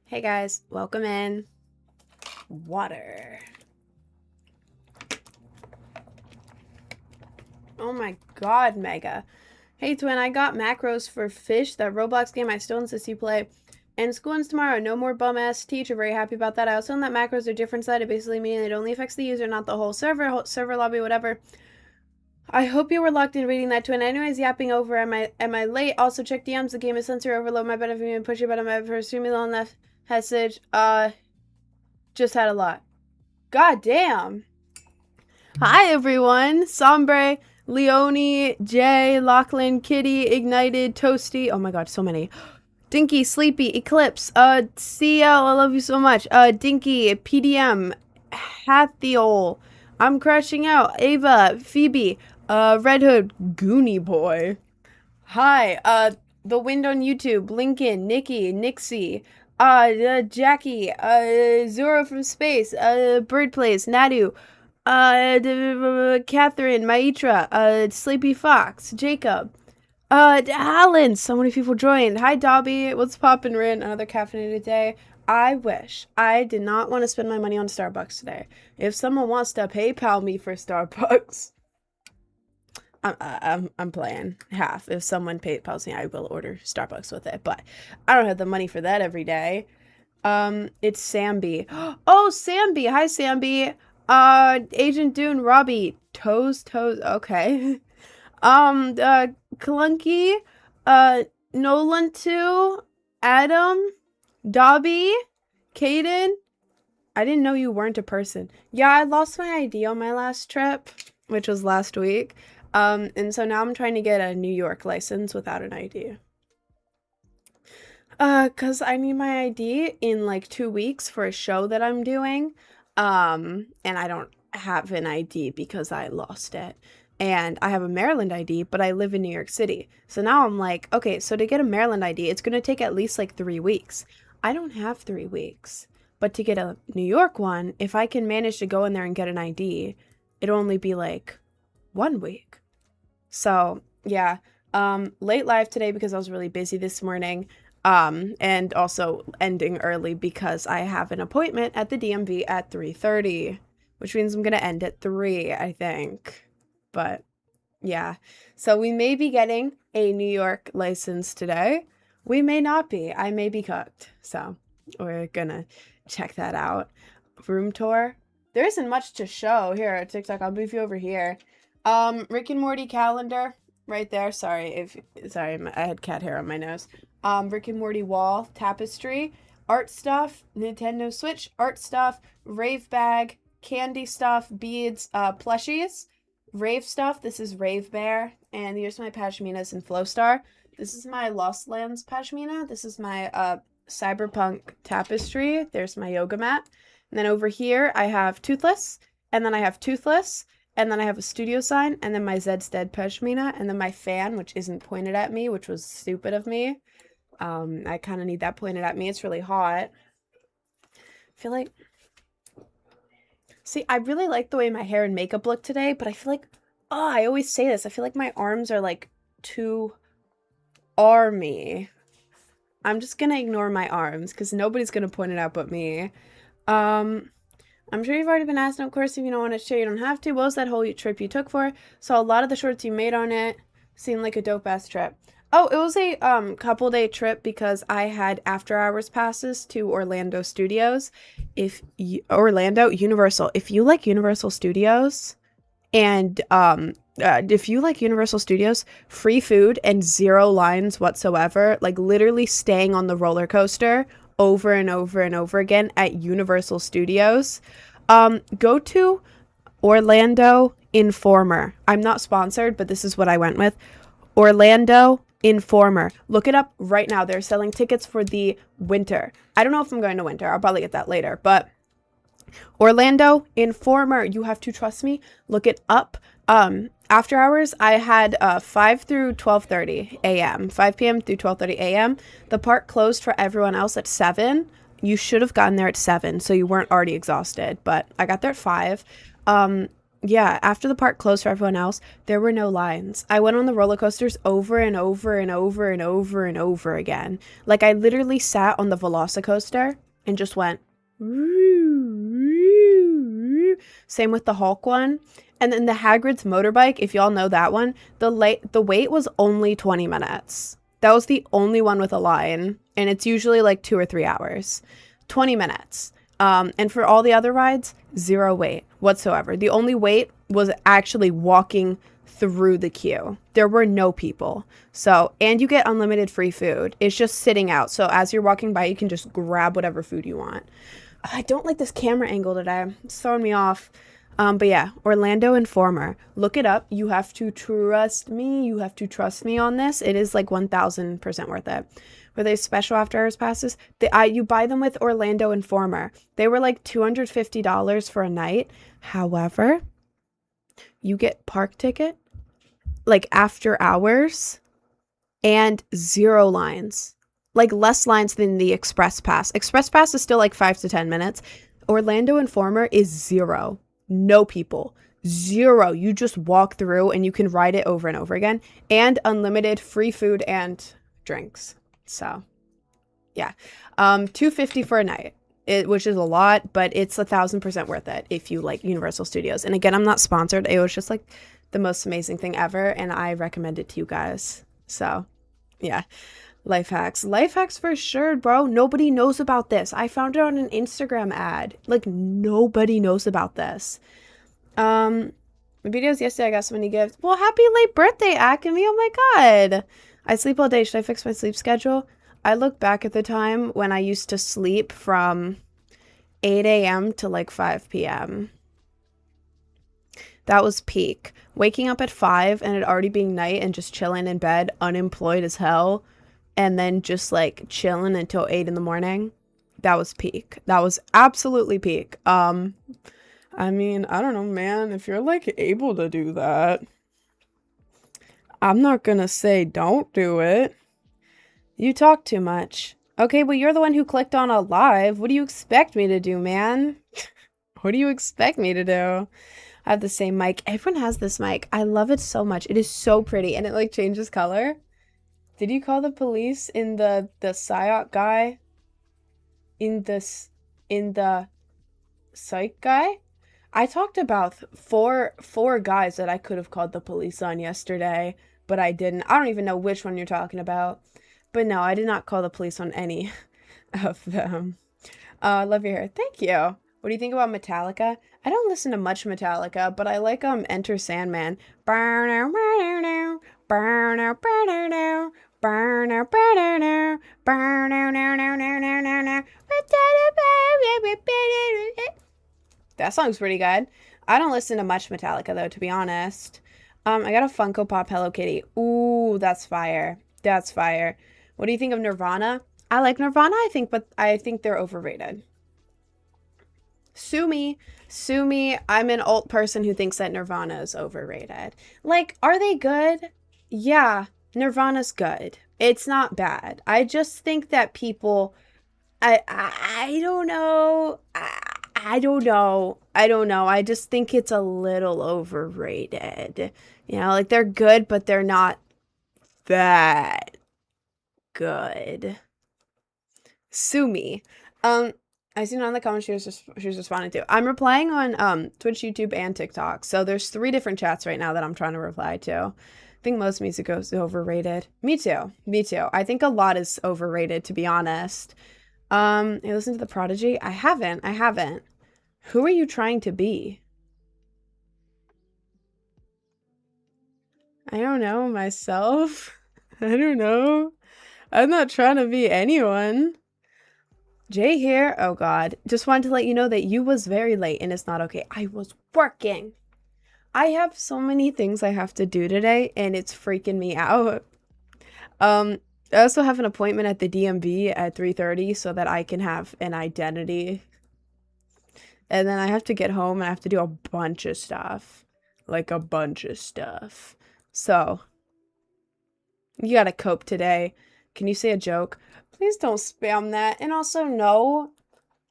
Hey guys, welcome in. Water. Oh my god, Mega. Hey Twin, I got macros for Fish, that Roblox game I still insist you play. And school ends tomorrow, no more bum-ass teacher, very happy about that. I also know that macros are different sided, basically meaning it only affects the user, not the whole server lobby, whatever. I hope you were locked in reading that, Twin. Anyways, yapping over, am I late? Also check DMs, the game is sensory overload, my bad if you push it, but I'm ever extremely long enough. Message, just had a lot. God damn. Hi everyone, Sombre, Leonie, Jay, Lachlan, Kitty, Ignited, Toasty. Oh my god, so many. Dinky, Sleepy, Eclipse, CL, I love you so much. Dinky, PDM, Hathiol, I'm crashing out. Ava, Phoebe, Red Hood, Goonie Boy. Hi, The Wind on YouTube, Lincoln, Nikki, Nixie, Jackie, Zoro from Space, Bird Plays, Nadu, Catherine, Maitra, Sleepy Fox, Jacob, Alan. So many people joined. Hi, Dobby. What's poppin', Rin? Another caffeinated day. I wish I did not want to spend my money on Starbucks today. If someone wants to PayPal me for Starbucks, I'm playing half. If someone PayPals me, I will order Starbucks with it. But I don't have the money for that every day. It's Samby. Oh, Samby. Hi, Samby. Agent Dune, Robbie, Toes, okay. Clunky, Nolan 2, Adam, Dobby, Caden. I didn't know you weren't a person. Yeah, I lost my ID on my last trip, which was last week. And so now I'm trying to get a New York license without an ID. Cause I need my ID in like 2 weeks for a show that I'm doing. And I don't have an ID because I lost it. And I have a Maryland ID, but I live in New York City. So now I'm like, okay, so to get a Maryland ID, it's gonna take at least like 3 weeks. I don't have 3 weeks. But to get a New York one, if I can manage to go in there and get an ID, it'll only be like 1 week. So yeah, late live today because I was really busy this morning. And also ending early because I have an appointment at the DMV at 3:30, which means I'm gonna end at 3, I think. But yeah, so we may be getting a New York license today. We may not be. I may be cooked. So we're gonna check that out. Room tour. There isn't much to show here at TikTok. I'll move you over here. Rick and Morty calendar right there. Sorry, I had cat hair on my nose. Rick and Morty wall, tapestry, art stuff, Nintendo Switch, art stuff, rave bag, candy stuff, beads, plushies, rave stuff. This is Rave Bear, and here's my Pashminas and Flowstar. This is my Lost Lands Pashmina. This is my Cyberpunk tapestry. There's my yoga mat. And then over here I have Toothless, and then I have Toothless, and then I have a studio sign, and then my Zed's Dead Pashmina, and then my fan, which isn't pointed at me, which was stupid of me. I kind of need that pointed at me. It's really hot. I feel like... See, I really like the way my hair and makeup look today, but I feel like... Oh, I always say this. I feel like my arms are, like, too army. I'm just gonna ignore my arms, because nobody's gonna point it out but me. I'm sure you've already been asked, and of course, if you don't want to share, you don't have to. What was that whole trip you took for? So a lot of the shorts you made on it seemed like a dope-ass trip. Oh, it was a couple day trip because I had after hours passes to Orlando Studios. Orlando Universal. If you like Universal Studios and free food and 0 lines whatsoever, like literally staying on the roller coaster over and over and over again at Universal Studios. Go to Orlando Informer. I'm not sponsored, but this is what I went with. Orlando Informer. Look it up right now. They're selling tickets for the winter. I don't know if I'm going to winter. I'll probably get that later, but Orlando Informer. You have to trust me. Look it up. After hours, I had 5 through 12:30 a.m. 5 p.m. through 12:30 a.m. The park closed for everyone else at 7. You should have gotten there at 7, so you weren't already exhausted, but I got there at 5. Yeah, after the park closed for everyone else, there were no lines. I went on the roller coasters over and over and over and over and over again. Like I literally sat on the Velocicoaster and just went. Same with the Hulk one. And then the Hagrid's motorbike, if y'all know that one, the wait was only 20 minutes. That was the only one with a line, and it's usually like 2 or 3 hours. 20 minutes. And for all the other rides, zero wait whatsoever. The only wait was actually walking through the queue. There were no people. So, and you get unlimited free food. It's just sitting out. So as you're walking by, you can just grab whatever food you want. I don't like this camera angle today. It's throwing me off. But yeah, Orlando Informer. Look it up. You have to trust me. You have to trust me on this. It is like 1000% worth it. Were they special after hours passes? You buy them with Orlando Informer. They were like $250 for a night. However, you get park ticket, like after hours, and 0 lines. Like less lines than the Express Pass. Express Pass is still like 5 to 10 minutes. Orlando Informer is 0. No people. 0. You just walk through and you can ride it over and over again. And unlimited free food and drinks. So, yeah. $250 for a night, which is a lot, but it's 1000% worth it if you like Universal Studios. And again, I'm not sponsored. It was just like the most amazing thing ever, and I recommend it to you guys. So, yeah. Life hacks. Life hacks for sure, bro. Nobody knows about this. I found it on an Instagram ad. Like, nobody knows about this. My videos yesterday, I got so many gifts. Well, happy late birthday, Akemi. Oh my god. I sleep all day. Should I fix my sleep schedule? I look back at the time when I used to sleep from 8 a.m. to like 5 p.m. That was peak. Waking up at 5 and it already being night and just chilling in bed, unemployed as hell, and then just like chilling until 8 in the morning. That was peak. That was absolutely peak. I mean, I don't know, man. If you're like able to do that, I'm not gonna say don't do it. You talk too much. Okay, well, you're the one who clicked on a live. What do you expect me to do, man? What do you expect me to do? I have the same mic. Everyone has this mic. I love it so much. It is so pretty, and it like changes color. Did you call the police in the psyop guy? In the psych guy? I talked about four guys that I could have called the police on yesterday, but I didn't. I don't even know which one you're talking about. But no, I did not call the police on any of them. Love your hair. Thank you. What do you think about Metallica? I don't listen to much Metallica, but I like Enter Sandman. That song's pretty good. I don't listen to much Metallica though, to be honest. I got a Funko Pop Hello Kitty. Ooh, that's fire. That's fire. What do you think of Nirvana? I like Nirvana, but I think they're overrated. Sue me. Sue me. I'm an alt person who thinks that Nirvana is overrated. Like, are they good? Yeah, Nirvana's good. It's not bad. I just think that people, I don't know. I don't know. I don't know. I just think it's a little overrated. You know, like they're good, but they're not that good. Sue me. I seen on the comments she was responding to. I'm replying on Twitch, YouTube, and TikTok. So there's 3 different chats right now that I'm trying to reply to. I think most music is overrated. Me too. Me too. I think a lot is overrated, to be honest. You listen to The Prodigy? I haven't. Who are you trying to be? I don't know myself. I don't know. I'm not trying to be anyone. Jay here. Oh god. Just wanted to let you know that you was very late and it's not okay. I was working. I have so many things I have to do today and it's freaking me out. I also have an appointment at the DMV at 3:30 so that I can have an identity. And then I have to get home and I have to do a bunch of stuff. Like a bunch of stuff. So, you gotta cope today. Can you say a joke? Please don't spam that. And also, no,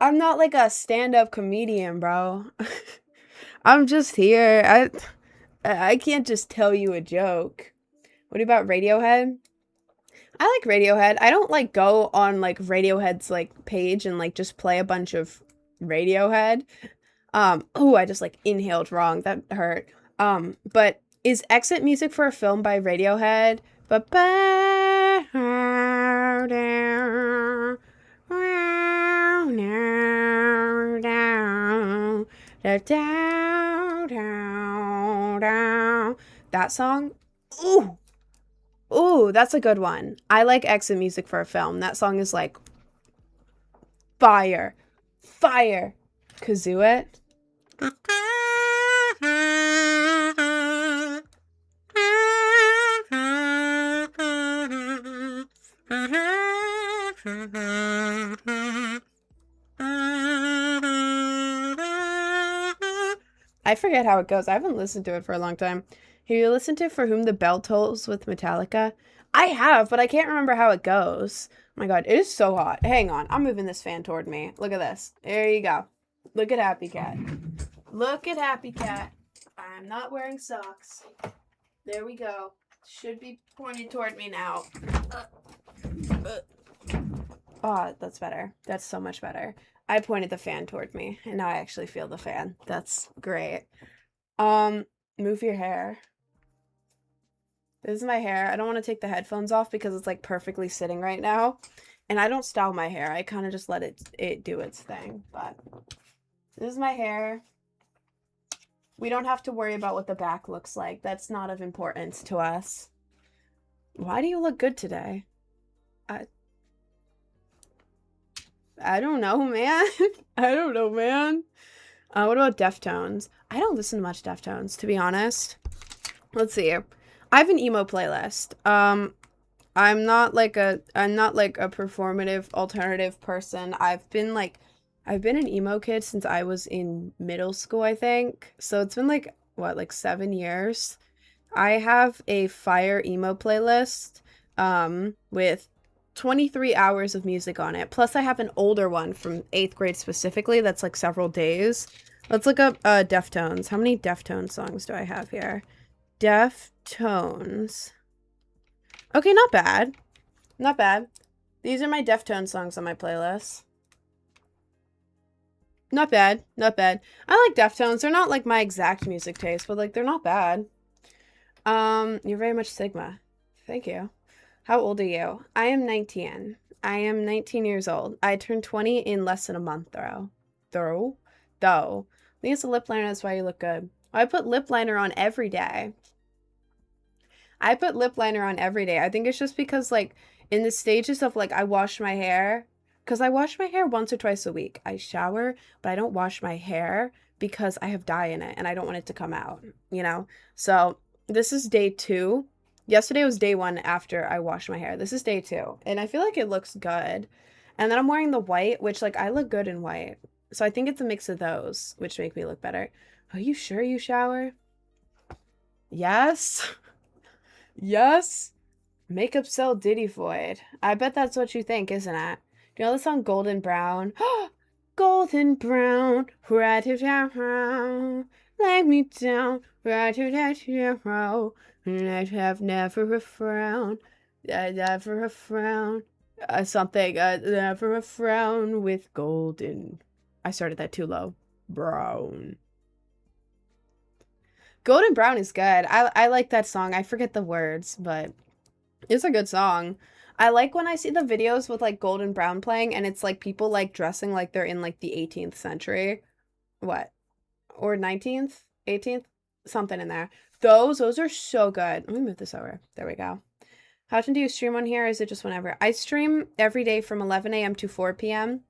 I'm not like a stand-up comedian, bro. I'm just here. I can't just tell you a joke. What about Radiohead? I like Radiohead. I don't like go on like Radiohead's like page and like just play a bunch of Radiohead. Oh, I just like inhaled wrong. That hurt. But is Exit music for a film by Radiohead? But that song? Ooh, ooh, that's a good one. I like Exit music for a film. That song is like fire, fire. Kazoo it. I forget how it goes. I haven't listened to it for a long time. Have you listened to For Whom the Bell Tolls with Metallica? I have, but I can't remember how it goes. Oh my god, it is so hot. Hang on, I'm moving this fan toward me. Look at this. There you go. Look at Happy Cat. Look at Happy Cat. I'm not wearing socks. There we go. Should be pointed toward me now. Oh, that's better. That's so much better. I pointed the fan toward me, and now I actually feel the fan. That's great. Move your hair. This is my hair. I don't want to take the headphones off because it's like perfectly sitting right now. And I don't style my hair. I kind of just let it do its thing. But this is my hair. We don't have to worry about what the back looks like. That's not of importance to us. Why do you look good today? I don't know, man. I don't know, man. What about Deftones? I don't listen to much Deftones, to be honest. Let's see. I have an emo playlist. I'm not like a performative alternative person. I've been an emo kid since I was in middle school, I think. So it's been like what, like 7 years. I have a fire emo playlist with 23 hours of music on it. Plus I have an older one from 8th grade specifically that's like several days. Let's look up Deftones. How many Deftones songs do I have here? Deftones. Okay, not bad. Not bad. These are my Deftones songs on my playlist. Not bad. Not bad. I like Deftones. They're not like my exact music taste, but like they're not bad. You're very much Sigma. Thank you. How old are you? I am 19. I am 19 years old. I turned 20 in less than a month, though. I think it's a lip liner. That's why you look good. I put lip liner on every day. I think it's just because, like, in the stages of, like, I wash my hair. Because I wash my hair once or twice a week. I shower, but I don't wash my hair because I have dye in it and I don't want it to come out, you know? So this is day 2. Yesterday was day 1 after I washed my hair. This is day 2. And I feel like it looks good. And then I'm wearing the white, which, like, I look good in white. So I think it's a mix of those, which make me look better. Are you sure you shower? Yes. Yes. Makeup Cell Diddy Void. I bet that's what you think, isn't it? Do you know the song Golden Brown? Golden brown, right to down, lay me down, right to down, and I have never a frown, never a frown, never a frown with golden. I started that too low. Brown. Golden Brown is good. I like that song. I forget the words, but it's a good song. I like when I see the videos with like Golden Brown playing and it's like people like dressing like they're in like the 18th century. What? Or 19th? 18th? Something in there. Those are so good. Let me move this over. There we go. How often do you stream on here? Or is it just whenever? I stream every day from 11 a.m. to 4 p.m.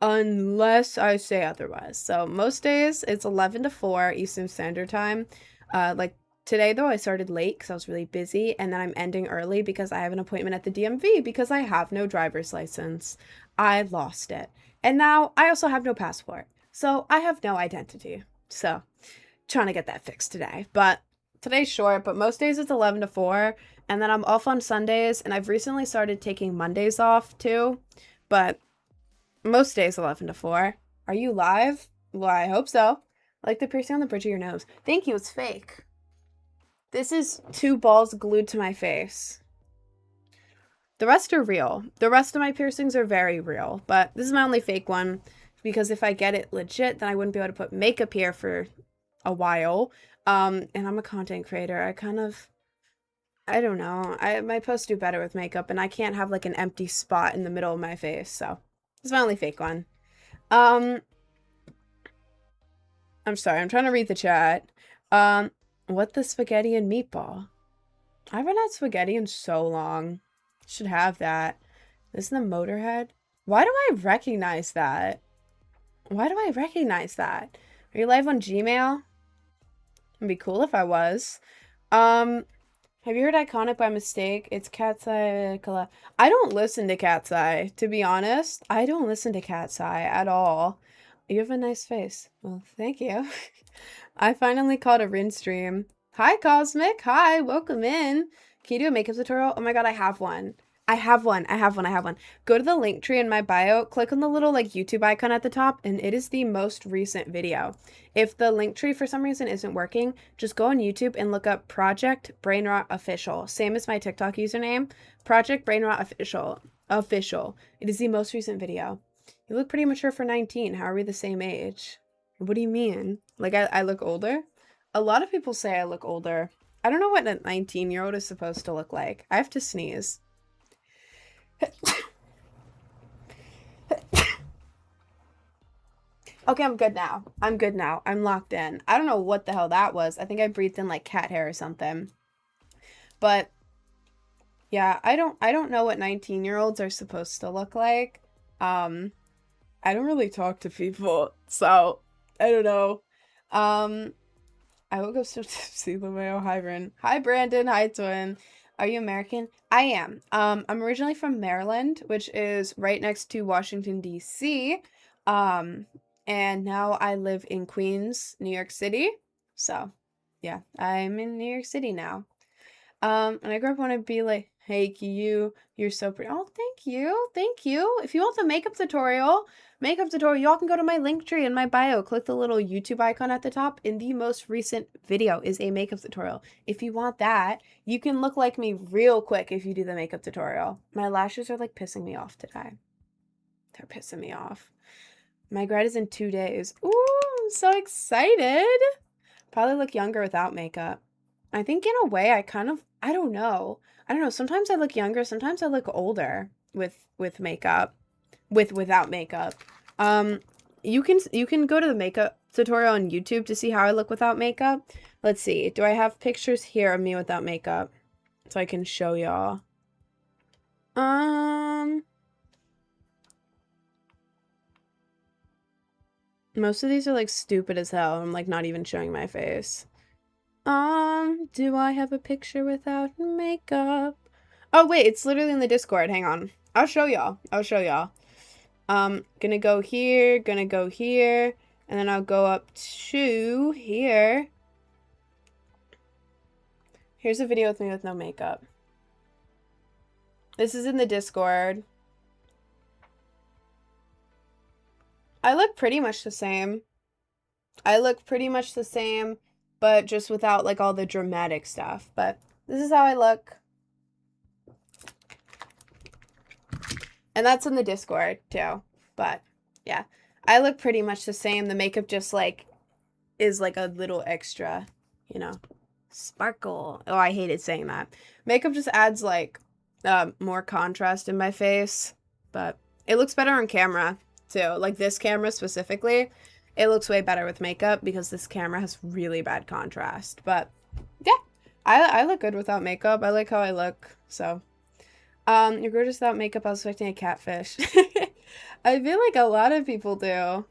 unless I say otherwise. So most days it's 11 to 4 Eastern Standard Time. Like today, though, I started late because I was really busy, and then I'm ending early because I have an appointment at the DMV because I have no driver's license. I lost it. And now I also have no passport. So I have no identity. So trying to get that fixed today. But today's short, but most days it's 11 to 4. And then I'm off on Sundays, and I've recently started taking Mondays off too. But most days 11 to 4. Are you live? Well, I hope so. like the piercing on the bridge of your nose. Thank you, it's fake. This is 2 balls glued to my face. The rest are real. The rest of my piercings are very real, but this is my only fake one because if I get it legit, then I wouldn't be able to put makeup here for a while. And I'm a content creator. I don't know. My posts do better with makeup, and I can't have like an empty spot in the middle of my face, so it's my only fake one. I'm sorry, I'm trying to read the chat. What the spaghetti and meatball? I haven't had spaghetti in so long. Should have that. This is the Motorhead. Why do I recognize that? Why do I recognize that? Are you live on Gmail? It'd be cool if I was. Have you heard Iconic by mistake? It's Cat's Eye. I don't listen to Cat's Eye, to be honest. I don't listen to Cat's Eye at all. You have a nice face. Well, thank you. I finally caught a Rin stream. Hi, Cosmic. Hi, welcome in. Can you do a makeup tutorial? Oh my god, I have one. I have one. Go to the link tree in my bio, click on the little like YouTube icon at the top, and it is the most recent video. If the link tree for some reason isn't working, just go on YouTube and look up Project Brainrot Official. Same as my TikTok username, Project Brainrot Official. It is the most recent video. You look pretty mature for 19. How are we the same age? What do you mean? Like I look older? A lot of people say I look older. I don't know what a 19-year-old is supposed to look like. I have to sneeze. Okay, I'm good now. I'm locked in. I don't know what the hell that was. I think I breathed in like cat hair or something. But yeah, I don't know what 19-year-olds are supposed to look like. I don't really talk to people, so I don't know. I woke up so tipsy, Lameo. Hi, Brandon. Hi, Brandon. Hi, Twin. Are you American? I am. I'm originally from Maryland, which is right next to Washington, D.C. And now I live in Queens, New York City. So, yeah, I'm in New York City now. And I grew up wanting to be like, hey, you're so pretty. Oh, thank you. If you want the makeup tutorial, y'all can go to my link tree in my bio. Click the little YouTube icon at the top. In the most recent video is a makeup tutorial. If you want that, you can look like me real quick if you do the makeup tutorial. My lashes are like pissing me off today. They're pissing me off. My grad is in 2 days. Ooh, I'm so excited. Probably look younger without makeup. I think in a way I don't know. Sometimes I look younger, sometimes I look older with makeup. Without makeup. You can go to the makeup tutorial on YouTube to see how I look without makeup. Let's see. Do I have pictures here of me without makeup so I can show y'all? Most of these are like stupid as hell. I'm like not even showing my face. Do I have a picture without makeup? Oh wait, it's literally in the Discord. Hang on. I'll show y'all. Gonna go here, and then I'll go up to here. Here's a video with me with no makeup. This is in the Discord. I look pretty much the same. But just without like all the dramatic stuff. But this is how I look. And that's in the Discord too. But yeah, I look pretty much the same. The makeup just like is like a little extra, you know, sparkle. Oh, I hated saying that. Makeup just adds like more contrast in my face, but it looks better on camera too. Like this camera specifically, it looks way better with makeup because this camera has really bad contrast. But yeah, I look good without makeup. I like how I look. So, you're gorgeous without makeup. I was expecting a catfish. I feel like a lot of people do.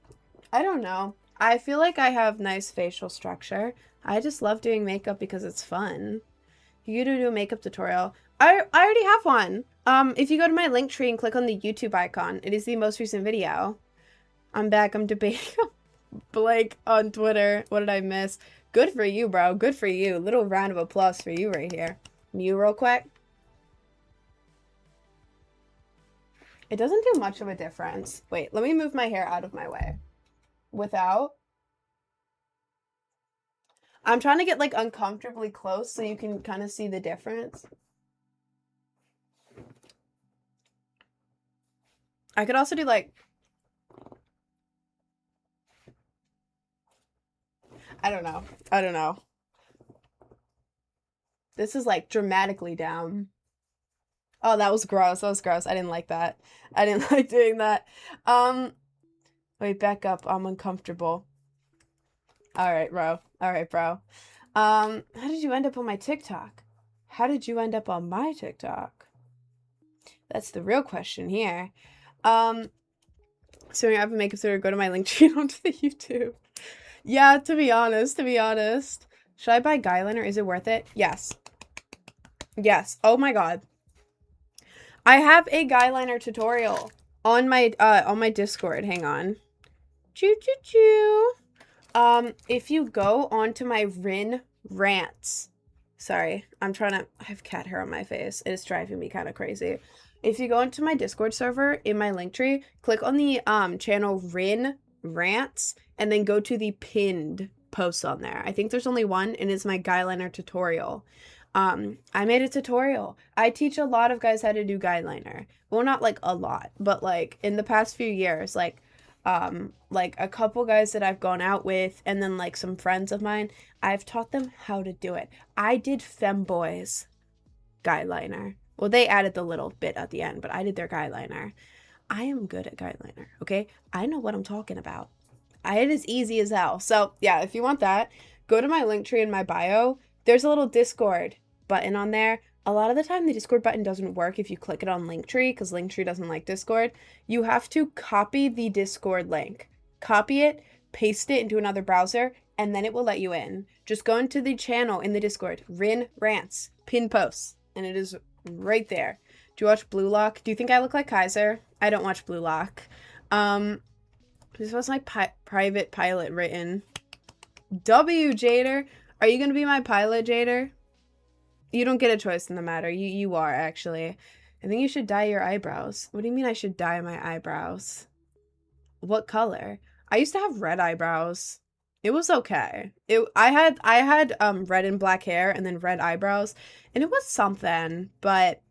I don't know. I feel like I have nice facial structure. I just love doing makeup because it's fun. You do a makeup tutorial. I already have one. If you go to my link tree and click on the YouTube icon, it is the most recent video. I'm back. I'm debating Blake on Twitter. What did I miss? Good for you, bro. Good for you. Little round of applause for you right here. You real quick. It doesn't do much of a difference. Wait, let me move my hair out of my way. Without. I'm trying to get like uncomfortably close so you can kind of see the difference. I could also do like, I don't know. I don't know. This is like dramatically down. Oh, that was gross. That was gross. I didn't like that. I didn't like doing that. Wait, back up. I'm uncomfortable. All right, bro. All right, bro. How did you end up on my TikTok? How did you end up on my TikTok? That's the real question here. So I have a makeup tutorial, go to my link tree onto the YouTube. Yeah, to be honest. Should I buy guy liner? Is it worth it? Yes. Yes. Oh my god. I have a guy liner tutorial on my Discord. Hang on. Choo choo choo. If you go onto my Rin rants. Sorry, I have cat hair on my face. It is driving me kind of crazy. If you go into my Discord server in my link tree, click on the channel Rin rants and then go to the pinned post on there. I think there's only one and it's my guy liner tutorial. I made a tutorial. I teach a lot of guys how to do guy liner. Well, not like a lot, but like in the past few years, like a couple guys that I've gone out with and then like some friends of mine, I've taught them how to do it. I did Femboys guy liner. Well, they added the little bit at the end, but I did their guy liner. I am good at guy liner, okay? I know what I'm talking about. It is easy as hell. So yeah, if you want that, go to my link tree in my bio. There's a little Discord button on there. A lot of the time the Discord button doesn't work if you click it on Linktree because Linktree doesn't like Discord. You have to copy the Discord link. Copy it, paste it into another browser, and then it will let you in. Just go into the channel in the Discord, Rin Rants, pin posts, and it is right there. Do you watch Blue Lock? Do you think I look like Kaiser? I don't watch Blue Lock. This was my private pilot written. W, Jader. Are you going to be my pilot, Jader? You don't get a choice in the matter. You are, actually. I think you should dye your eyebrows. What do you mean I should dye my eyebrows? What color? I used to have red eyebrows. It was okay. I had red and black hair and then red eyebrows, and it was something, but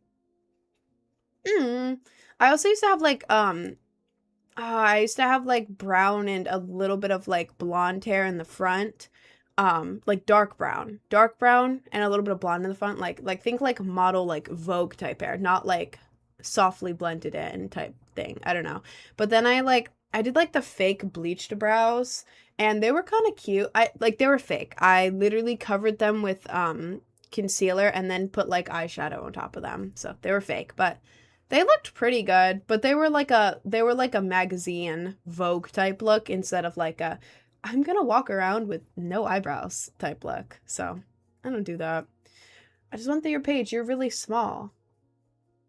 I also used to have like I used to have like brown and a little bit of like blonde hair in the front. Like dark brown and a little bit of blonde in the front, like think like model like Vogue type hair, not like softly blended in type thing. I don't know. But then I did like the fake bleached brows and they were kind of cute. They were fake. I literally covered them with concealer and then put like eyeshadow on top of them. So they were fake, but they looked pretty good. But they were like a magazine Vogue type look instead of like a I'm gonna walk around with no eyebrows type look. So I don't do that. I just went through your page. You're really small.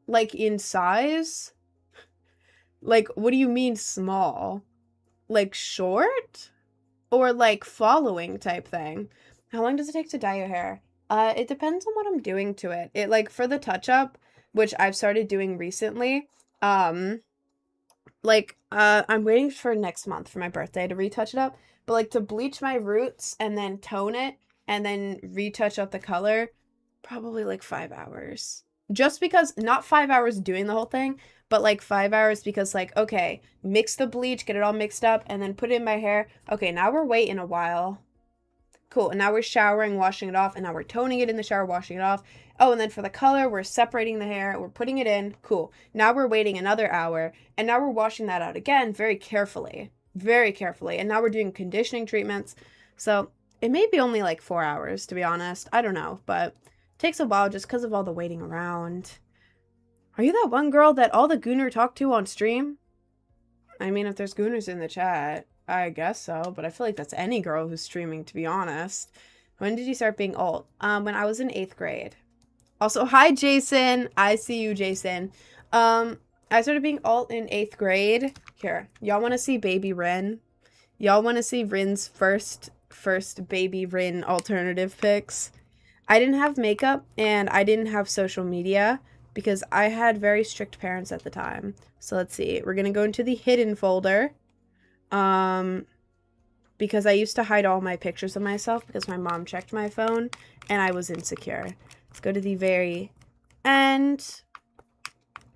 Like in size? Like, what do you mean small? Like short? Or like following type thing? How long does it take to dye your hair? It depends on what I'm doing to it. It like for the touch up, which I've started doing recently, I'm waiting for next month for my birthday to retouch it up. But like to bleach my roots and then tone it and then retouch up the color, probably like 5 hours. Just because, not 5 hours doing the whole thing, but like 5 hours because like, okay, mix the bleach, get it all mixed up, and then put it in my hair. Okay, now we're waiting a while. Cool, and now we're showering, washing it off, and now we're toning it in the shower, washing it off. Oh, and then for the color, we're separating the hair, we're putting it in. Cool. Now we're waiting another hour, and now we're washing that out again very carefully. Very carefully. And now we're doing conditioning treatments. So it may be only like 4 hours, to be honest. I don't know, but it takes a while just because of all the waiting around. Are you that one girl that all the Gooner talked to on stream? I mean, if there's Gooners in the chat, I guess so, but I feel like that's any girl who's streaming, to be honest. When did you start being alt? When I was in 8th grade. Also, hi, Jason. I see you, Jason. I started being alt in 8th grade. Here, y'all want to see baby Rin? Y'all want to see Rin's first baby Rin alternative pics? I didn't have makeup and I didn't have social media because I had very strict parents at the time. So let's see. We're going to go into the hidden folder. because I used to hide all my pictures of myself because my mom checked my phone and I was insecure. Let's go to the very end.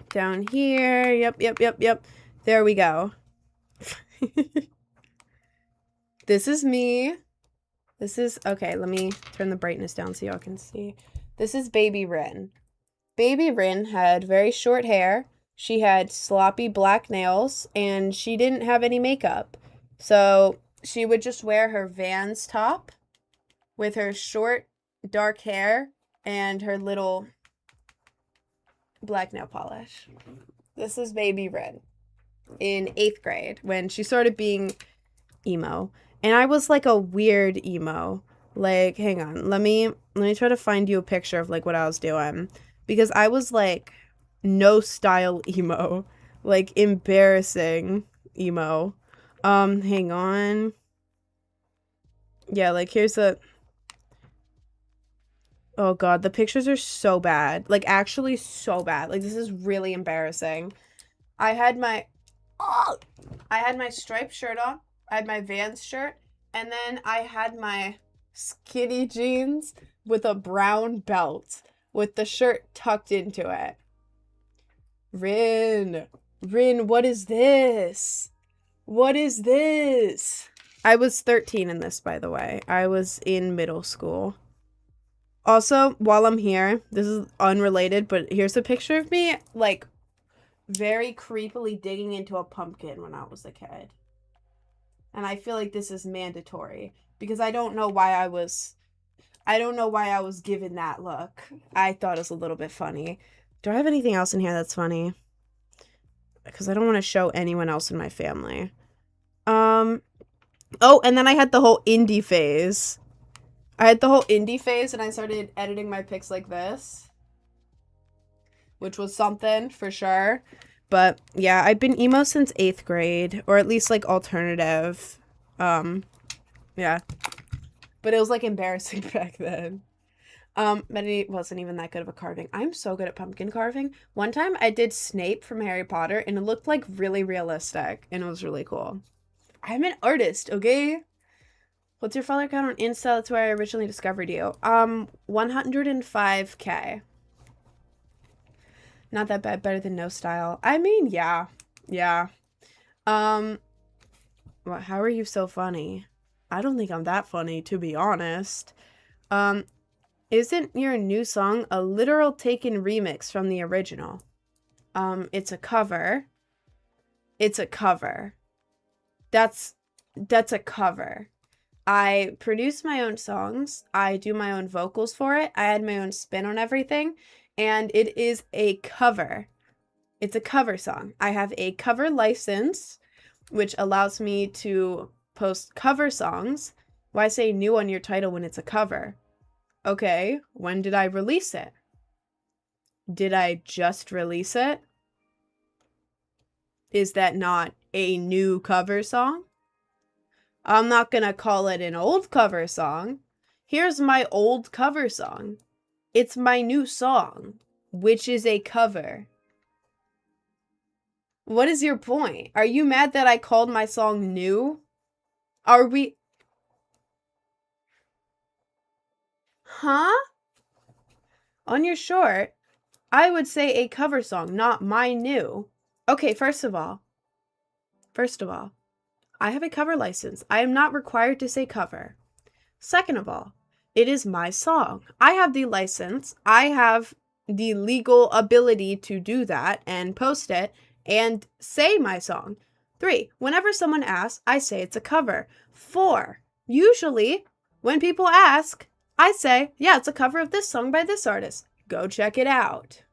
Down here. Yep. There we go. This is me. This is, okay, let me turn the brightness down so y'all can see. This is Baby Rin. Baby Rin had very short hair. She had sloppy black nails, and she didn't have any makeup. So she would just wear her Vans top with her short, dark hair and her little black nail polish. This is Baby Rin in 8th grade when she started being emo. And I was like a weird emo. Like, hang on. Let me try to find you a picture of like what I was doing. Because I was like no style emo. Like embarrassing emo. Hang on. Yeah, like here's a... Oh god, the pictures are so bad. Like actually so bad. Like this is really embarrassing. I had my striped shirt on. I had my Vans shirt, and then I had my skinny jeans with a brown belt with the shirt tucked into it. Rin, what is this? What is this? I was 13 in this, by the way. I was in middle school. Also, while I'm here, this is unrelated, but here's a picture of me, like, very creepily digging into a pumpkin when I was a kid. And I feel like this is mandatory because I don't know why I was given that look. I thought it was a little bit funny. Do I have anything else in here that's funny? Because I don't want to show anyone else in my family. Oh, and then I had the whole indie phase. And I started editing my pics like this. Which was something, for sure. But, yeah, I've been emo since 8th grade. Or at least, like, alternative. Yeah. But it was, like, embarrassing back then. But it wasn't even that good of a carving. I'm so good at pumpkin carving. One time, I did Snape from Harry Potter, and it looked, like, really realistic. And it was really cool. I'm an artist, okay? What's your follower count on Insta? That's where I originally discovered you. 105K. Not that bad, better than no style. I mean, yeah. Well, how are you so funny? I don't think I'm that funny, to be honest. Isn't your new song a literal taken remix from the original? It's a cover. It's a cover. That's a cover. I produce my own songs. I do my own vocals for it. I add my own spin on everything. And it is a cover. It's a cover song. I have a cover license, which allows me to post cover songs. Why say new on your title when it's a cover? Okay, when did I release it? Did I just release it? Is that not a new cover song? I'm not gonna call it an old cover song. Here's my old cover song. It's my new song, which is a cover. What is your point? Are you mad that I called my song new? Are we... Huh? On your short, I would say a cover song, not my new. Okay, first of all, I have a cover license. I am not required to say cover. Second of all, it is my song. I have the license. I have the legal ability to do that and post it and say my song. 3, whenever someone asks, I say it's a cover. 4, usually when people ask, I say, yeah, it's a cover of this song by this artist. Go check it out.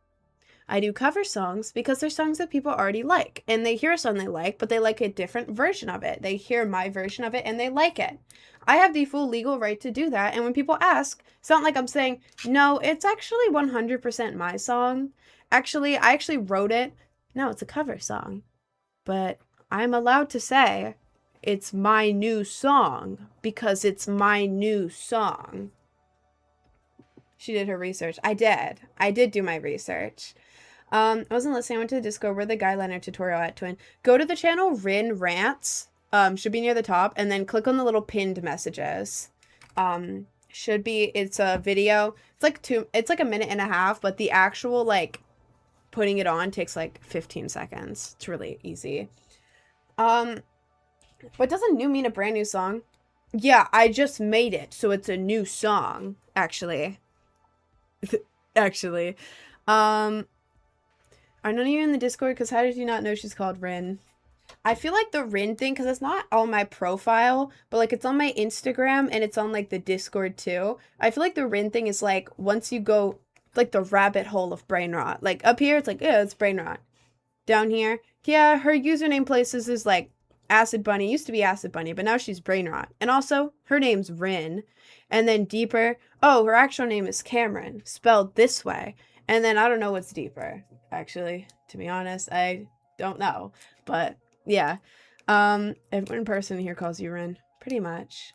I do cover songs because they're songs that people already like. And they hear a song they like, but they like a different version of it. They hear my version of it and they like it. I have the full legal right to do that. And when people ask, it's not like I'm saying, no, it's actually 100% my song. Actually, I actually wrote it. No, it's a cover song. But I'm allowed to say it's my new song because it's my new song. She did her research. I did do my research. I wasn't listening. I went to the Discord where the guy liner tutorial at Twin. Go to the channel Rin Rants. should be near the top, and then click on the little pinned messages. Should be, it's a video. It's like a minute and a half, but the actual like putting it on takes like 15 seconds. It's really easy. But doesn't new mean a brand new song? Yeah, I just made it, so it's a new song, actually. Actually. Are none of you in the Discord? Because how did you not know she's called Rin? I feel like the Rin thing, because it's not on my profile, but like it's on my Instagram and it's on like the Discord too. I feel like the Rin thing is like once you go like the rabbit hole of brain rot. Like up here, it's like, yeah, it's brain rot. Down here, yeah, her username places is like Acid Bunny. Used to be Acid Bunny, but now she's brain rot. And also, her name's Rin. And then deeper, oh, her actual name is Cameron, spelled this way. And then I don't know what's deeper, actually. To be honest, I don't know. But yeah, every person here calls you Rin. Pretty much.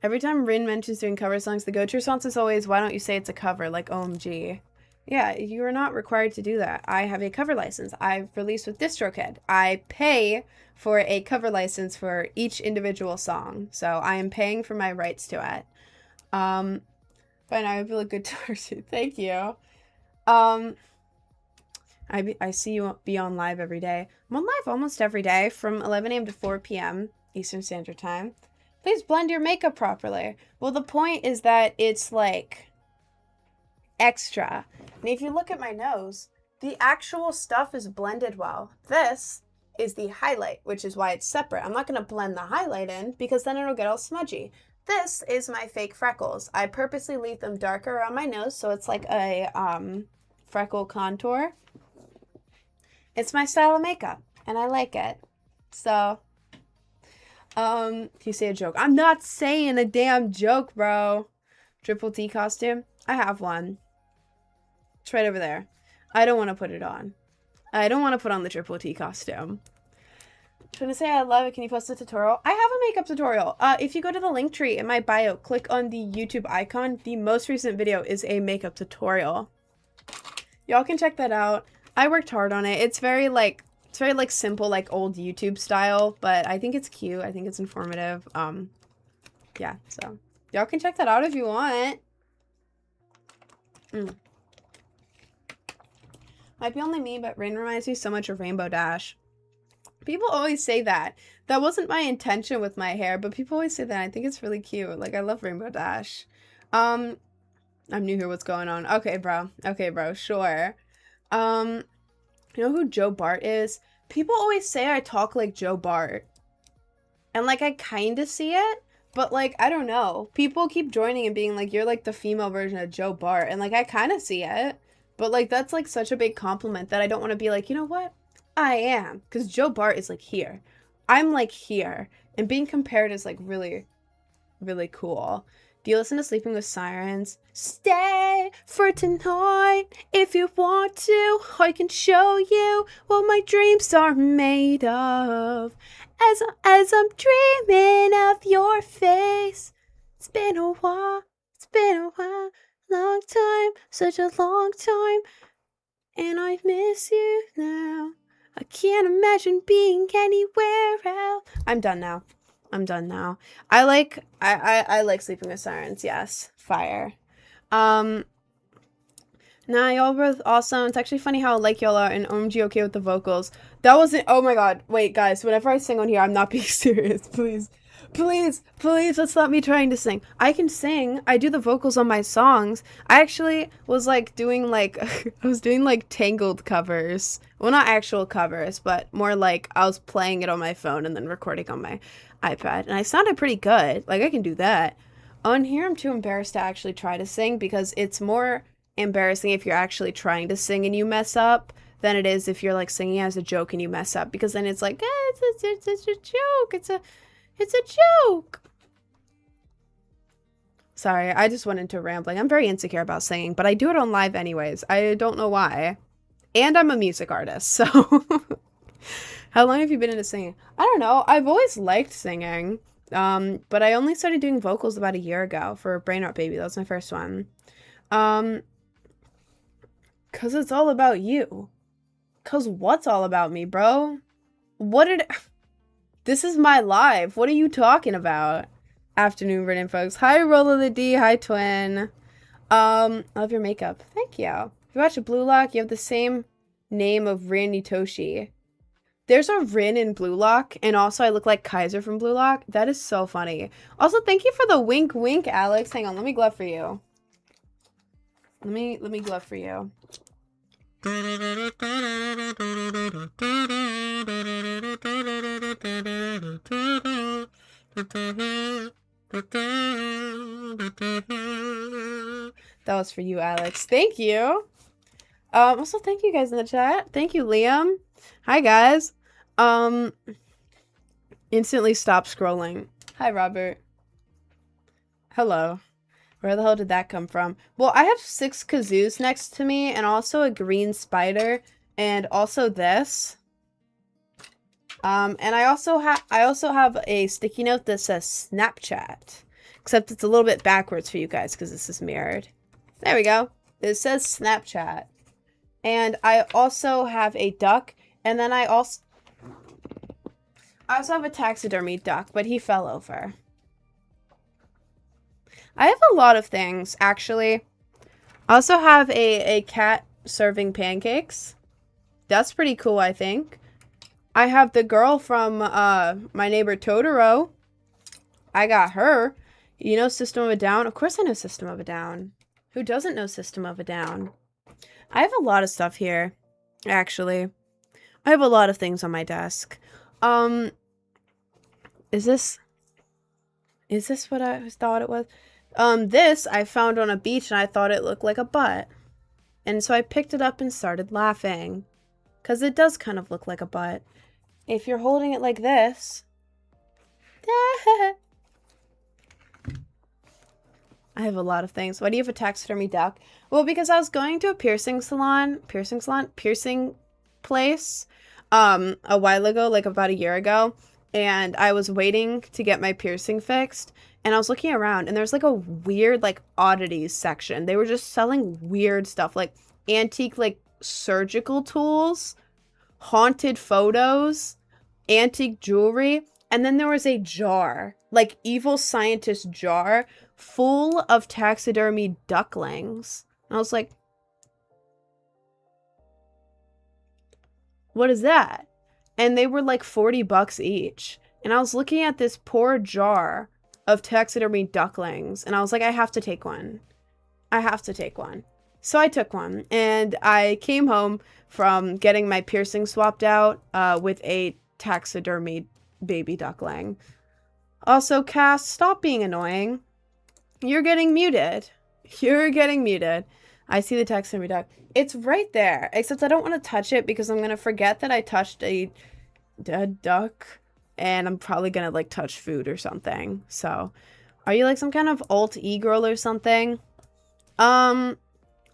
Every time Rin mentions doing cover songs, the go-to response is always, why don't you say it's a cover, like OMG. Yeah, you are not required to do that. I have a cover license. I've released with DistroKid. I pay for a cover license for each individual song. So I am paying for my rights to it. But I feel like good to thank you. I see you be on live every day. I'm on live almost every day from 11 a.m. to 4 p.m. Eastern Standard Time. Please blend your makeup properly. Well, the point is that it's like extra. And if you look at my nose, the actual stuff is blended well. This is the highlight, which is why it's separate. I'm not going to blend the highlight in because then it'll get all smudgy. This is my fake freckles. I purposely leave them darker around my nose so it's like a freckle contour. It's my style of makeup and I like it. So, you say a joke. I'm not saying a damn joke, bro. Triple T costume. I have one. It's right over there. I don't want to put it on. I don't want to put on the Triple T costume. Trying to say I love it. Can you post a tutorial? I have a makeup tutorial. If you go to the link tree in my bio, click on the YouTube icon. The most recent video is a makeup tutorial. Y'all can check that out. I worked hard on it. It's very like simple, like old YouTube style, but I think it's cute. I think it's informative. Yeah, so y'all can check that out if you want. Might be only me, but Rin reminds me so much of Rainbow Dash. People always say that. That wasn't my intention with my hair, but people always say that. I think it's really cute. Like, I love Rainbow Dash. I'm new here. What's going on? Okay, bro. Okay, bro. Sure. You know who Joe Bart is? People always say I talk like Joe Bart. And, like, I kind of see it. But, like, I don't know. People keep joining and being like, you're, like, the female version of Joe Bart. And, like, I kind of see it. But, like, that's, like, such a big compliment that I don't want to be like, you know what? I am. Because Joe Bart is, like, here. I'm, like, here. And being compared is, like, really, really cool. Do you listen to Sleeping with Sirens? Stay for tonight if you want to. I can show you what my dreams are made of. As I'm dreaming of your face. It's been a while. Long time. Such a long time. And I miss you now. I can't imagine being anywhere else. I'm done now. I like Sleeping with Sirens. Yes. Fire. Nah, y'all both awesome. It's actually funny how like y'all are and OMG okay with the vocals. That wasn't, oh my god. Wait, guys, whenever I sing on here, I'm not being serious. Please, let's stop me trying to sing. I can sing. I do the vocals on my songs. I actually was like doing like, I was doing like Tangled covers. Well, not actual covers, but more like I was playing it on my phone and then recording on my iPad. And I sounded pretty good. Like I can do that. On here, I'm too embarrassed to actually try to sing because it's more embarrassing if you're actually trying to sing and you mess up than it is if you're like singing as a joke and you mess up, because then it's like, it's a joke. It's a joke. Sorry, I just went into rambling. I'm very insecure about singing, but I do it on live anyways. I don't know why. And I'm a music artist, so. How long have you been into singing? I don't know. I've always liked singing. But I only started doing vocals about a year ago for Brain Rot Baby. That was my first one. 'Cause it's all about you. 'Cause what's all about me, bro? What did... This is my life. What are you talking about? Afternoon, Vernon, folks. Hi, Rolla the D. Hi, Twin. I love your makeup. Thank you. If you watch Blue Lock, you have the same name of Rin Nitoshi. There's a Rin in Blue Lock, and also I look like Kaiser from Blue Lock. That is so funny. Also, thank you for the wink wink, Alex. Hang on, let me glove for you. Let me glove for you. That was for you, Alex. Thank you. Also, thank you guys in the chat. Thank you, Liam. Hi, guys. Instantly stop scrolling. Hi, Robert. Hello. Where the hell did that come from? Well, I have 6 kazoos next to me, and also a green spider, and also this. And I also have a sticky note that says Snapchat. Except it's a little bit backwards for you guys because this is mirrored. There we go. It says Snapchat. And I also have a duck, and then I also have a taxidermy duck, but he fell over. I have a lot of things, actually. I also have a cat serving pancakes. That's pretty cool, I think. I have the girl from My Neighbor Totoro. I got her. You know System of a Down? Of course I know System of a Down. Who doesn't know System of a Down? I have a lot of stuff here, actually. I have a lot of things on my desk. Is this what I thought it was? This I found on a beach and I thought it looked like a butt. And so I picked it up and started laughing. Because it does kind of look like a butt. If you're holding it like this. I have a lot of things. Why do you have a taxidermy duck? Well, because I was going to a piercing place, a while ago, like about a year ago. And I was waiting to get my piercing fixed. And I was looking around, and there's like a weird, like, oddities section. They were just selling weird stuff, like antique, like, surgical tools, haunted photos, antique jewelry. And then there was a jar, like, evil scientist jar, full of taxidermy ducklings. And I was like, what is that? And they were like $40 each. And I was looking at this poor jar of taxidermy ducklings, and I was like, I have to take one. I have to take one. So I took one, and I came home from getting my piercing swapped out with a taxidermy baby duckling. Also, Cass, stop being annoying. You're getting muted. You're getting muted. I see the taxidermy duck. It's right there, except I don't want to touch it because I'm going to forget that I touched a dead duck. And I'm probably gonna, like, touch food or something. So, are you, like, some kind of alt e-girl or something? I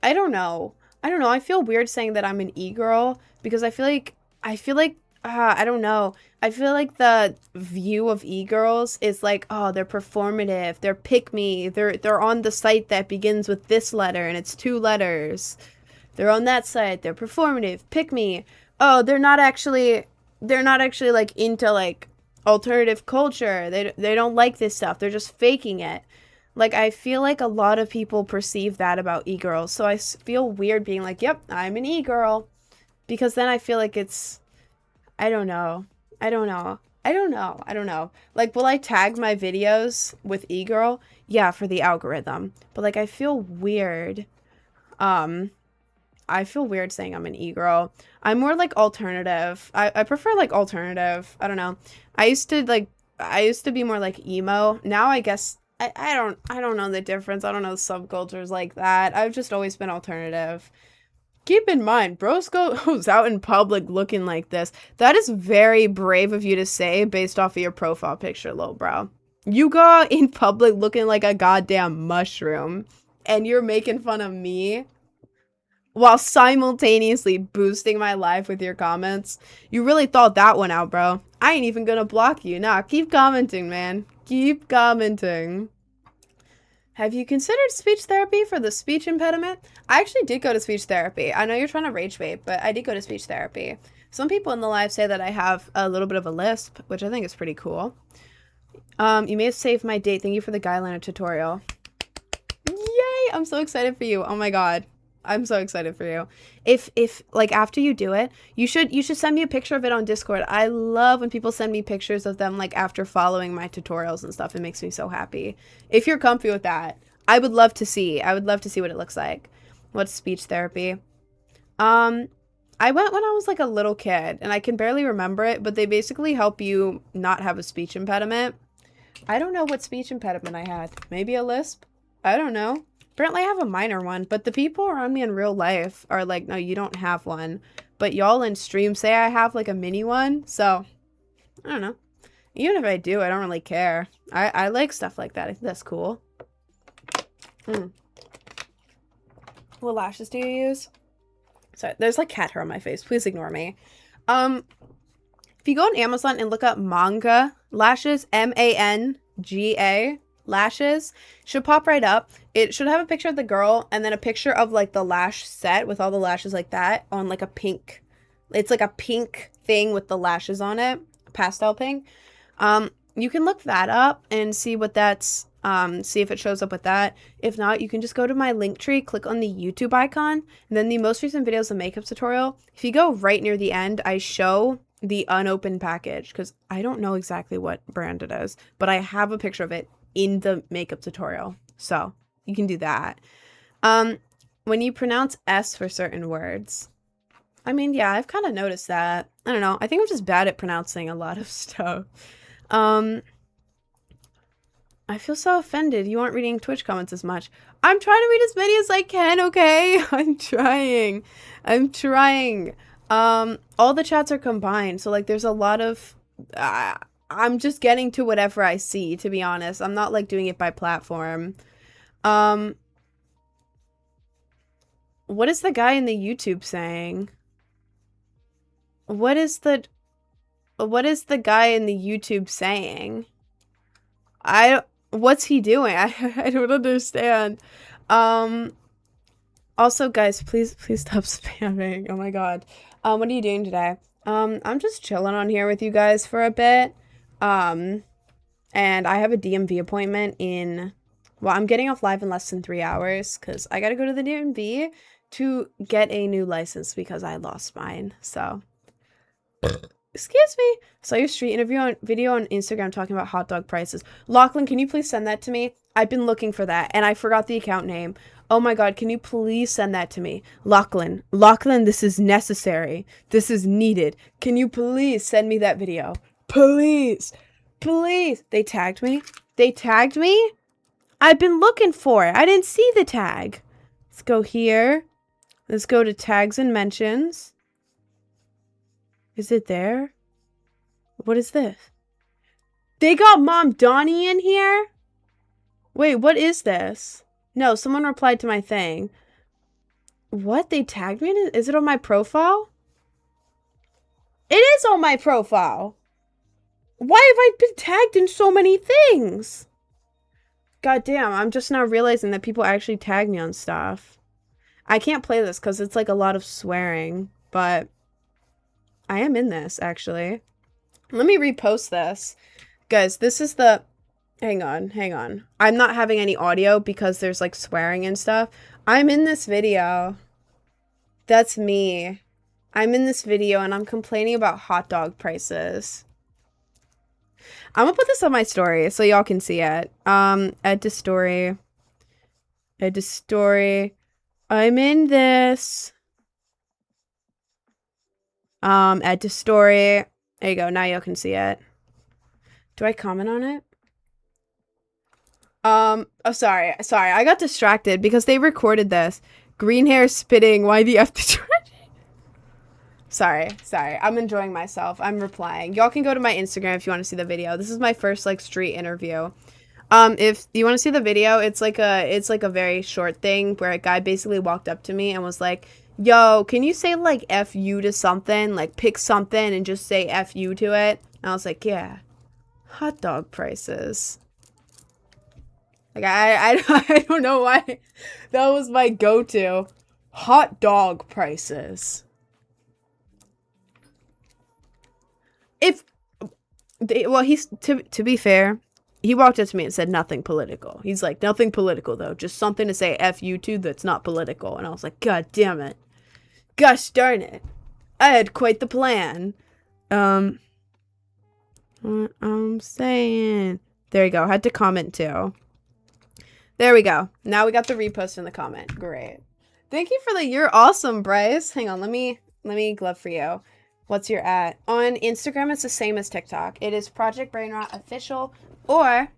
don't know. I feel weird saying that I'm an e-girl. Because I feel like, I don't know. I feel like the view of e-girls is like, oh, they're performative. They're pick-me. They're on the site that begins with this letter, and it's 2 letters. They're on that site. They're performative. Pick-me. Oh, they're not actually, like, into, like, alternative culture. They don't like this stuff. They're just faking it. Like, I feel like a lot of people perceive that about e-girls. So I feel weird being like, yep, I'm an e-girl. Because then I feel like it's, I don't know. Like, will I tag my videos with e-girl? Yeah, for the algorithm. But, like, I feel weird. I feel weird saying I'm an e-girl. I'm more like alternative. I prefer like alternative. I don't know. I used to be more like emo. Now I guess I don't know the difference. I don't know subcultures like that. I've just always been alternative. Keep in mind, bros goes out in public looking like this. That is very brave of you to say based off of your profile picture, little bro. You go out in public looking like a goddamn mushroom, and you're making fun of me while simultaneously boosting my life with your comments. You really thought that one out, bro. I ain't even gonna block you. Nah, keep commenting, man. Keep commenting. Have you considered speech therapy for the speech impediment? I actually did go to speech therapy. I know you're trying to rage bait, but I did go to speech therapy. Some people in the live say that I have a little bit of a lisp, which I think is pretty cool. You may have saved my date. Thank you for the guyliner tutorial. Yay! I'm so excited for you. Oh my god. I'm so excited for you. If like after you do it, you should send me a picture of it on Discord. I love when people send me pictures of them like after following my tutorials and stuff. It makes me so happy. If you're comfy with that, I would love to see. I would love to see what it looks like. What's speech therapy? I went when I was like a little kid and I can barely remember it, but they basically help you not have a speech impediment. I don't know what speech impediment I had. Maybe a lisp? I don't know. Apparently I have a minor one, but the people around me in real life are like, no, you don't have one. But y'all in stream say I have like a mini one, so I don't know. Even if I do, I don't really care. I like stuff like that. I think that's cool. What lashes do you use? Sorry, there's like cat hair on my face. Please ignore me. If you go on Amazon and look up manga lashes, M-A-N-G-A lashes, should pop right up. It should have a picture of the girl and then a picture of like the lash set with all the lashes like that on like a pink. It's like a pink thing with the lashes on it, pastel pink. You can look that up and see what that's, see if it shows up with that. If not, you can just go to my link tree, click on the YouTube icon, and then the most recent videos of makeup tutorial. If you go right near the end, I show the unopened package because I don't know exactly what brand it is, but I have a picture of it in the makeup tutorial. So you can do that. When you pronounce S for certain words, I mean, yeah, I've kind of noticed that. I don't know. I think I'm just bad at pronouncing a lot of stuff. I feel so offended. You aren't reading Twitch comments as much. I'm trying to read as many as I can, okay? I'm trying. All the chats are combined, so like there's a lot of I'm just getting to whatever I see, to be honest. I'm not like doing it by platform. What is the guy in the YouTube saying? What is the guy in the YouTube saying? What's he doing? I don't understand. Also, guys, please stop spamming. Oh my god. What are you doing today? I'm just chilling on here with you guys for a bit. And I have a DMV appointment well, I'm getting off live in less than 3 hours because I gotta go to the DMV to get a new license because I lost mine. So, excuse me. Saw your street video on Instagram talking about hot dog prices. Lachlan, can you please send that to me? I've been looking for that and I forgot the account name. Oh my god, can you please send that to me? Lachlan, this is necessary. This is needed. Can you please send me that video? Please. They tagged me? I've been looking for it. I didn't see the tag. Let's go here. Let's go to tags and mentions. Is it there? What is this? They got Mom Donnie in here? Wait, what is this? No, someone replied to my thing. What? They tagged me? Is it on my profile? It is on my profile. Why have I been tagged in so many things? God damn, I'm just now realizing that people actually tag me on stuff. I can't play this because it's like a lot of swearing, but I am in this, actually. Let me repost this. Guys, this is the... Hang on. I'm not having any audio because there's like swearing and stuff. I'm in this video. That's me. I'm in this video and I'm complaining about hot dog prices. I'm gonna put this on my story so y'all can see it. Add to story. I'm in this. Add to story. There you go. Now y'all can see it. Do I comment on it? Oh, sorry. I got distracted because they recorded this. Green hair spitting. Why the F did you... Sorry. I'm enjoying myself. I'm replying. Y'all can go to my Instagram if you want to see the video. This is my first like street interview. If you want to see the video, it's like a very short thing where a guy basically walked up to me and was like, "Yo, can you say like F you to something? Like pick something and just say F you to it?" And I was like, "Yeah. Hot dog prices." Like I don't know why that was my go-to. Hot dog prices. If well, he's to be fair, he walked up to me and said nothing political. He's like, nothing political though, just something to say F you to that's not political. And I was like, God damn it. Gosh darn it. I had quite the plan. What I'm saying. There you go. I had to comment too. There we go. Now we got the repost in the comment. Great. Thank you for the you're awesome, Bryce. Hang on, let me glove for you. What's your at? On Instagram, it's the same as TikTok. It is Project Brainrot Official, or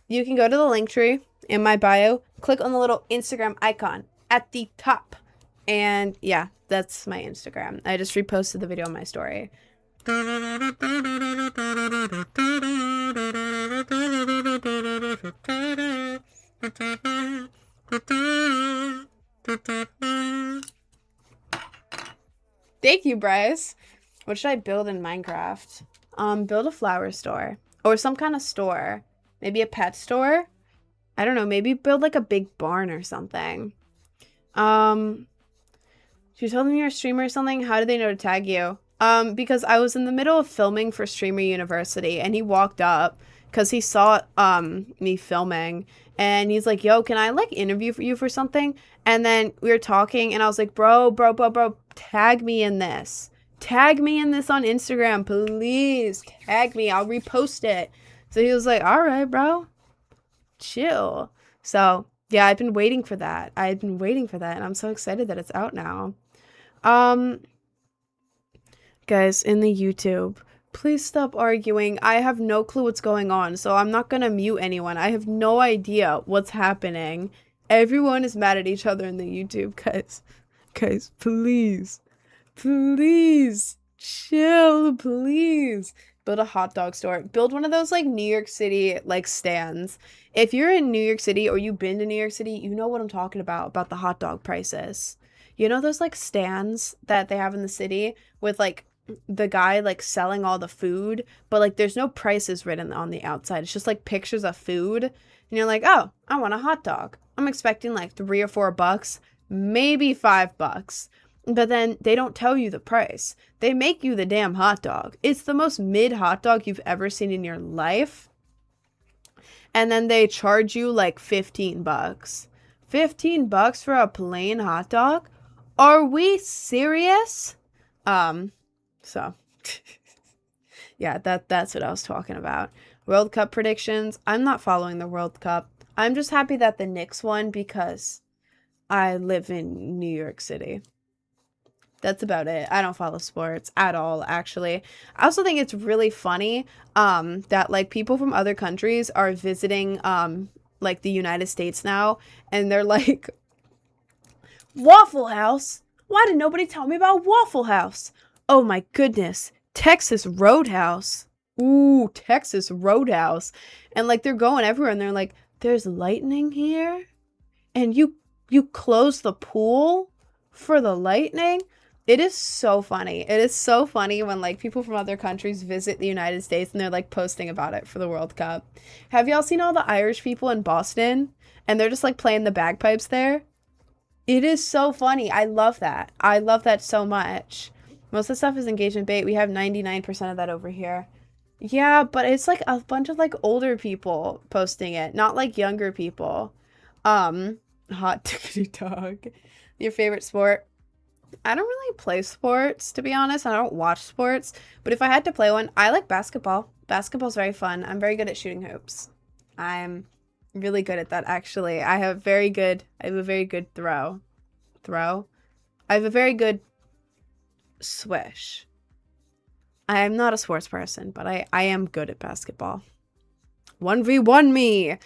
you can go to the link tree in my bio, click on the little Instagram icon at the top, and yeah, that's my Instagram. I just reposted the video on my story. Thank you, Bryce. What should I build in Minecraft? Build a flower store. Or some kind of store. Maybe a pet store? I don't know, maybe build like a big barn or something. You told them you're a streamer or something? How did they know to tag you? Because I was in the middle of filming for Streamer University, and he walked up because he saw me filming, and he's like, yo, can I like interview for you for something? And then we were talking, and I was like, bro, tag me in this. Tag me in this on Instagram, please. Tag me. I'll repost it. So he was like, all right, bro. Chill. So yeah, I've been waiting for that. And I'm so excited that it's out now. Guys, in the YouTube, please stop arguing. I have no clue what's going on, so I'm not gonna mute anyone. I have no idea what's happening. Everyone is mad at each other in the YouTube, guys. Guys, please. Please. Chill, please. Build a hot dog store. Build one of those, like, New York City, like, stands. If you're in New York City or you've been to New York City, you know what I'm talking about the hot dog prices. You know those, like, stands that they have in the city with, like, the guy like selling all the food, but like there's no prices written on the outside. It's just like pictures of food, and you're like, oh, I want a hot dog. I'm expecting like $3 or $4, maybe $5, but then they don't tell you the price. They make you the damn hot dog. It's the most mid hot dog you've ever seen in your life, and then they charge you like $15. $15 for a plain hot dog? Are we serious? So, yeah, that's what I was talking about. World Cup predictions. I'm not following the World Cup. I'm just happy that the Knicks won because I live in New York City. That's about it. I don't follow sports at all, actually. I also think it's really funny that, like, people from other countries are visiting, like, the United States now, and they're like, Waffle House? Why did nobody tell me about Waffle House? Oh my goodness, Texas Roadhouse. Ooh, Texas Roadhouse. And like they're going everywhere and they're like, there's lightning here? And you close the pool for the lightning? It is so funny. It is so funny when like people from other countries visit the United States and they're like posting about it for the World Cup. Have y'all seen all the Irish people in Boston? And they're just like playing the bagpipes there? It is so funny. I love that. I love that so much. Most of the stuff is engagement bait. We have 99% of that over here. Yeah, but it's like a bunch of like older people posting it, not like younger people. Hot diggity dog. Your favorite sport? I don't really play sports, to be honest. I don't watch sports, but if I had to play one, I like basketball. Basketball's very fun. I'm very good at shooting hoops. I'm really good at that, actually. I have a very good throw. I have a very good swish. I am not a sports person, but I am good at basketball. 1v1 me.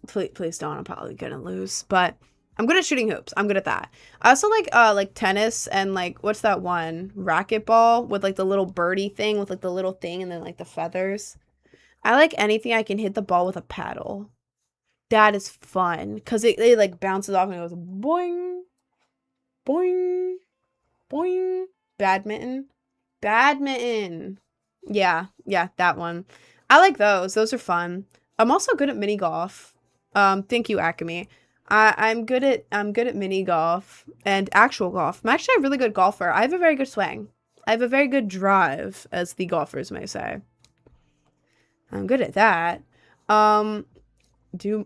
Please don't. I'm probably gonna lose, but I'm good at shooting hoops. I'm good at that. I also like tennis and like what's that one? Racquetball with like the little birdie thing with like the little thing and then like the feathers. I like anything I can hit the ball with a paddle. That is fun because it like bounces off and it goes boing, boing, boing. Badminton. Yeah, that one. I like those. Those are fun. I'm also good at mini golf. Thank you, Acme. I'm good at mini golf and actual golf. I'm actually a really good golfer. I have a very good swing. I have a very good drive, as the golfers may say. I'm good at that. Um, ew,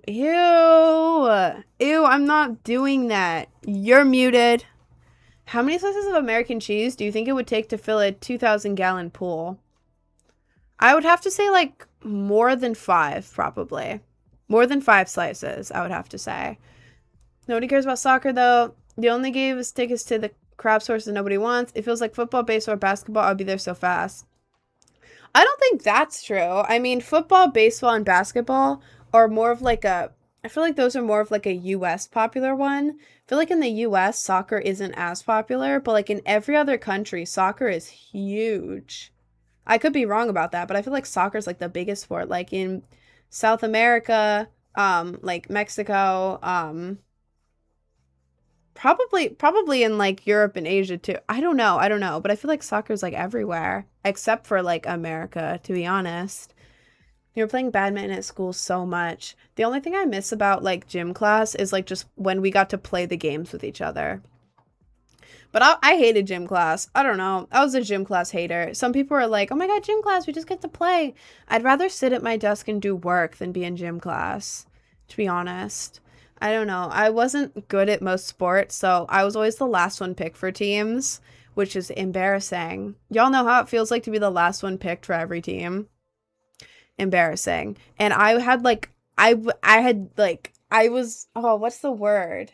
I'm not doing that. You're muted. How many slices of American cheese do you think it would take to fill a 2,000-gallon pool? I would have to say like more than 5, probably. More than 5 slices, I would have to say. Nobody cares about soccer, though. The only gave us tickets to the crab source that nobody wants. It feels like football, baseball, or basketball. I'll be there so fast. I don't think that's true. I mean, football, baseball, and basketball are more of like a. I feel like those are more of like a US popular one. I feel like in the US, soccer isn't as popular, but like in every other country, soccer is huge. I could be wrong about that, but I feel like soccer is like the biggest sport. Like in South America, like Mexico, probably in like Europe and Asia too. I don't know, but I feel like soccer's like everywhere except for like America, to be honest. You were playing badminton at school so much. The only thing I miss about like gym class is like just when we got to play the games with each other. But I hated gym class. I don't know. I was a gym class hater. Some people are like, oh my God, gym class, we just get to play. I'd rather sit at my desk and do work than be in gym class, to be honest. I don't know. I wasn't good at most sports, so I was always the last one picked for teams, which is embarrassing. Y'all know how it feels like to be the last one picked for every team? Embarrassing. And I had like, I had like, I was, oh, what's the word?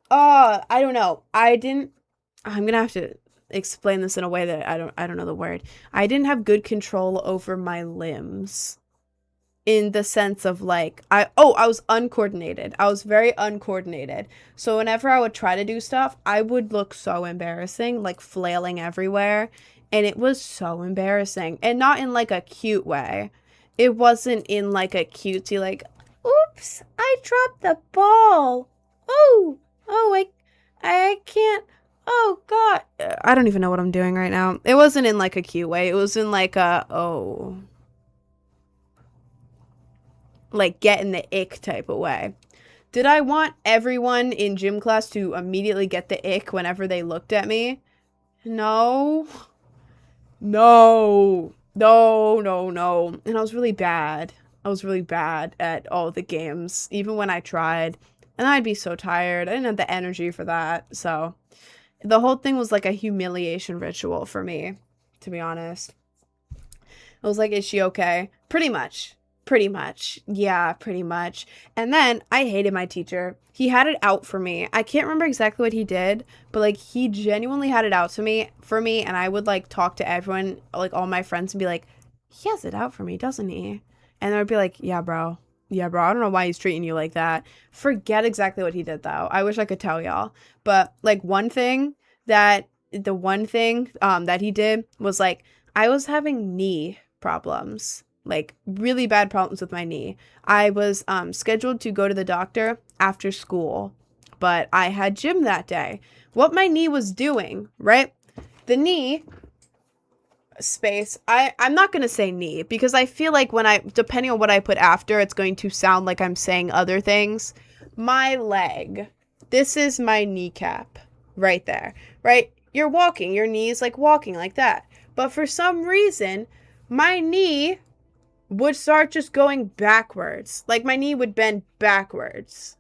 Oh, I don't know. I'm gonna have to explain this in a way that I don't know the word. I didn't have good control over my limbs in the sense of like I was uncoordinated. I was very uncoordinated. So whenever I would try to do stuff, I would look so embarrassing, like flailing everywhere, and it was so embarrassing. And not in like a cute way. It wasn't in like a cutesy like, "Oops, I dropped the ball. Oh, oh, I can't. Oh God. I don't even know what I'm doing right now. It wasn't in like a cute way. It was in like a, oh, like getting the ick type of way. Did I want everyone in gym class to immediately get the ick whenever they looked at me? No. No. No, no, no. And I was really bad. I was really bad at all the games, even when I tried. And I'd be so tired. I didn't have the energy for that. So the whole thing was like a humiliation ritual for me, to be honest. I was like, is she okay? Pretty much. Pretty much. Yeah, pretty much. And then I hated my teacher. He had it out for me. I can't remember exactly what he did, but like he genuinely had it out to me for me, and I would like talk to everyone, like all my friends, and be like, he has it out for me, doesn't he? And I would be like, yeah, bro. Yeah, bro. I don't know why he's treating you like that. Forget exactly what he did though. I wish I could tell y'all. But like the one thing that he did was like I was having knee problems, like really bad problems with my knee. I was scheduled to go to the doctor after school, but I had gym that day. What my knee was doing, right? The knee space, I'm not going to say knee because I feel like depending on what I put after, it's going to sound like I'm saying other things. My leg, this is my kneecap right there, right? You're walking, your knee is like walking like that. But for some reason, my knee would start just going backwards. Like my knee would bend backwards.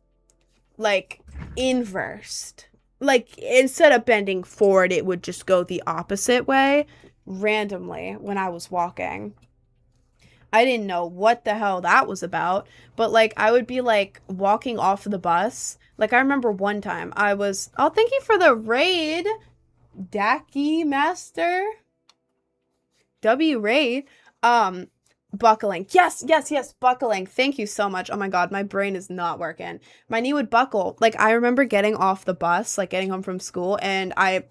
Like inversed. Like instead of bending forward, it would just go the opposite way randomly when I was walking. I didn't know what the hell that was about, but like I would be like walking off of the bus. Like I remember one time oh, thank you for the raid, Daki Master. W raid. Buckling. Yes, buckling. Thank you so much. Oh my God, my brain is not working. My knee would buckle. Like I remember getting off the bus, like getting home from school, and I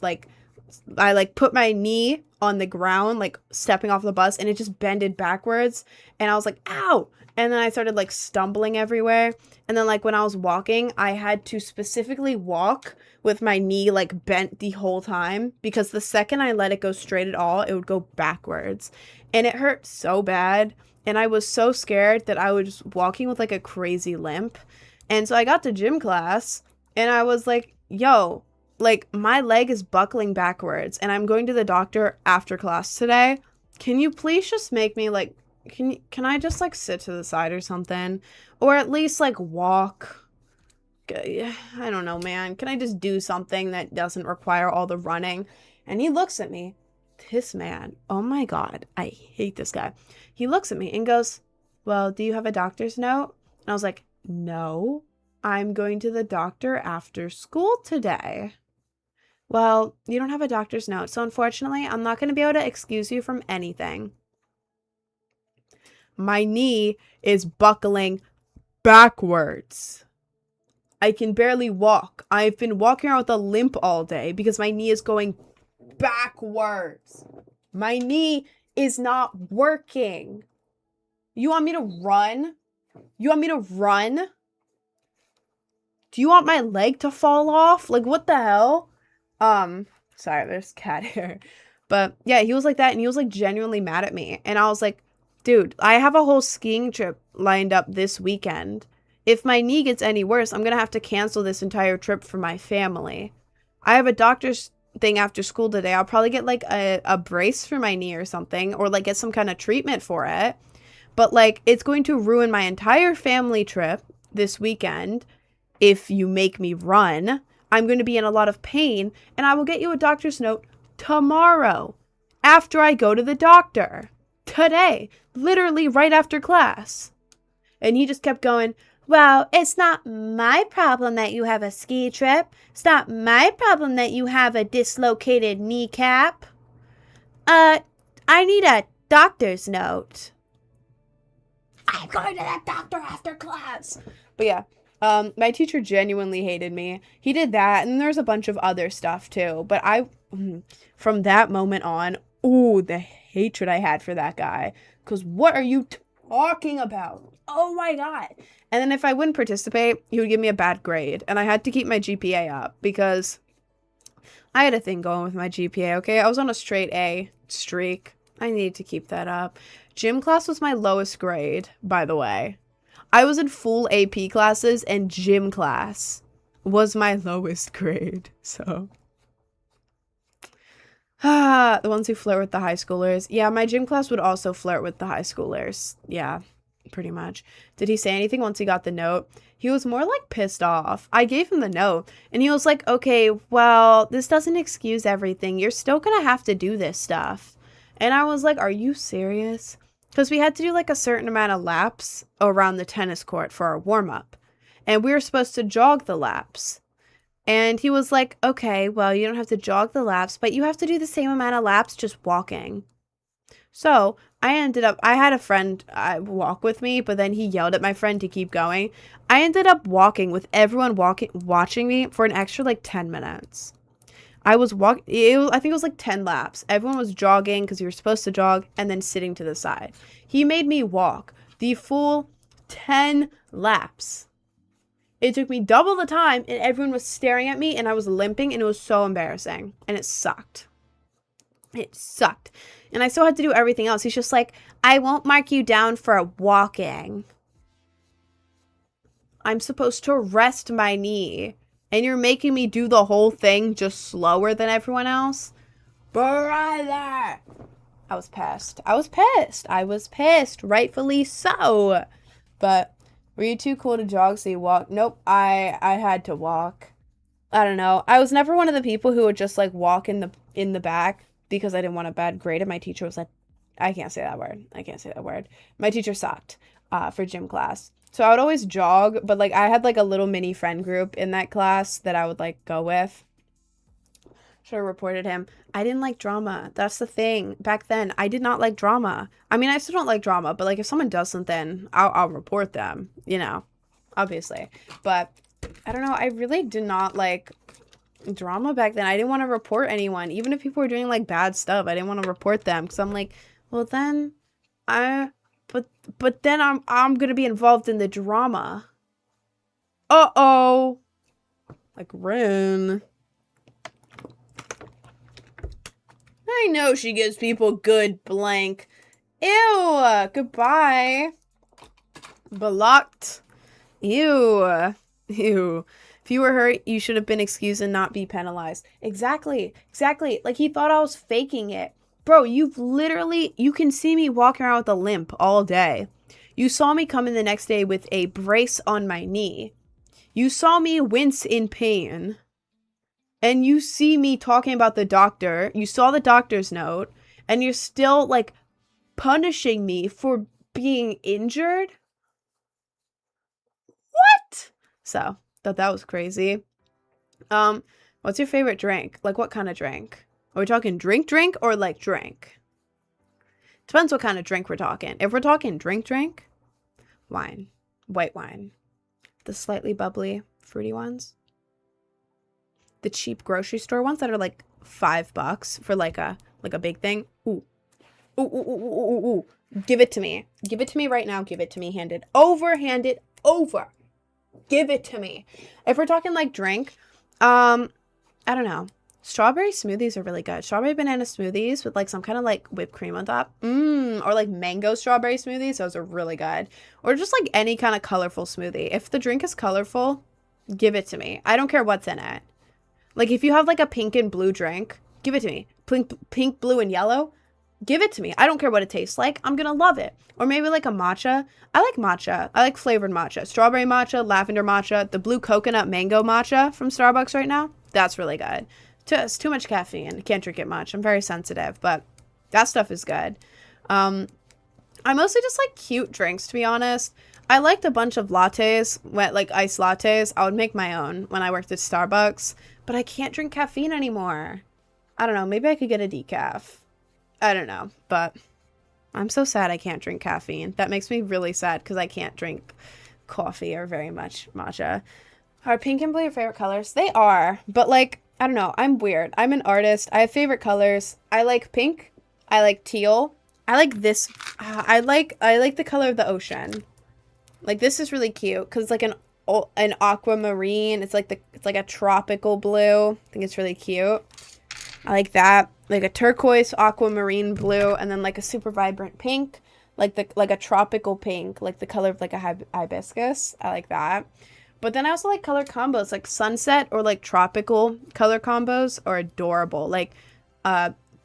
put my knee on the ground, like stepping off the bus, and it just bended backwards, and I was like, ow. And then I started like stumbling everywhere. And then like when I was walking, I had to specifically walk with my knee like bent the whole time because the second I let it go straight at all, it would go backwards. And it hurt so bad. and I was so scared that I was walking with like a crazy limp. And so I got to gym class and I was like, yo, like my leg is buckling backwards and I'm going to the doctor after class today. Can you please just make me like, can I just like sit to the side or something? Or at least like walk? I don't know, man. Can I just do something that doesn't require all the running? And he looks at me. This man, oh my God, I hate this guy. He looks at me and goes, well, do you have a doctor's note? And I was like, no, I'm going to the doctor after school today. Well, you don't have a doctor's note, so unfortunately, I'm not going to be able to excuse you from anything. My knee is buckling backwards. I can barely walk. I've been walking around with a limp all day because my knee is going backwards. My knee is not working. You want me to run? You want me to run? Do you want my leg to fall off? Like, what the hell? Sorry, there's cat hair. But yeah, he was like that and he was like genuinely mad at me. And I was like, dude, I have a whole skiing trip lined up this weekend. If my knee gets any worse, I'm going to have to cancel this entire trip for my family. I have a doctor's thing after school today. I'll probably get like a brace for my knee or something, or like get some kind of treatment for it. But like, it's going to ruin my entire family trip this weekend if you make me run. I'm going to be in a lot of pain, and I will get you a doctor's note tomorrow after I go to the doctor. Today, literally right after class. And he just kept going, well, it's not my problem that you have a ski trip. It's not my problem that you have a dislocated kneecap. I need a doctor's note. I'm going to that doctor after class. But yeah, my teacher genuinely hated me. He did that, and there's a bunch of other stuff too. But from that moment on, ooh, the hatred I had for that guy. Because what are you talking about? Oh my God. And then if I wouldn't participate, he would give me a bad grade. And I had to keep my GPA up because I had a thing going with my GPA, okay? I was on a straight A streak. I needed to keep that up. Gym class was my lowest grade, by the way. I was in full AP classes and gym class was my lowest grade. So, the ones who flirt with the high schoolers. Yeah, my gym class would also flirt with the high schoolers. Yeah, pretty much. Did he say anything once he got the note? He was more like pissed off. I gave him the note and he was like, okay, well, this doesn't excuse everything. You're still gonna have to do this stuff. And I was like, are you serious? Because we had to do like a certain amount of laps around the tennis court for our warm-up. And we were supposed to jog the laps. And he was like, okay, well, you don't have to jog the laps, but you have to do the same amount of laps just walking. So I had a friend walk with me, but then he yelled at my friend to keep going. I ended up walking with everyone watching me for an extra like 10 minutes. I think it was like 10 laps. Everyone was jogging because you were supposed to jog and then sitting to the side. He made me walk the full 10 laps. It took me double the time and everyone was staring at me and I was limping and it was so embarrassing and it sucked. It sucked. And I still had to do everything else. He's just like, I won't mark you down for walking. I'm supposed to rest my knee. And you're making me do the whole thing just slower than everyone else? Brother! I was pissed. Rightfully so. But were you too cool to jog so you walked? Nope. I had to walk. I don't know. I was never one of the people who would just like walk in the back because I didn't want a bad grade. And my teacher was like, I can't say that word. My teacher sucked for gym class. So I would always jog, but like I had like a little mini friend group in that class that I would like go with. Should have reported him. I didn't like drama. That's the thing. Back then, I did not like drama. I mean, I still don't like drama, but like if someone does something, I'll report them, you know, obviously. But I don't know. I really did not like drama back then. I didn't want to report anyone. Even if people were doing like bad stuff, I didn't want to report them because I'm like, well then but then I'm gonna be involved in the drama. Uh-oh. Like Ren. I know she gives people good blank. Ew. Goodbye. Blocked. Ew. Ew. If you were hurt, you should have been excused and not be penalized. Exactly. Exactly. Like, he thought I was faking it. Bro, you can see me walking around with a limp all day. You saw me come in the next day with a brace on my knee. You saw me wince in pain. And you see me talking about the doctor. You saw the doctor's note. And you're still, like, punishing me for being injured? What? So, thought that was crazy. What's your favorite drink? Like, what kind of drink? Are we talking drink or, like, drink? Depends what kind of drink we're talking. If we're talking drink, wine. White wine. The slightly bubbly, fruity ones. The cheap grocery store ones that are like $5 for like a big thing. Ooh. Ooh, ooh, ooh, ooh, ooh, ooh. Give it to me. Give it to me right now. Give it to me. Hand it over. Hand it over. Give it to me. If we're talking like drink, I don't know. Strawberry smoothies are really good. Strawberry banana smoothies with like some kind of like whipped cream on top. Or like mango strawberry smoothies. Those are really good. Or just like any kind of colorful smoothie. If the drink is colorful, give it to me. I don't care what's in it. Like if you have like a pink and blue drink, give it to me. Pink, blue, and yellow, give it to me. I don't care what it tastes like. I'm going to love it. Or maybe like a matcha. I like matcha. I like flavored matcha. Strawberry matcha, lavender matcha, the blue coconut mango matcha from Starbucks right now. That's really good. It's too much caffeine. I can't drink it much. I'm very sensitive, but that stuff is good. I mostly just like cute drinks, to be honest. I liked a bunch of lattes, like iced lattes. I would make my own when I worked at Starbucks, but I can't drink caffeine anymore. I don't know. Maybe I could get a decaf. I don't know, but I'm so sad I can't drink caffeine. That makes me really sad because I can't drink coffee or very much matcha. Are pink and blue your favorite colors? They are, but like, I don't know. I'm weird. I'm an artist. I have favorite colors. I like pink. I like teal. I like this. I like the color of the ocean. Like this is really cute because it's like an aquamarine. It's like a tropical blue. I think it's really cute. I like that. Like a turquoise aquamarine blue, and then like a super vibrant pink, like a tropical pink, like the color of like a hibiscus. I like that. But then I also like color combos, like sunset or like tropical color combos are adorable. Like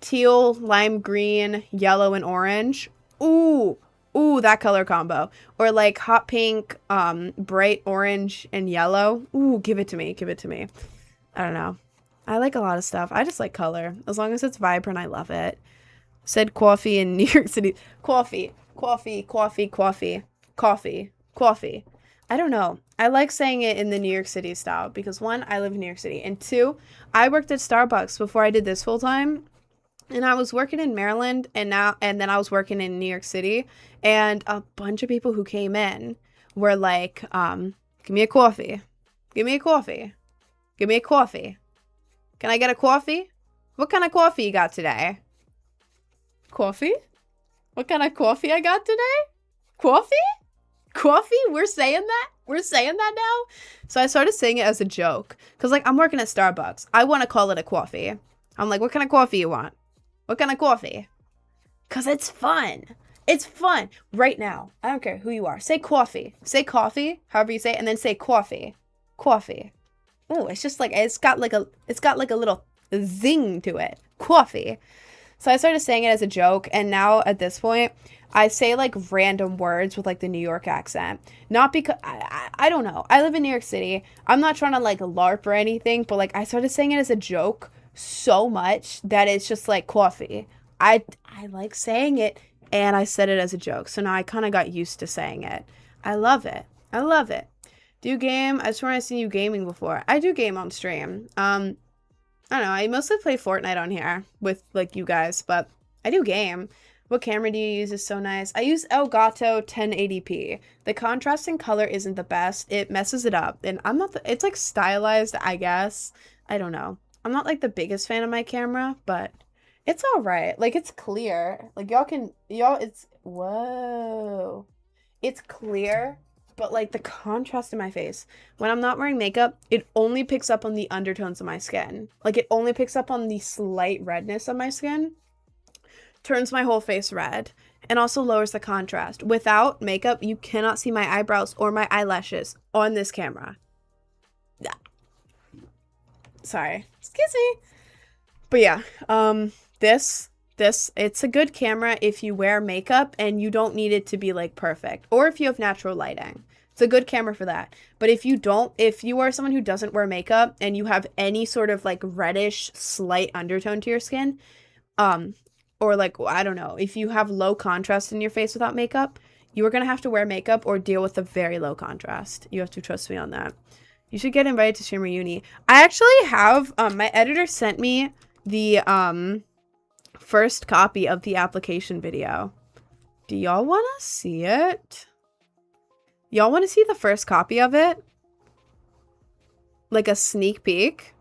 teal, lime green, yellow, and orange. Ooh, that color combo. Or like hot pink, bright orange and yellow. Ooh, give it to me. Give it to me. I don't know. I like a lot of stuff. I just like color. As long as it's vibrant, I love it. Said coffee in New York City. Coffee. I don't know. I like saying it in the New York City style because one, I live in New York City. And two, I worked at Starbucks before I did this full time. And I was working in Maryland and then I was working in New York City. And a bunch of people who came in were like, give me a coffee. Give me a coffee. Give me a coffee. Can I get a coffee? What kind of coffee you got today? Coffee? What kind of coffee I got today? Coffee? Coffee? We're saying that? We're saying that now? So I started saying it as a joke. Because, like, I'm working at Starbucks. I want to call it a coffee. I'm like, what kind of coffee you want? What kind of coffee? Because it's fun. It's fun. Right now. I don't care who you are. Say coffee. Say coffee, however you say it, and then say coffee. Coffee. Oh, it's just like, it's got like a little zing to it. Coffee. So I started saying it as a joke, and now at this point, I say like random words with like the New York accent. Not because, I don't know. I live in New York City. I'm not trying to like LARP or anything, but like I started saying it as a joke so much that it's just like coffee. I like saying it, and I said it as a joke. So now I kind of got used to saying it. I love it. I love it. Do you game? I swear I've seen you gaming before. I do game on stream. I don't know. I mostly play Fortnite on here with like you guys, but I do game. What camera do you use? Is so nice. I use Elgato 1080p. The contrast in color isn't the best. It messes it up, and I'm not. It's like stylized, I guess. I don't know. I'm not like the biggest fan of my camera, but it's all right. Like it's clear. Like it's whoa. It's clear. But like the contrast in my face, when I'm not wearing makeup, it only picks up on the undertones of my skin. Like it only picks up on the slight redness of my skin, turns my whole face red. and also lowers the contrast. Without makeup, you cannot see my eyebrows or my eyelashes on this camera. Yeah. Sorry. Excuse me. But yeah, this, it's a good camera if you wear makeup and you don't need it to be like perfect, or if you have natural lighting. It's a good camera for that. But if you don't, if you are someone who doesn't wear makeup and you have any sort of like reddish slight undertone to your skin, or like, I don't know, if you have low contrast in your face without makeup, you are going to have to wear makeup or deal with a very low contrast. You have to trust me on that. You should get invited to Streamer Uni. I actually have, my editor sent me the first copy of the application video. Do y'all want to see it? Y'all want to see the first copy of it? Like a sneak peek?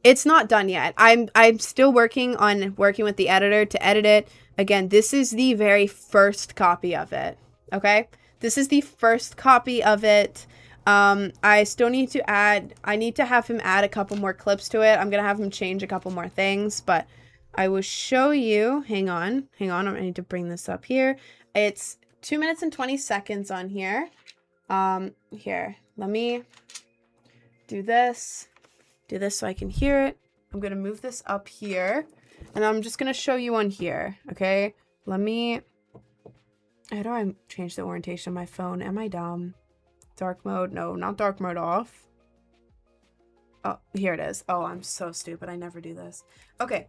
It's not done yet. I'm still working with the editor to edit it. Again, this is the very first copy of it. Okay? This is the first copy of it. I still need to I need to have him add a couple more clips to it. I'm gonna have him change a couple more things, but I will show you. Hang on. I need to bring this up here. It's 2 minutes and 20 seconds on here. Here, let me do this so I can hear it. I'm gonna move this up here, and I'm just gonna show you on here, okay? How do I change the orientation of my phone? Am I dumb? Dark mode? No, not dark mode off. Oh, here it is. Oh, I'm so stupid. I never do this. Okay.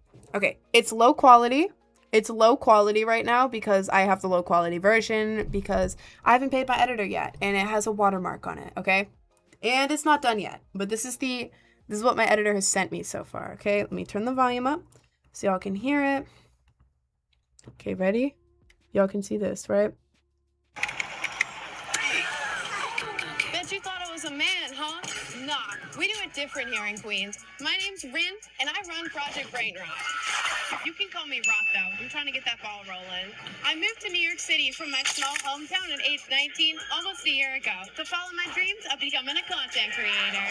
It's low quality. It's low quality right now because I have the low quality version because I haven't paid my editor yet and it has a watermark on it, okay? And it's not done yet, but this is what my editor has sent me so far, okay? Let me turn the volume up so y'all can hear it. Okay, ready? Y'all can see this, right? Bet you thought I was a man, huh? Nah, we do it different here in Queens. My name's Rin, and I run Project Brain Rot. You can call me Rock, though. I'm trying to get that ball rolling. I moved to New York City from my small hometown at age 19 almost a year ago to follow my dreams of becoming a content creator.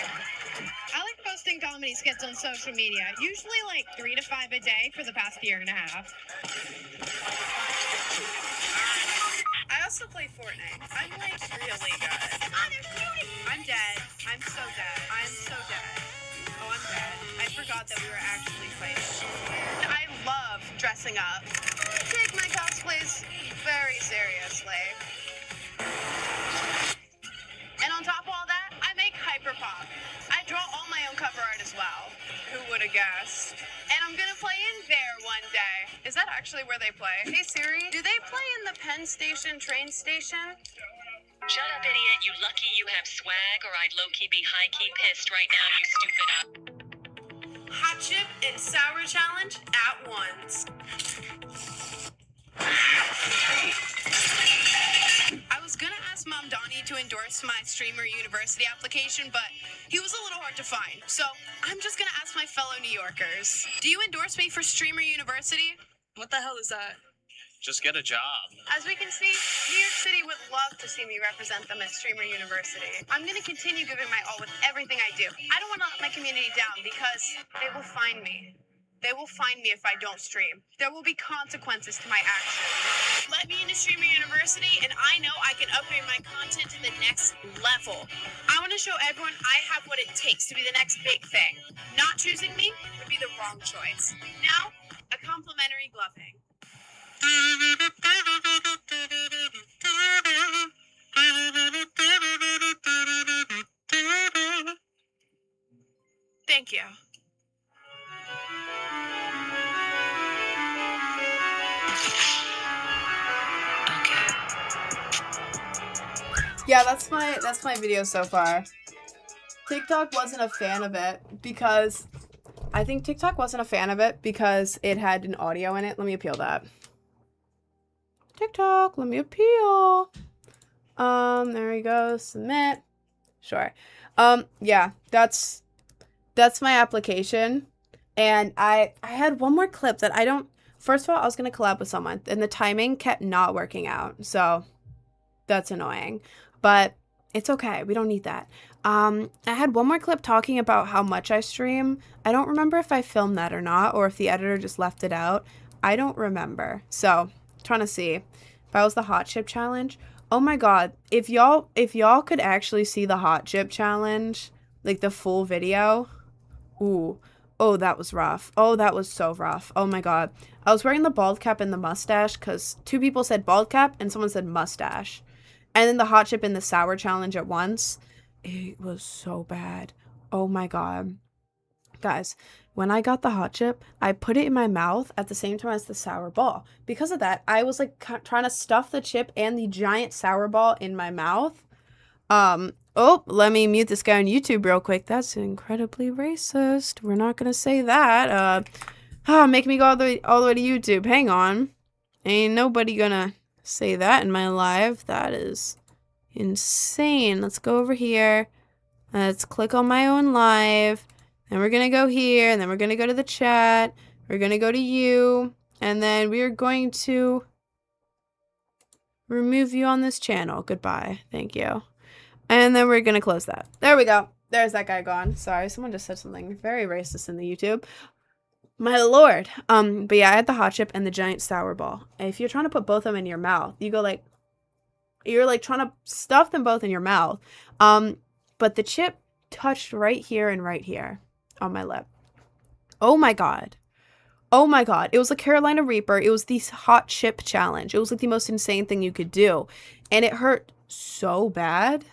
I like posting comedy skits on social media, usually like 3 to 5 a day for the past year and a half. I also play Fortnite. I'm like really good. Oh, there's beauty! I'm dead. I'm so dead. I'm so dead. Oh, I'm dead. I forgot that we were actually fighting. I love dressing up. I take my cosplays very seriously. And on top of all that, I make hyperpop. I draw all my own cover art as well. Who would have guessed? And I'm gonna play in there one day. Is that actually where they play? Hey Siri, do they play in the Penn Station train station? Shut up, idiot. You lucky you have swag, or I'd low-key be high-key pissed right now, you stupid Hot chip and sour challenge at once. I was gonna ask Mom Donnie to endorse my Streamer University application, but he was a little hard to find. So I'm just gonna ask my fellow New Yorkers. Do you endorse me for Streamer University? What the hell is that? Just get a job. As we can see, New York City would love to see me represent them at Streamer University. I'm going to continue giving my all with everything I do. I don't want to let my community down because they will find me. They will find me if I don't stream. There will be consequences to my actions. Let me into Streamer University and I know I can upgrade my content to the next level. I want to show everyone I have what it takes to be the next big thing. Not choosing me would be the wrong choice. Now, a complimentary gloving. Thank you. Yeah, that's my video so far. TikTok wasn't a fan of it because I think TikTok wasn't a fan of it because it had an audio in it. Let me appeal that. TikTok, let me appeal. There we go. Submit. Sure. Yeah, that's my application. And I had one more clip that I don't. First of all, I was gonna collab with someone, and the timing kept not working out. So that's annoying. But it's okay. We don't need that. I had one more clip talking about how much I stream. I don't remember if I filmed that or not, or if the editor just left it out. I don't remember. So, trying to see if I was the hot chip challenge. Oh my god, if y'all could actually see the hot chip challenge, like the full video. Ooh. Oh, that was rough. Oh, that was so rough. Oh my god. I was wearing the bald cap and the mustache cuz two people said bald cap and someone said mustache. And then the hot chip and the sour challenge at once. It was so bad. Oh my god. Guys, when I got the hot chip, I put it in my mouth at the same time as the sour ball. Because of that, I was like trying to stuff the chip and the giant sour ball in my mouth. Oh, let me mute this guy on YouTube real quick. That's incredibly racist. We're not gonna say that. Make me go all the way to YouTube. Hang on. Ain't nobody gonna say that in my live. That is insane. Let's go over here. Let's click on my own live. Then we're gonna go here, and then we're gonna go to the chat. We're gonna go to you, and then we are going to remove you on this channel. Goodbye. Thank you. And then we're gonna close that. There we go. There's that guy gone. Sorry, someone just said something very racist in the YouTube. My lord. But yeah, I had the hot chip and the giant sour ball. If you're trying to put both of them in your mouth, you go like, you're like trying to stuff them both in your mouth. But the chip touched right here and right here on my lip. Oh my god. Oh my god. It was a Carolina Reaper. It was the hot chip challenge. It was like the most insane thing you could do. And it hurt so bad.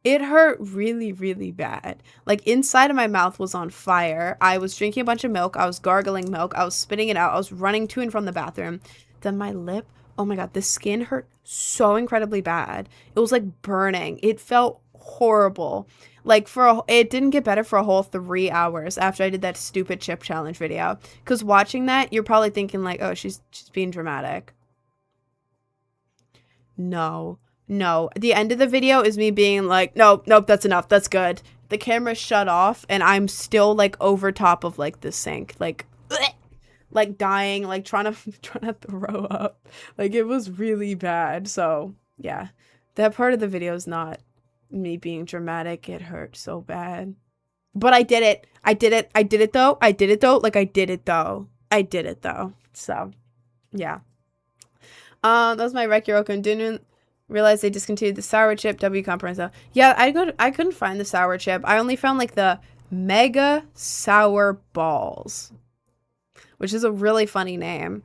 It hurt really, really bad. Like, inside of my mouth was on fire. I was drinking a bunch of milk. I was gargling milk. I was spitting it out. I was running to and from the bathroom. Then my lip, oh my god, the skin hurt so incredibly bad. It was like burning. It felt horrible. Like, it didn't get better for a whole 3 hours after I did that stupid chip challenge video. Because watching that, you're probably thinking like, oh, she's being dramatic. No. The end of the video is me being like, nope, that's enough. That's good. The camera shut off and I'm still like over top of like the sink, like dying, like trying to throw up. Like, it was really bad. So yeah, that part of the video is not me being dramatic. It hurt so bad, but I did it. I did it though. So yeah. That was my Wreck Your Oaken. Didn't realize they discontinued the sour chip. W comprehensive. Yeah, I couldn't find the sour chip. I only found like the mega sour balls, which is a really funny name.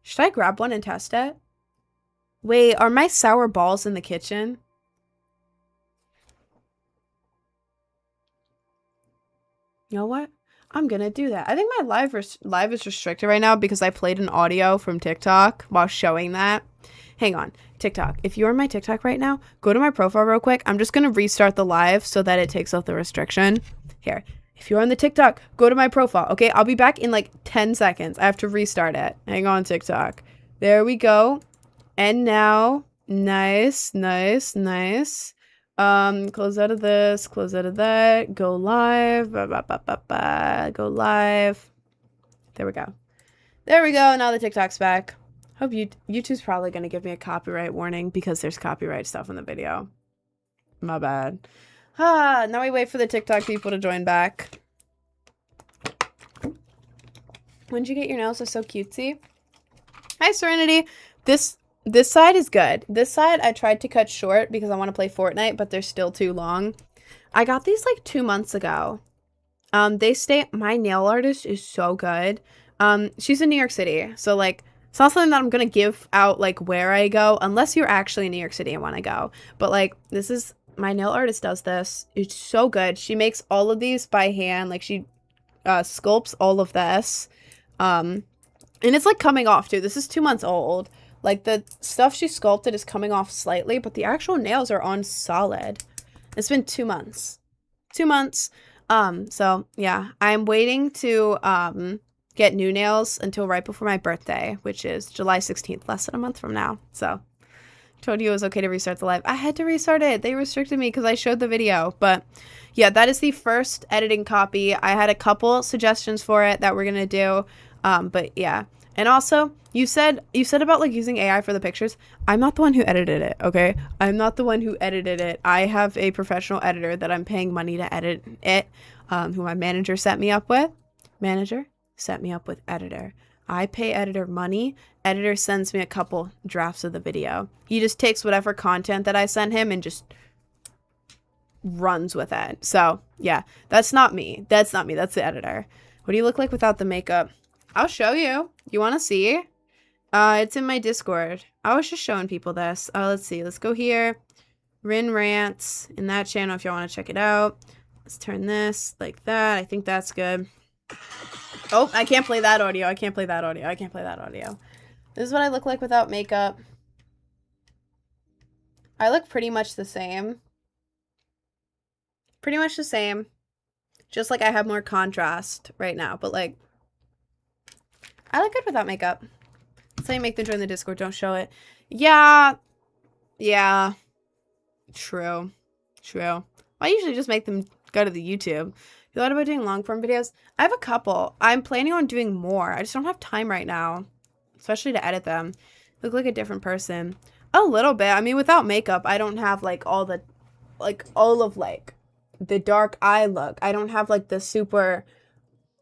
Should I grab one and test it? Wait, are my sour balls in the kitchen? You know what? I'm gonna do that. I think my live is restricted right now because I played an audio from TikTok while showing that. Hang on. TikTok. If you're on my TikTok right now, go to my profile real quick. I'm just going to restart the live so that it takes off the restriction. Here. If you're on the TikTok, go to my profile. Okay, I'll be back in like 10 seconds. I have to restart it. Hang on, TikTok. There we go. And now, nice. Close out of this, close out of that, go live, go live. There we go. Now the TikTok's back. Hope YouTube's probably going to give me a copyright warning because there's copyright stuff in the video. My bad. Now we wait for the TikTok people to join back. When'd you get your nails? They're so cutesy. Hi, Serenity. This side is good. This side I tried to cut short because I want to play Fortnite, but they're still too long. I got these like 2 months ago. My nail artist is so good. She's in New York City, so like, it's not something that I'm gonna give out like where I go unless you're actually in New York City and want to go. But like, this is my nail artist does this. It's so good. She makes all of these by hand. Like, she sculpts all of this. And it's like coming off too. This is 2 months old. Like, the stuff she sculpted is coming off slightly, but the actual nails are on solid. It's been 2 months. 2 months. So yeah, I'm waiting to get new nails until right before my birthday, which is July 16th, less than a month from now. So told you it was okay to restart the live. I had to restart it. They restricted me because I showed the video. But yeah, that is the first editing copy. I had a couple suggestions for it that we're gonna do. But yeah. And also, you said about like using AI for the pictures. I'm not the one who edited it, okay? I'm not the one who edited it. I have a professional editor that I'm paying money to edit it, who my manager set me up with. Manager set me up with editor. I pay editor money. Editor sends me a couple drafts of the video. He just takes whatever content that I send him and just runs with it. So, yeah, that's not me. That's not me. That's the editor. What do you look like without the makeup? I'll show you. You want to see? It's in my Discord. I was just showing people this. Let's see. Let's go here. Rin Rants in that channel if y'all want to check it out. Let's turn this like that. I think that's good. Oh, I can't play that audio. I can't play that audio. I can't play that audio. This is what I look like without makeup. I look pretty much the same. Pretty much the same. Just like I have more contrast right now. But like, I look good without makeup. That's how you make them join the Discord. Don't show it. Yeah. Yeah. True. True. I usually just make them go to the YouTube. You thought about doing long form videos? I have a couple. I'm planning on doing more. I just don't have time right now. Especially to edit them. Look like a different person. A little bit. I mean, without makeup, I don't have like all the, like all of like the dark eye look. I don't have like the super,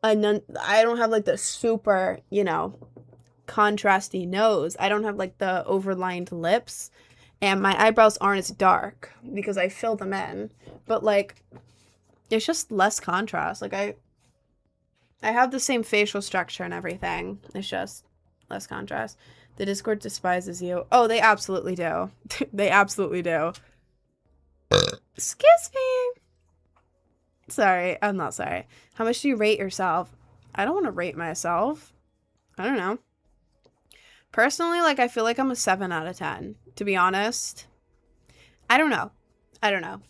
I don't have like the super, you know, contrasty nose. I don't have like the overlined lips. And my eyebrows aren't as dark because I fill them in. But like, it's just less contrast. Like I have the same facial structure and everything. It's just less contrast. The Discord despises you. Oh, they absolutely do. They absolutely do. Excuse me. Sorry, I'm not sorry. How much do you rate yourself? I don't want to rate myself. I don't know. Personally, like, I feel like I'm a 7 out of 10, to be honest. I don't know. I don't know.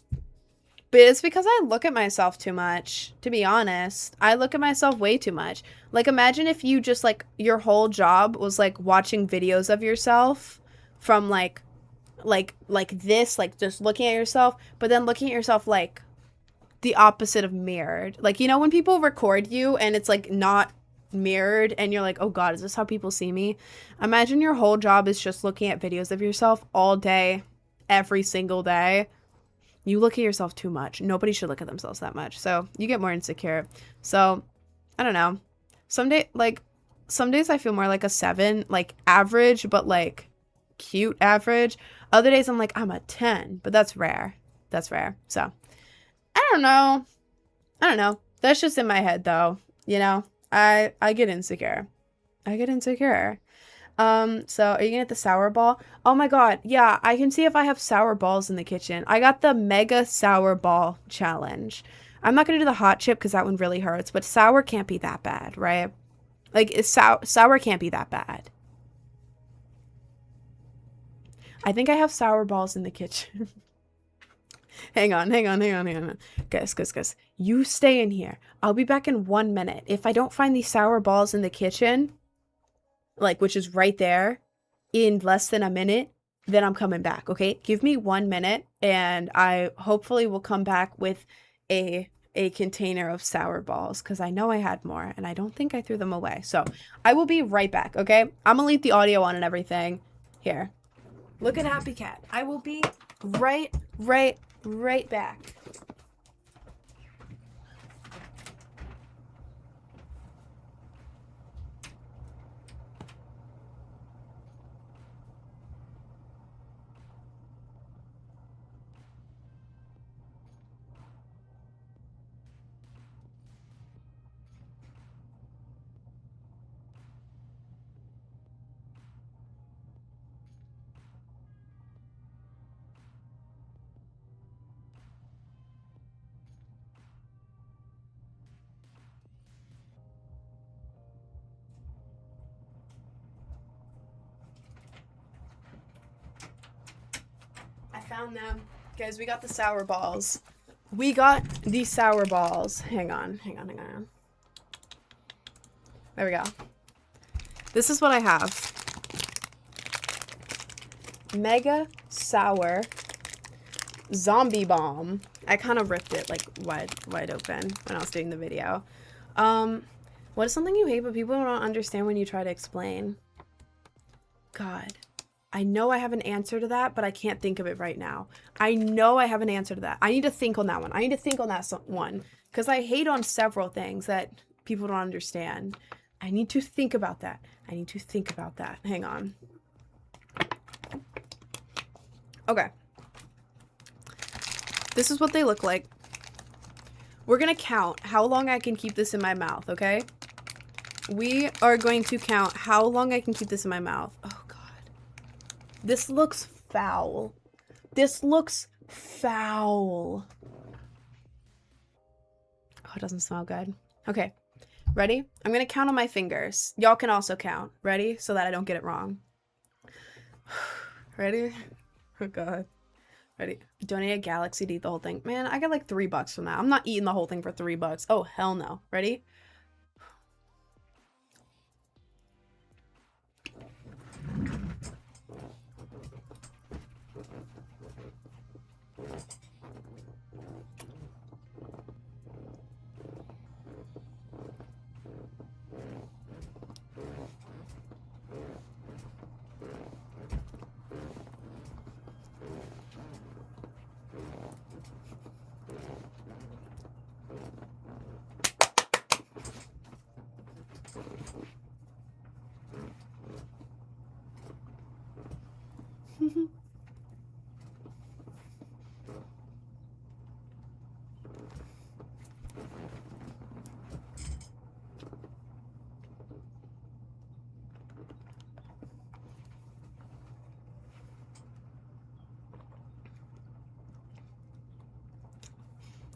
But it's because I look at myself too much, to be honest. I look at myself way too much. Like, imagine if you just, like, your whole job was, like, watching videos of yourself from, like this, like, just looking at yourself, but then looking at yourself, like, the opposite of mirrored. Like, you know, when people record you and it's, like, not mirrored and you're like, oh god, is this how people see me? Imagine your whole job is just looking at videos of yourself all day, every single day. You look at yourself too much. Nobody should look at themselves that much. So you get more insecure. So I don't know. Some days I feel more like a 7, like average, but like cute average. Other days I'm like, I'm a 10, but that's rare. That's rare. So I don't know. I don't know. That's just in my head though. You know, I get insecure. I get insecure. So are you gonna get the sour ball? Oh my god, yeah, I can see if I have sour balls in the kitchen. I got the mega sour ball challenge. I'm not gonna do the hot chip because that one really hurts, but sour can't be that bad, right? Like, it's sour can't be that bad. I think I have sour balls in the kitchen. Hang on. Guys. You stay in here. I'll be back in 1 minute. If I don't find these sour balls in the kitchen, like, which is right there, in less than a minute, then I'm coming back, okay? Give me 1 minute, and I hopefully will come back with a container of sour balls, because I know I had more, and I don't think I threw them away. So, I will be right back, okay? I'm gonna leave the audio on and everything. Here. Look at Happy Cat. I will be right back. Found them. Guys, we got the sour balls. We got these sour balls. Hang on. There we go. This is what I have. Mega sour zombie bomb. I kind of ripped it like wide open when I was doing the video. What is something you hate but people don't understand when you try to explain? God. I know I have an answer to that, but I can't think of it right now. I know I have an answer to that. I need to think on that one. I need to think on that one. Because I hate on several things that people don't understand. I need to think about that. I need to think about that. Hang on. Okay. This is what they look like. We're gonna count how long I can keep this in my mouth, okay? We are going to count how long I can keep this in my mouth. Oh, God. This looks foul. This looks foul. Oh, it doesn't smell good. Okay. Ready? I'm gonna count on my fingers. Y'all can also count. Ready? So that I don't get it wrong. Ready? Oh, God. Ready? Donate a Galaxy to eat the whole thing. Man, I got like $3 from that. I'm not eating the whole thing for $3. Oh, hell no. Ready?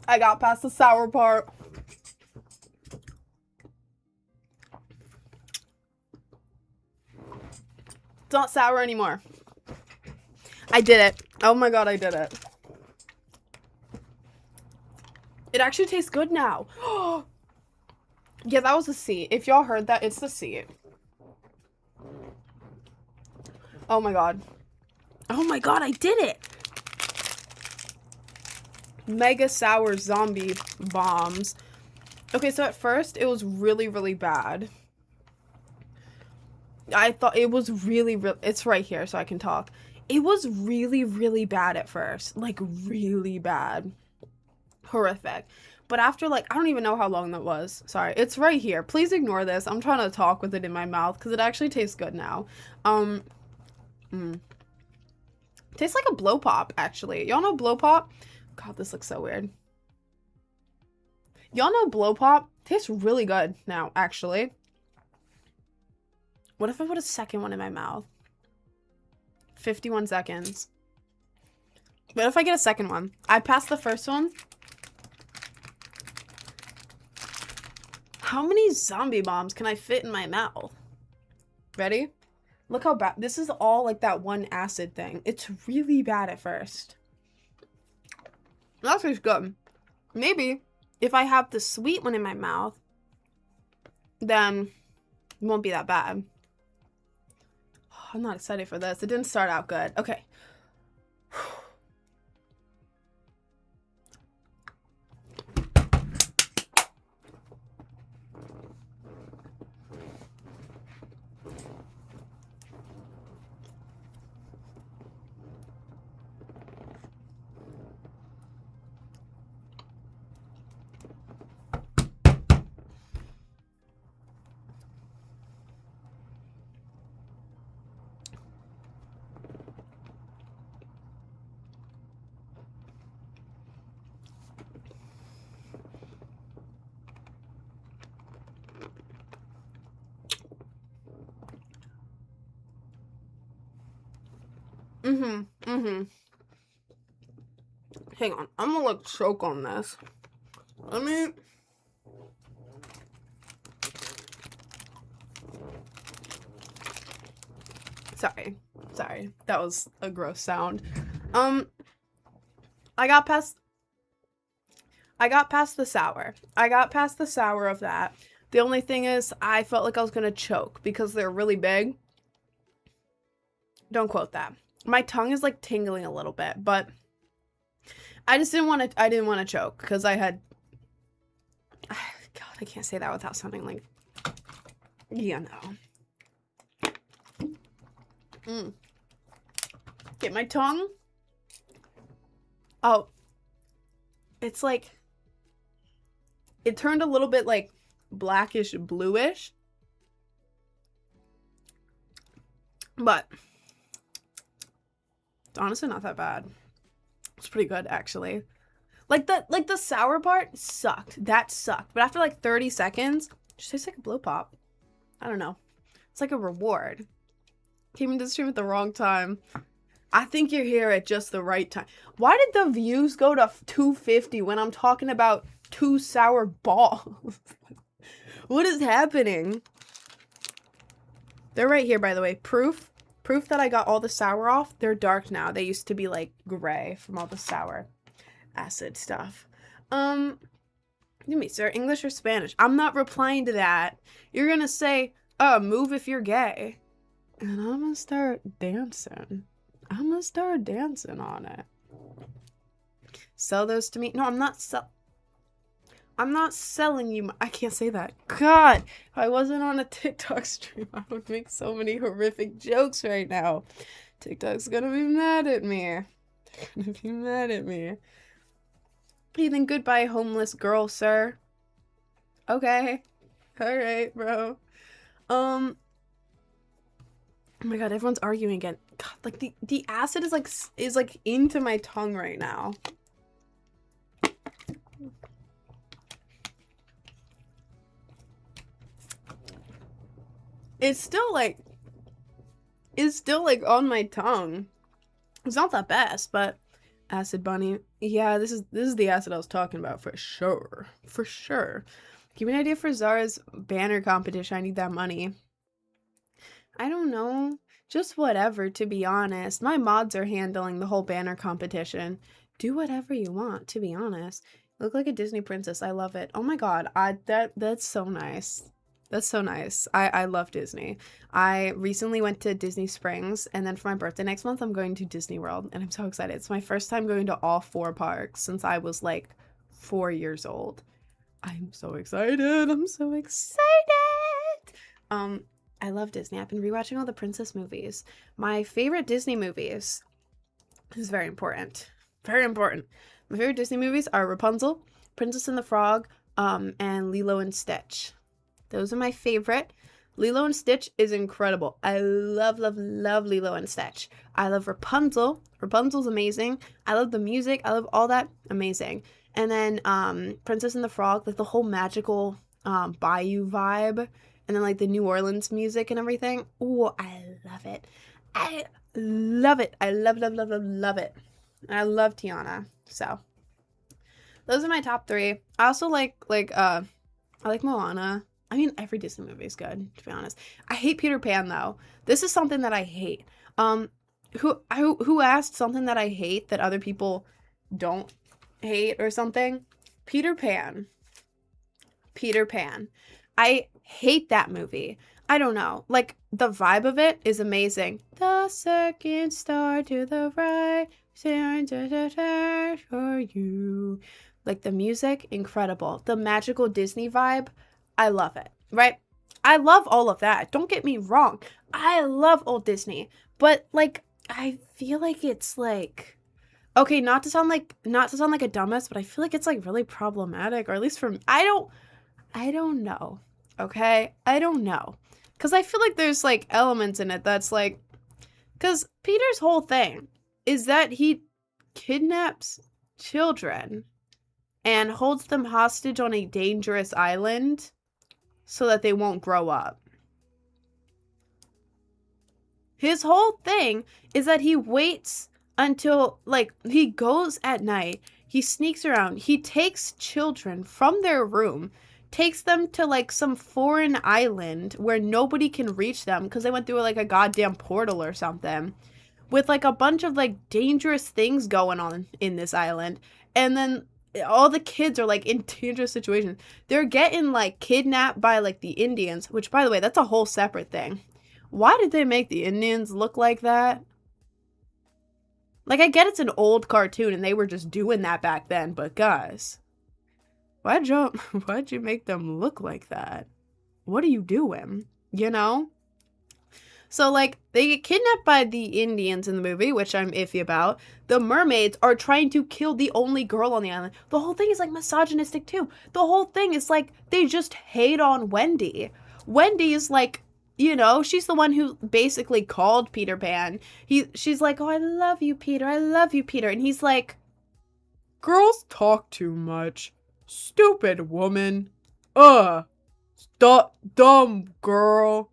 I got past the sour part. It's not sour anymore. I did it. Oh my God, I did it. It actually tastes good now. Yeah, that was a C. If y'all heard that, it's the C. Oh my God. Oh my God, I did it. Mega sour zombie bombs. Okay, so at first it was really, really bad. I thought it was really, it's right here so I can talk. It was really, really bad at first. Like, really bad. Horrific. But after, like, I don't even know how long that was. Sorry. It's right here. Please ignore this. I'm trying to talk with it in my mouth because it actually tastes good now. Tastes like a blow pop, actually. Y'all know blow pop? God, this looks so weird. Y'all know blow pop? Tastes really good now, actually. What if I put a second one in my mouth? 51 seconds. What if I get a second one? I passed the first one. How many zombie bombs can I fit in my mouth? Ready? Look how bad. This is all like that one acid thing. It's really bad at first. That tastes good. Maybe if I have the sweet one in my mouth, then it won't be that bad. I'm not excited for this. It didn't start out good. Okay. Hang on. I'm gonna like choke on this. Let me... Sorry. That was a gross sound. I got past the sour. I got past the sour of that. The only thing is I felt like I was gonna choke because they're really big. Don't quote that. My tongue is like tingling a little bit, but I didn't want to choke because I had, God, I can't say that without sounding like, you know. Get my tongue. Oh, it's like, it turned a little bit like blackish bluish. But it's honestly not that bad. It's pretty good, actually. Like the sour part sucked. That sucked. But after like 30 seconds, it just tastes like a blow pop. I don't know. It's like a reward. Came into the stream at the wrong time. I think you're here at just the right time. Why did the views go to 250 when I'm talking about 2 sour balls? What is happening? They're right here, by the way. Proof that I got all the sour off. They're dark now. They used to be like gray from all the sour acid stuff. Give me, sir, English or Spanish? I'm not replying to that. You're gonna say, move if you're gay. And I'm gonna start dancing. I'm gonna start dancing on it. Sell those to me. No, I'm not selling you. I can't say that. God, if I wasn't on a TikTok stream, I would make so many horrific jokes right now. TikTok's gonna be mad at me. They're gonna be mad at me. Then goodbye, homeless girl, sir. Okay. Alright, bro. Oh my god, everyone's arguing again. God, like the acid is like into my tongue right now. It's still like on my tongue. It's not the best, but acid bunny. Yeah, this is the acid I was talking about for sure. For sure. Give me an idea for Zara's banner competition. I need that money. I don't know. Just whatever, to be honest. My mods are handling the whole banner competition. Do whatever you want, to be honest. You look like a Disney princess. I love it. Oh my god, that's so nice. That's so nice. I love Disney. I recently went to Disney Springs, and then for my birthday next month, I'm going to Disney World, and I'm so excited. It's my first time going to all 4 parks since I was like 4 years old. I'm so excited. I'm so excited. I love Disney. I've been rewatching all the princess movies. My favorite Disney movies, this is very important. Very important. My favorite Disney movies are Rapunzel, Princess and the Frog, and Lilo and Stitch. Those are my favorite. Lilo and Stitch is incredible. I love, love, love Lilo and Stitch. I love Rapunzel. Rapunzel's amazing. I love the music. I love all that. Amazing. And then Princess and the Frog, like the whole magical bayou vibe. And then like the New Orleans music and everything. Ooh, I love it. I love it. I love, love, love, love, love it. And I love Tiana. So those are my top 3. I also like I like Moana. I mean, every Disney movie is good, to be honest. I hate Peter Pan, though. This is something that I hate. Who asked something that I hate that other people don't hate or something? Peter Pan. Peter Pan. I hate that movie. I don't know. Like, the vibe of it is amazing. The second star to the right, for you. Like, the music, incredible. The magical Disney vibe, I love it, right? I love all of that. Don't get me wrong. I love old Disney. But, like, I feel like it's, like... Okay, not to sound like a dumbass, but I feel like it's, like, really problematic. Or at least for me. I don't know. Okay? I don't know. Because I feel like there's, like, elements in it that's, like... Because Peter's whole thing is that he kidnaps children and holds them hostage on a dangerous island so that they won't grow up. His whole thing is that he waits until, like, he goes at night, he sneaks around, he takes children from their room, takes them to, like, some foreign island where nobody can reach them because they went through, like, a goddamn portal or something, with, like, a bunch of, like, dangerous things going on in this island, and then all the kids are, like, in dangerous situations. They're getting, like, kidnapped by, like, the Indians, which, by the way, that's a whole separate thing. Why did they make the Indians look like that? Like, I get it's an old cartoon and they were just doing that back then, but guys, why'd you make them look like that? What are you doing? You know? So, like, they get kidnapped by the Indians in the movie, which I'm iffy about. The mermaids are trying to kill the only girl on the island. The whole thing is, like, misogynistic, too. The whole thing is, like, they just hate on Wendy. Wendy is, like, you know, she's the one who basically called Peter Pan. She's like, oh, I love you, Peter. I love you, Peter. And he's like, girls talk too much. Stupid woman. Dumb girl.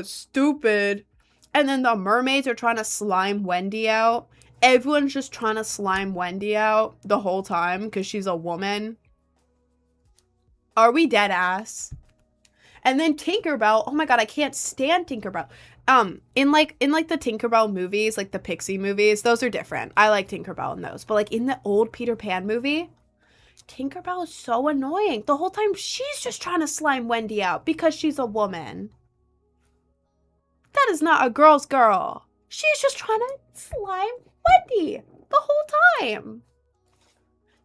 Stupid. And then the mermaids are trying to slime Wendy out. Everyone's just trying to slime Wendy out the whole time because she's a woman. Are we dead ass? And then Tinkerbell, oh my god, I can't stand Tinkerbell. In like the Tinkerbell movies, like the Pixie movies, those are different. I like Tinkerbell in those. But like in the old Peter Pan movie, Tinkerbell is so annoying. The whole time she's just trying to slime Wendy out because she's a woman. That is not a girl's girl. She's just trying to slime Wendy the whole time.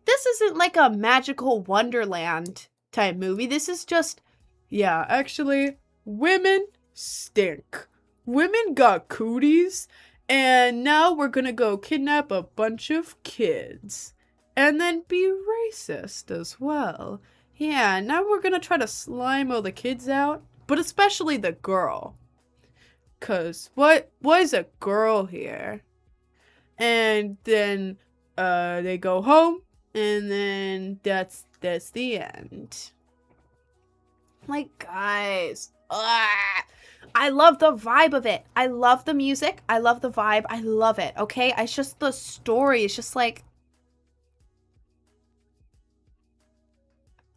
This isn't like a magical Wonderland type movie. This is just, yeah, actually, women stink. Women got cooties, and now we're gonna go kidnap a bunch of kids. And then be racist as well. Yeah, now we're gonna try to slime all the kids out, but especially the girl. Cause what is a girl here? And then they go home, and then that's the end. Like, guys, I love the vibe of it. I love the music. I love the vibe. I love it. Okay, it's just the story. It's just like,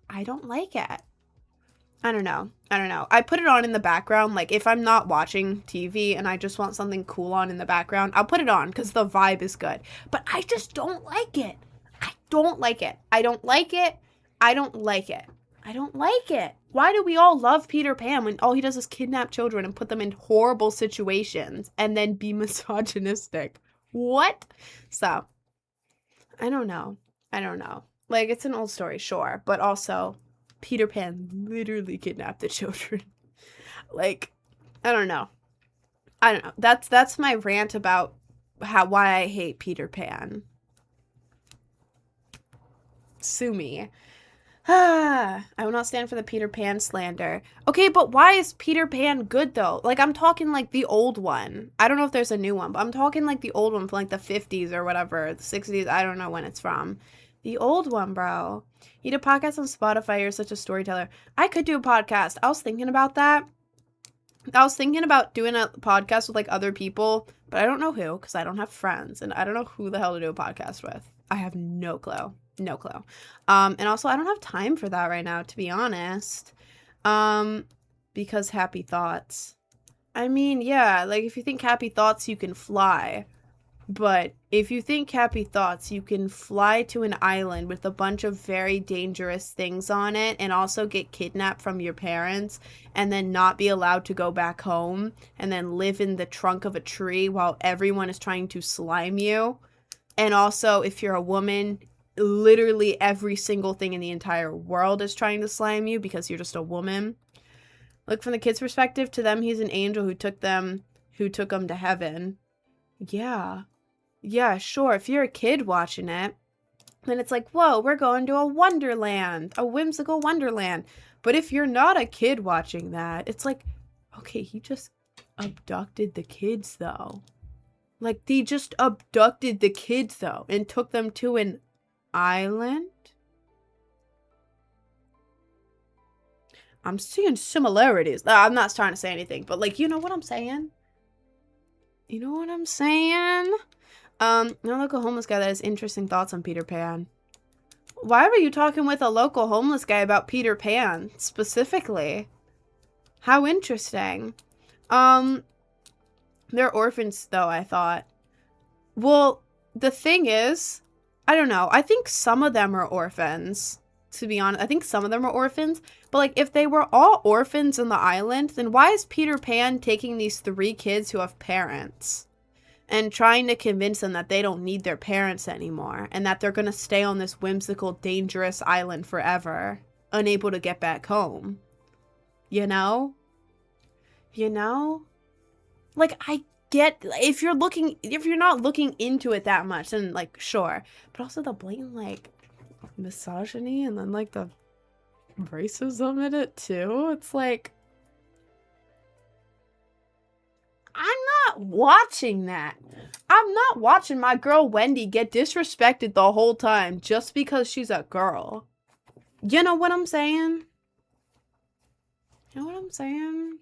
I don't like it. I don't know. I put it on in the background. Like, if I'm not watching TV and I just want something cool on in the background, I'll put it on because the vibe is good. But I just don't like it. I don't like it. I don't like it. I don't like it. I don't like it. Why do we all love Peter Pan when all he does is kidnap children and put them in horrible situations and then be misogynistic? What? So, I don't know. Like, it's an old story, sure. But also, Peter Pan literally kidnapped the children. Like, I don't know. That's my rant about why I hate Peter Pan. Sue me. I will not stand for the Peter Pan slander. Okay, but why is Peter Pan good though? Like, I'm talking like the old one. I don't know if there's a new one, but I'm talking like the old one from like the 50s or whatever, the 60s. I don't know when it's from. The old one, bro. You did a podcast on Spotify. You're such a storyteller. I could do a podcast. I was thinking about that. I was thinking about doing a podcast with like other people, but I don't know who because I don't have friends and I don't know who the hell to do a podcast with. I have no clue. No clue. And also I don't have time for that right now, to be honest. Because happy thoughts. I mean, yeah, like if you think happy thoughts, you can fly. But if you think happy thoughts, you can fly to an island with a bunch of very dangerous things on it and also get kidnapped from your parents and then not be allowed to go back home and then live in the trunk of a tree while everyone is trying to slime you. And also, if you're a woman, literally every single thing in the entire world is trying to slime you because you're just a woman. Look, from the kid's perspective, to them, he's an angel who took them to heaven. Yeah, sure. If you're a kid watching it, then it's like, whoa, we're going to a wonderland, a whimsical wonderland. But if you're not a kid watching that, it's like, okay, he just abducted the kids, though. Like, he just abducted the kids, though, and took them to an island? I'm seeing similarities. I'm not trying to say anything, but, like, you know what I'm saying? You know what I'm saying? A local homeless guy that has interesting thoughts on Peter Pan. Why were you talking with a local homeless guy about Peter Pan, specifically? How interesting. They're orphans, though, I thought. Well, the thing is, I don't know. I think some of them are orphans, to be honest. I think some of them are orphans. But, like, if they were all orphans in the island, then why is Peter Pan taking these 3 kids who have parents and trying to convince them that they don't need their parents anymore and that they're going to stay on this whimsical, dangerous island forever, unable to get back home? You know? Like, I get, if you're not looking into it that much, then, like, sure. But also the blatant, like, misogyny and then, like, the racism in it, too. It's like, I'm not watching that. I'm not watching my girl Wendy get disrespected the whole time just because she's a girl. You know what I'm saying? You know what I'm saying?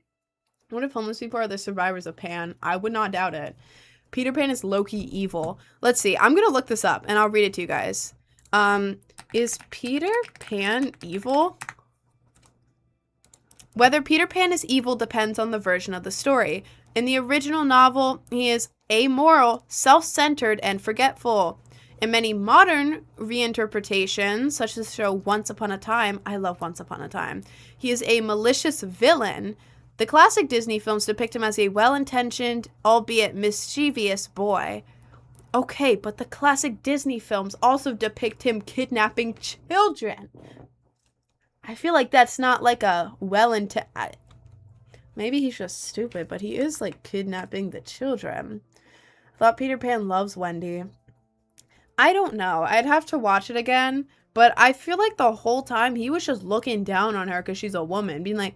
What if homeless people are the survivors of Pan? I would not doubt it. Peter Pan is low-key evil. Let's see. I'm gonna look this up and I'll read it to you guys. Is Peter Pan evil? Whether Peter Pan is evil depends on the version of the story. In the original novel, he is amoral, self-centered, and forgetful. In many modern reinterpretations, such as the show Once Upon a Time, I love Once Upon a Time, he is a malicious villain. The classic Disney films depict him as a well-intentioned, albeit mischievous boy. Okay, but the classic Disney films also depict him kidnapping children. I feel like that's not like a maybe he's just stupid, but he is like kidnapping the children. I thought Peter Pan loves Wendy. I don't know. I'd have to watch it again, but I feel like the whole time he was just looking down on her because she's a woman, being like,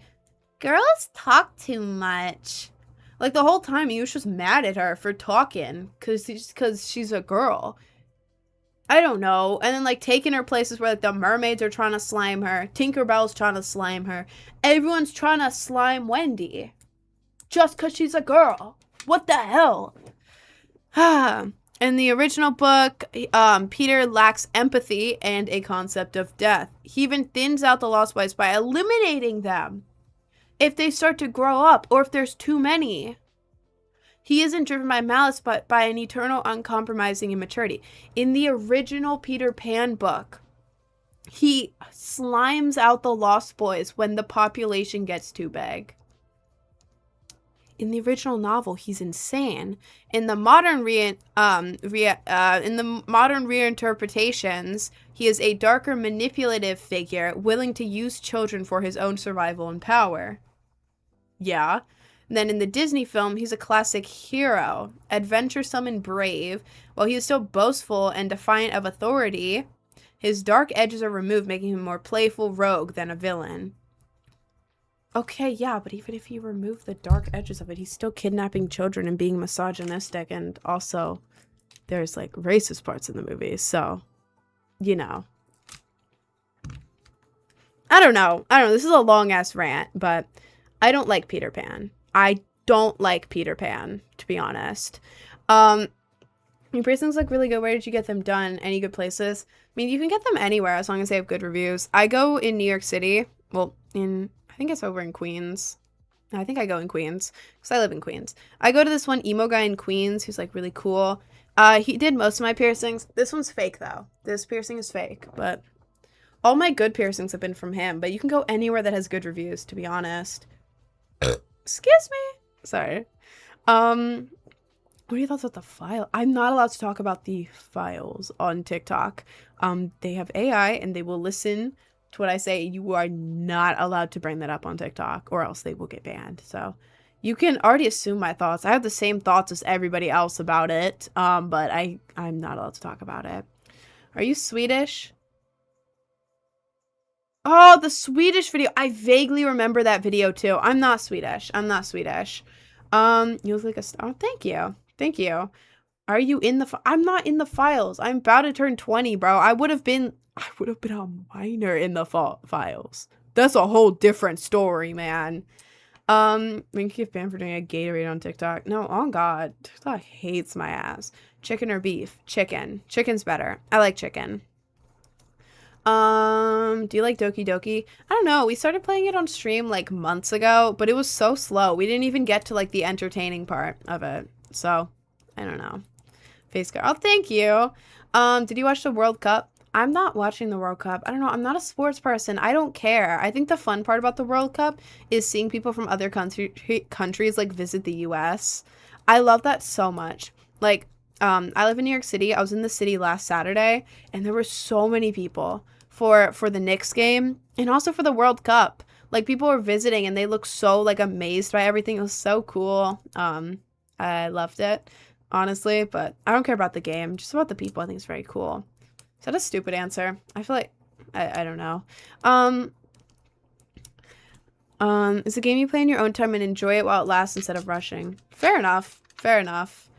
girls talk too much. Like the whole time he was just mad at her for talking because she's a girl. I don't know. And then like taking her places where like the mermaids are trying to slime her. Tinkerbell's trying to slime her. Everyone's trying to slime Wendy. Just because she's a girl. What the hell? In the original book, Peter lacks empathy and a concept of death. He even thins out the Lost Boys by eliminating them if they start to grow up or if there's too many. He isn't driven by malice, but by an eternal, uncompromising immaturity. In the original Peter Pan book, he slimes out the Lost Boys when the population gets too big. In the original novel, he's insane. In the modern reinterpretations, he is a darker, manipulative figure, willing to use children for his own survival and power. Yeah. And then in the Disney film, he's a classic hero, adventuresome and brave. While he is still boastful and defiant of authority, his dark edges are removed, making him a more playful rogue than a villain. Okay, yeah, but even if you remove the dark edges of it, he's still kidnapping children and being misogynistic, and also there's like racist parts in the movie, so, you know. I don't know. This is a long-ass rant, but I don't like Peter Pan. I don't like Peter Pan, to be honest. Your piercings look really good. Where did you get them done? Any good places? I mean, you can get them anywhere as long as they have good reviews. I go in New York City. Well, I think it's over in Queens. I think I go in Queens because I live in Queens. I go to this one emo guy in Queens who's like really cool. He did most of my piercings. This one's fake though. This piercing is fake, but all my good piercings have been from him. But you can go anywhere that has good reviews, to be honest. Excuse me. Sorry. What are your thoughts about the file? I'm not allowed to talk about the files on TikTok. They have AI and they will listen to what I say. You are not allowed to bring that up on TikTok or else they will get banned. So you can already assume my thoughts. I have the same thoughts as everybody else about it. But I'm not allowed to talk about it. Are you Swedish? Oh, the Swedish video. I vaguely remember that video too. I'm not Swedish. You look like a star. Oh, thank you. Thank you. Are you in the I'm not in the files. I'm about to turn 20, bro. I would have been a minor in the files. That's a whole different story, man. We can get banned for doing a Gatorade on TikTok. No, oh god. TikTok hates my ass. Chicken or beef? Chicken. Chicken's better. I like chicken. Do you like Doki Doki? I don't know. We started playing it on stream like months ago, but it was so slow. We didn't even get to like the entertaining part of it. So, I don't know. Face card. Oh, thank you. Did you watch the World Cup? I'm not watching the World Cup. I don't know. I'm not a sports person. I don't care. I think the fun part about the World Cup is seeing people from other countries like visit the US. I love that so much. Like, I live in New York City. I was in the city last Saturday and there were so many people for the Knicks game and also for the World Cup. Like people were visiting and they looked so like amazed by everything. It was so cool. I loved it, honestly, but I don't care about the game, just about the people. I think it's very cool. Is that a stupid answer? I feel like I don't know. It's a game you play in your own time and enjoy it while it lasts instead of rushing. Fair enough. Fair enough.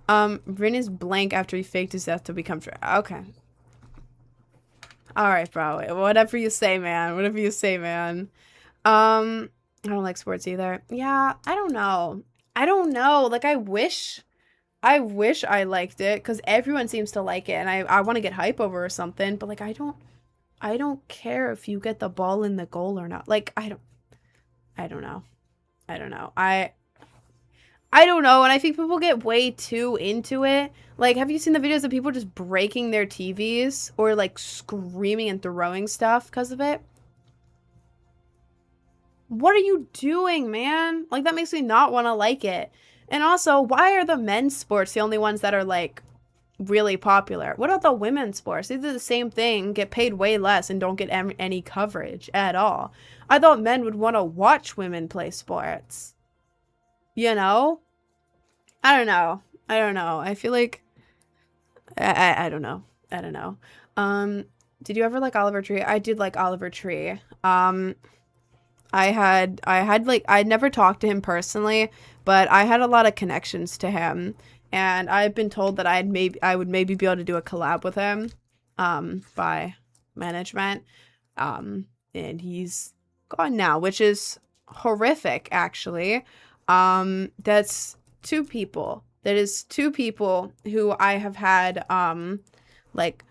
Rin is blank after he faked his death to become true. Okay. Alright, bro. Whatever you say, man. Whatever you say, man. I don't like sports either. Yeah, I don't know. I don't know. Like, I wish I liked it because everyone seems to like it and I want to get hype over or something, but like I don't care if you get the ball in the goal or not. Like I don't know. I don't know. I don't know, and I think people get way too into it. Like, have you seen the videos of people just breaking their TVs or like screaming and throwing stuff because of it? What are you doing, man? Like, that makes me not want to like it. And also, why are the men's sports the only ones that are like really popular? What about the women's sports? They do the same thing, get paid way less, and don't get any coverage at all. I thought men would want to watch women play sports. You know? I don't know. I feel like I don't know. I don't know. Did you ever like Oliver Tree? I did like Oliver Tree. I had like I'd never talked to him personally, but I had a lot of connections to him, and I've been told that I would maybe be able to do a collab with him by management. And he's gone now, which is horrific actually. That's two people. That is two people who I have had like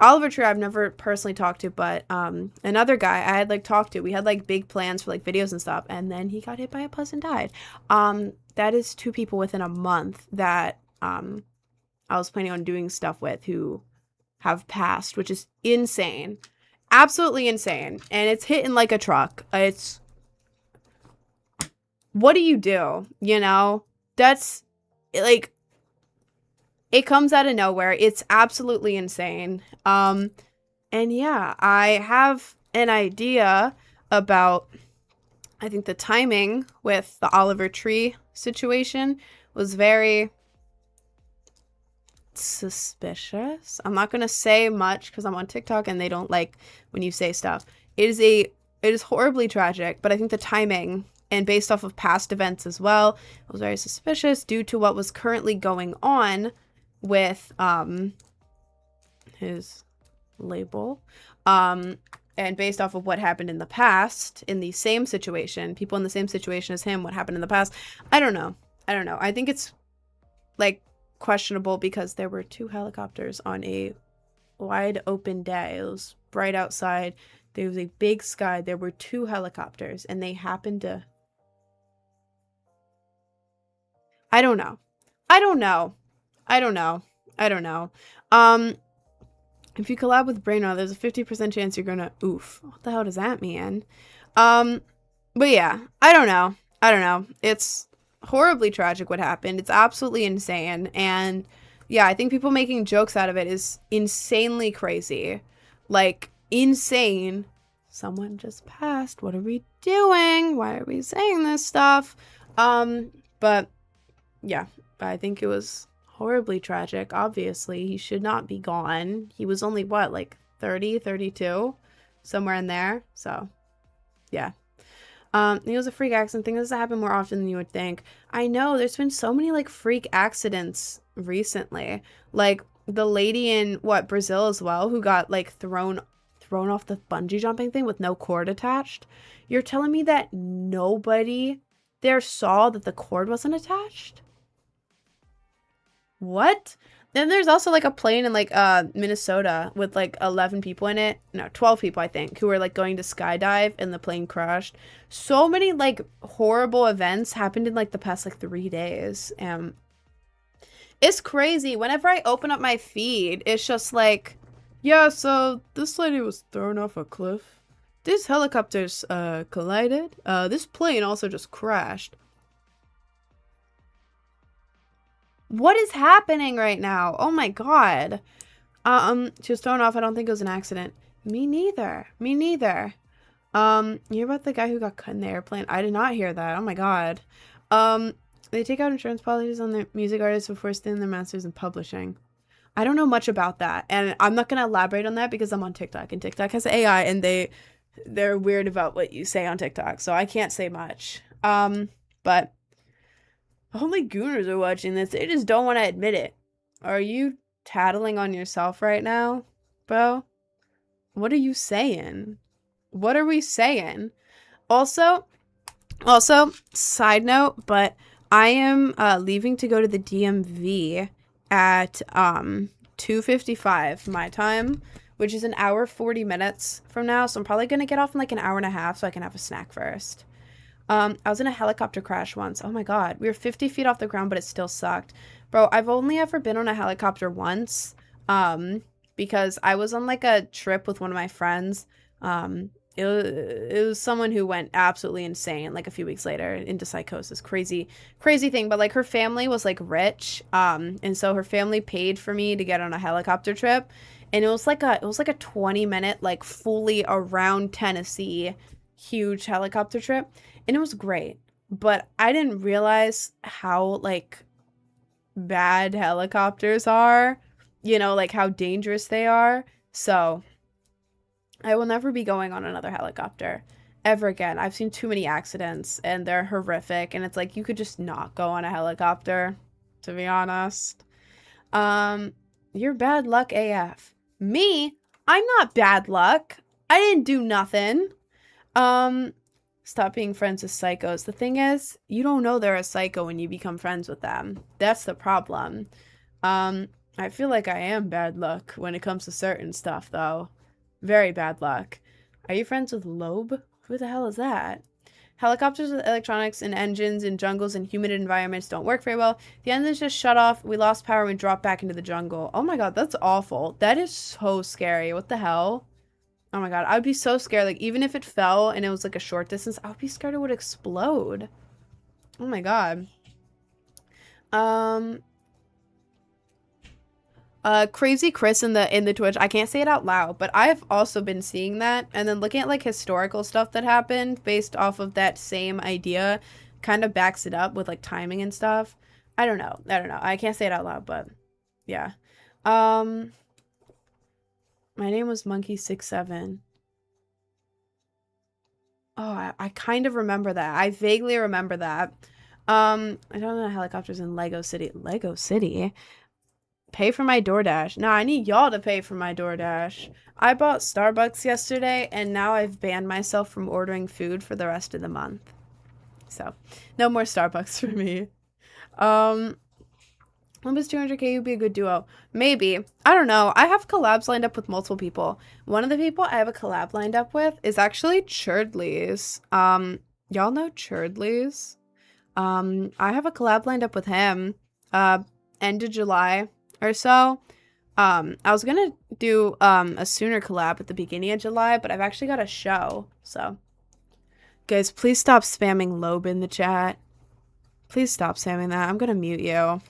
Oliver Tree I've never personally talked to, but another guy I had like talked to. We had like big plans for like videos and stuff, and then he got hit by a bus and died. That is two people within a month that I was planning on doing stuff with who have passed, which is insane. Absolutely insane. And it's hitting like a truck. It's what do? You know? That's like it comes out of nowhere. It's absolutely insane. And yeah, I have an idea about, I think the timing with the Oliver Tree situation was very suspicious. I'm not going to say much because I'm on TikTok and they don't like when you say stuff. It is horribly tragic, but I think the timing and based off of past events as well, it was very suspicious due to what was currently going on with his label, and based off of what happened in the past in the same situation, people in the same situation as him, what happened in the past, I don't know. I think it's like questionable because there were two helicopters on a wide open day. It was bright outside, there was a big sky, there were two helicopters, and they happened to I don't know. If you collab with Brainrot, there's a 50% chance you're gonna oof. What the hell does that mean? But yeah, I don't know. It's horribly tragic what happened. It's absolutely insane. And yeah, I think people making jokes out of it is insanely crazy. Like, insane. Someone just passed. What are we doing? Why are we saying this stuff? But yeah, I think it was horribly tragic. Obviously, he should not be gone. He was only, what, like 30, 32? Somewhere in there. So, yeah. It was a freak accident. Things that happen more often than you would think. I know, there's been so many, like, freak accidents recently. Like, the lady in, Brazil as well, who got, like, thrown off the bungee jumping thing with no cord attached. You're telling me that nobody there saw that the cord wasn't attached? What? Then there's also like a plane in like Minnesota with like 11 people in it. No, 12 people I think, who were like going to skydive and the plane crashed. So many like horrible events happened in like the past like 3 days. And it's crazy. Whenever I open up my feed, it's just like, yeah, so this lady was thrown off a cliff. These helicopters collided. This plane also just crashed. What is happening right now? Oh my god. She was thrown off. I don't think it was an accident. Me neither. You hear about the guy who got cut in the airplane? I did not hear that. Oh my god. They take out insurance policies on their music artists before stealing their masters and publishing. I don't know much about that. And I'm not going to elaborate on that because I'm on TikTok. And TikTok has AI and they they're weird about what you say on TikTok, so I can't say much. But only gooners are watching this. They just don't want to admit it. Are you tattling on yourself right now, bro? What are you saying? What are we saying? Also, side note, but I am leaving to go to the DMV at 2:55 my time, which is an hour 40 minutes from now. So I'm probably gonna get off in like an hour and a half so I can have a snack first. I was in a helicopter crash once. Oh my god, we were 50 feet off the ground, but it still sucked, bro. I've only ever been on a helicopter once, because I was on like a trip with one of my friends. It was someone who went absolutely insane like a few weeks later into psychosis. Crazy thing. But like her family was like rich. And so her family paid for me to get on a helicopter trip. And it was like a 20-minute, like fully around Tennessee, huge helicopter trip. And it was great. But I didn't realize how like bad helicopters are, you know, like how dangerous they are. So I will never be going on another helicopter ever again. I've seen too many accidents and they're horrific, and it's like you could just not go on a helicopter, to be honest. You're bad luck AF. Me? I'm not bad luck. I didn't do nothing. Stop being friends with psychos. The thing is, you don't know they're a psycho when you become friends with them. That's the problem. I feel like I am bad luck when it comes to certain stuff, though. Very bad luck. Are you friends with Loeb? Who the hell is that? Helicopters with electronics and engines in jungles and humid environments don't work very well. The engines just shut off. We lost power and we dropped back into the jungle. Oh my god, that's awful. That is so scary. What the hell? Oh my god, I would be so scared. Like, even if it fell and it was like a short distance, I would be scared it would explode. Oh my god. Crazy Chris in the Twitch. I can't say it out loud, but I've also been seeing that, and then looking at like historical stuff that happened based off of that same idea kind of backs it up with like timing and stuff. I don't know. I can't say it out loud, but yeah. My name was Monkey67. Oh, I kind of remember that. I vaguely remember that. I don't know helicopters in Lego City. Lego City? Pay for my DoorDash. No, I need y'all to pay for my DoorDash. I bought Starbucks yesterday, and now I've banned myself from ordering food for the rest of the month. So, no more Starbucks for me. Olympus 200k would be a good duo. Maybe. I don't know. I have collabs lined up with multiple people. One of the people I have a collab lined up with is actually Churdleys. Y'all know Churdleys? I have a collab lined up with him, end of July or so. I was gonna do a sooner collab at the beginning of July, but I've actually got a show. So, guys, please stop spamming Loeb in the chat. Please stop spamming that. I'm gonna mute you.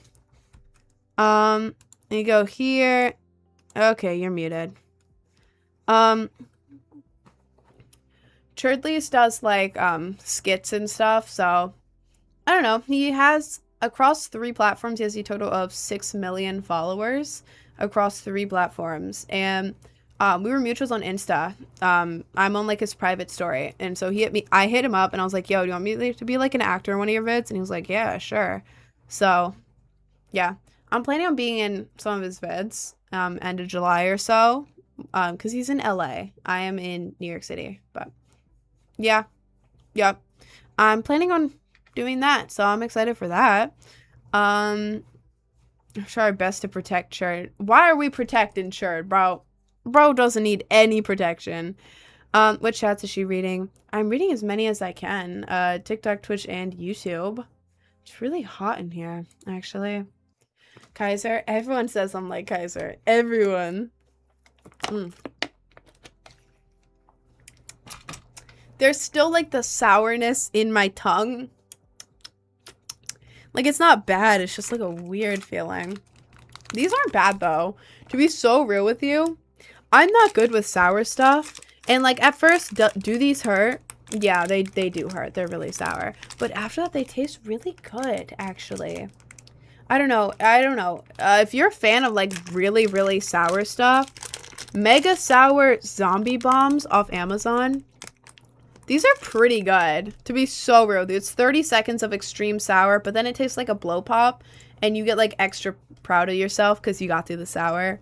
You go here. Okay, you're muted. Churdleys does like skits and stuff, so I don't know. He has across 3 platforms. He has a total of 6 million followers across 3 platforms, and we were mutuals on Insta. I'm on like his private story, and so he hit me. I hit him up, and I was like, "Yo, do you want me to be like an actor in one of your vids?" And he was like, "Yeah, sure." So, yeah, I'm planning on being in some of his vids, end of July or so, because he's in LA. I am in New York City, but yeah, I'm planning on doing that, so I'm excited for that. I'm try our best to protect Churd. Why are we protecting Churd, bro? Bro doesn't need any protection. What chats is she reading? I'm reading as many as I can. TikTok, Twitch, and YouTube. It's really hot in here, actually. Kaiser. Everyone says I'm like Kaiser. Everyone. There's still like the sourness in my tongue. Like, it's not bad. It's just like a weird feeling. These aren't bad, though. To be so real with you, I'm not good with sour stuff. And, like, at first, do these hurt? Yeah, they do hurt. They're really sour. But after that, they taste really good, actually. I don't know. If you're a fan of, like, really, really sour stuff, Mega Sour Zombie Bombs off Amazon These are pretty good, to be so real. It's 30 seconds of extreme sour, but then it tastes like a blow pop, and you get like extra proud of yourself because you got through the sour.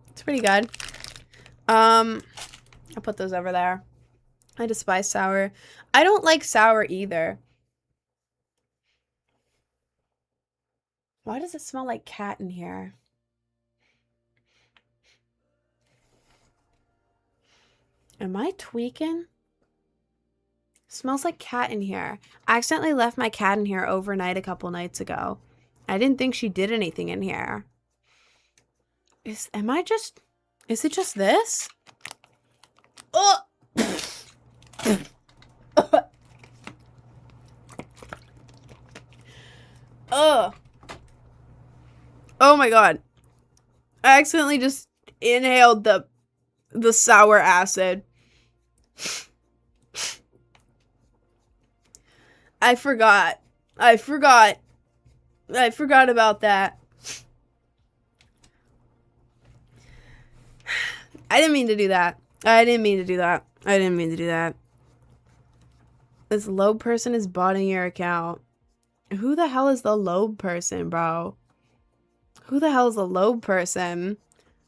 It's pretty good. I'll put those over there. I despise sour. I don't like sour either. Why does it smell like cat in here? Am I tweaking? Smells like cat in here. I accidentally left my cat in here overnight a couple nights ago. I didn't think she did anything in here. Is it just this? Oh! Ugh. Oh my god. I accidentally just inhaled the sour acid. I forgot about that. I didn't mean to do that. This lobe person is botting your account. Who the hell is the lobe person, bro? Who the hell is the lobe person?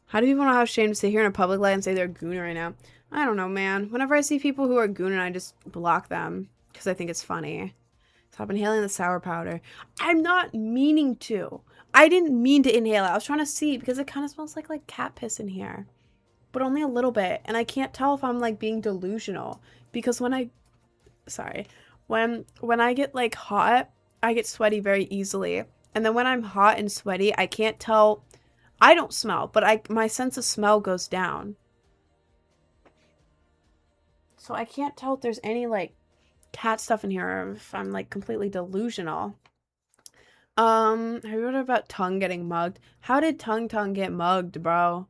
How do people not have shame to sit here in a public light and say they're a gooner right now? I don't know, man. Whenever I see people who are gooner, I just block them because I think it's funny. Stop inhaling the sour powder. I'm not meaning to. I didn't mean to inhale it. I was trying to see because it kind of smells like cat piss in here. But only a little bit. And I can't tell if I'm like being delusional. Because when I get like hot, I get sweaty very easily. And then when I'm hot and sweaty, I can't tell. I don't smell, but my sense of smell goes down. So I can't tell if there's any like cat stuff in here or if I'm like completely delusional. Have you heard about Tongue getting mugged? How did Tongue get mugged, bro?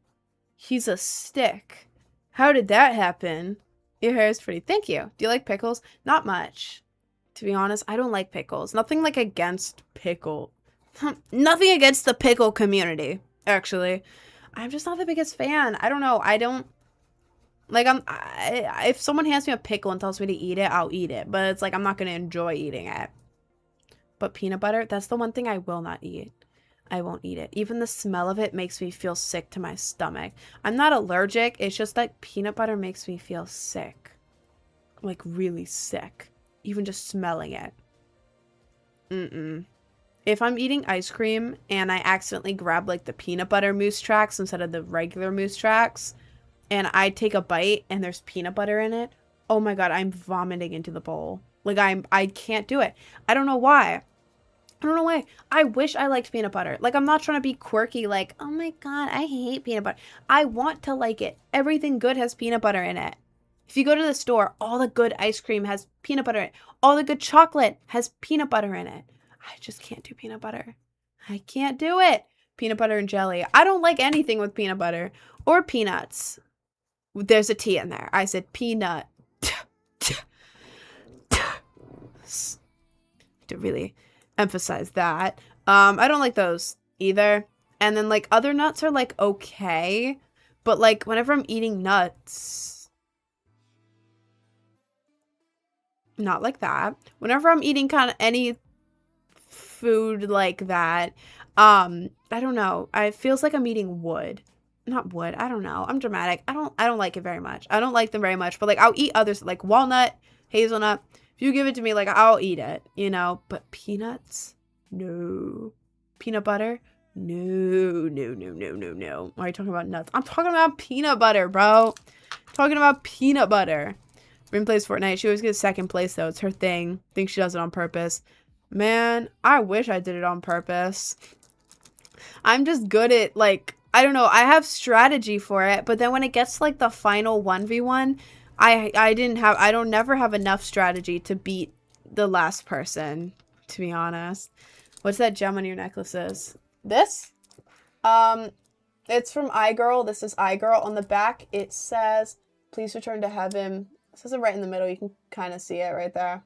He's a stick. How did that happen? Your hair is pretty. Thank you. Do you like pickles? Not much. To be honest, I don't like pickles. Nothing like against pickle. Nothing against the pickle community, actually. I'm just not the biggest fan. I don't know. I don't like if someone hands me a pickle and tells me to eat it, I'll eat it. But it's like I'm not going to enjoy eating it. But peanut butter, that's the one thing I will not eat. I won't eat it. Even the smell of it makes me feel sick to my stomach. I'm not allergic. It's just that peanut butter makes me feel sick. Like really sick. Even just smelling it. If I'm eating ice cream and I accidentally grab like the peanut butter mousse tracks instead of the regular mousse tracks, and I take a bite and there's peanut butter in it, oh my god, I'm vomiting into the bowl. Like I can't do it. I don't know why. I wish I liked peanut butter. Like, I'm not trying to be quirky, like, oh my god, I hate peanut butter. I want to like it. Everything good has peanut butter in it. If you go to the store, all the good ice cream has peanut butter in it. All the good chocolate has peanut butter in it. I just can't do peanut butter. I can't do it. Peanut butter and jelly. I don't like anything with peanut butter. Or peanuts. There's a T in there. I said peanut. To really emphasize that. I don't like those either. And then like other nuts are like okay. But like whenever I'm eating nuts, not like that. Whenever I'm eating kind of any food like that, I don't know. It feels like I'm eating wood. Not wood. I don't know. I'm dramatic. I don't like it very much. I don't like them very much. But like I'll eat others like walnut, hazelnut. If you give it to me, like I'll eat it, you know. But peanuts, no. Peanut butter, no. Why are you talking about nuts? I'm talking about peanut butter, bro. I'm talking about peanut butter. Rin plays Fortnite. She always gets second place though. It's her thing. Think she does it on purpose. Man, I wish I did it on purpose. I'm just good at like, I don't know. I have strategy for it, but then when it gets like the final 1v1, I don't never have enough strategy to beat the last person, to be honest. What's that gem on your necklaces? This? It's from iGirl. This is iGirl. On the back, it says, please return to heaven. It says it right in the middle. You can kind of see it right there.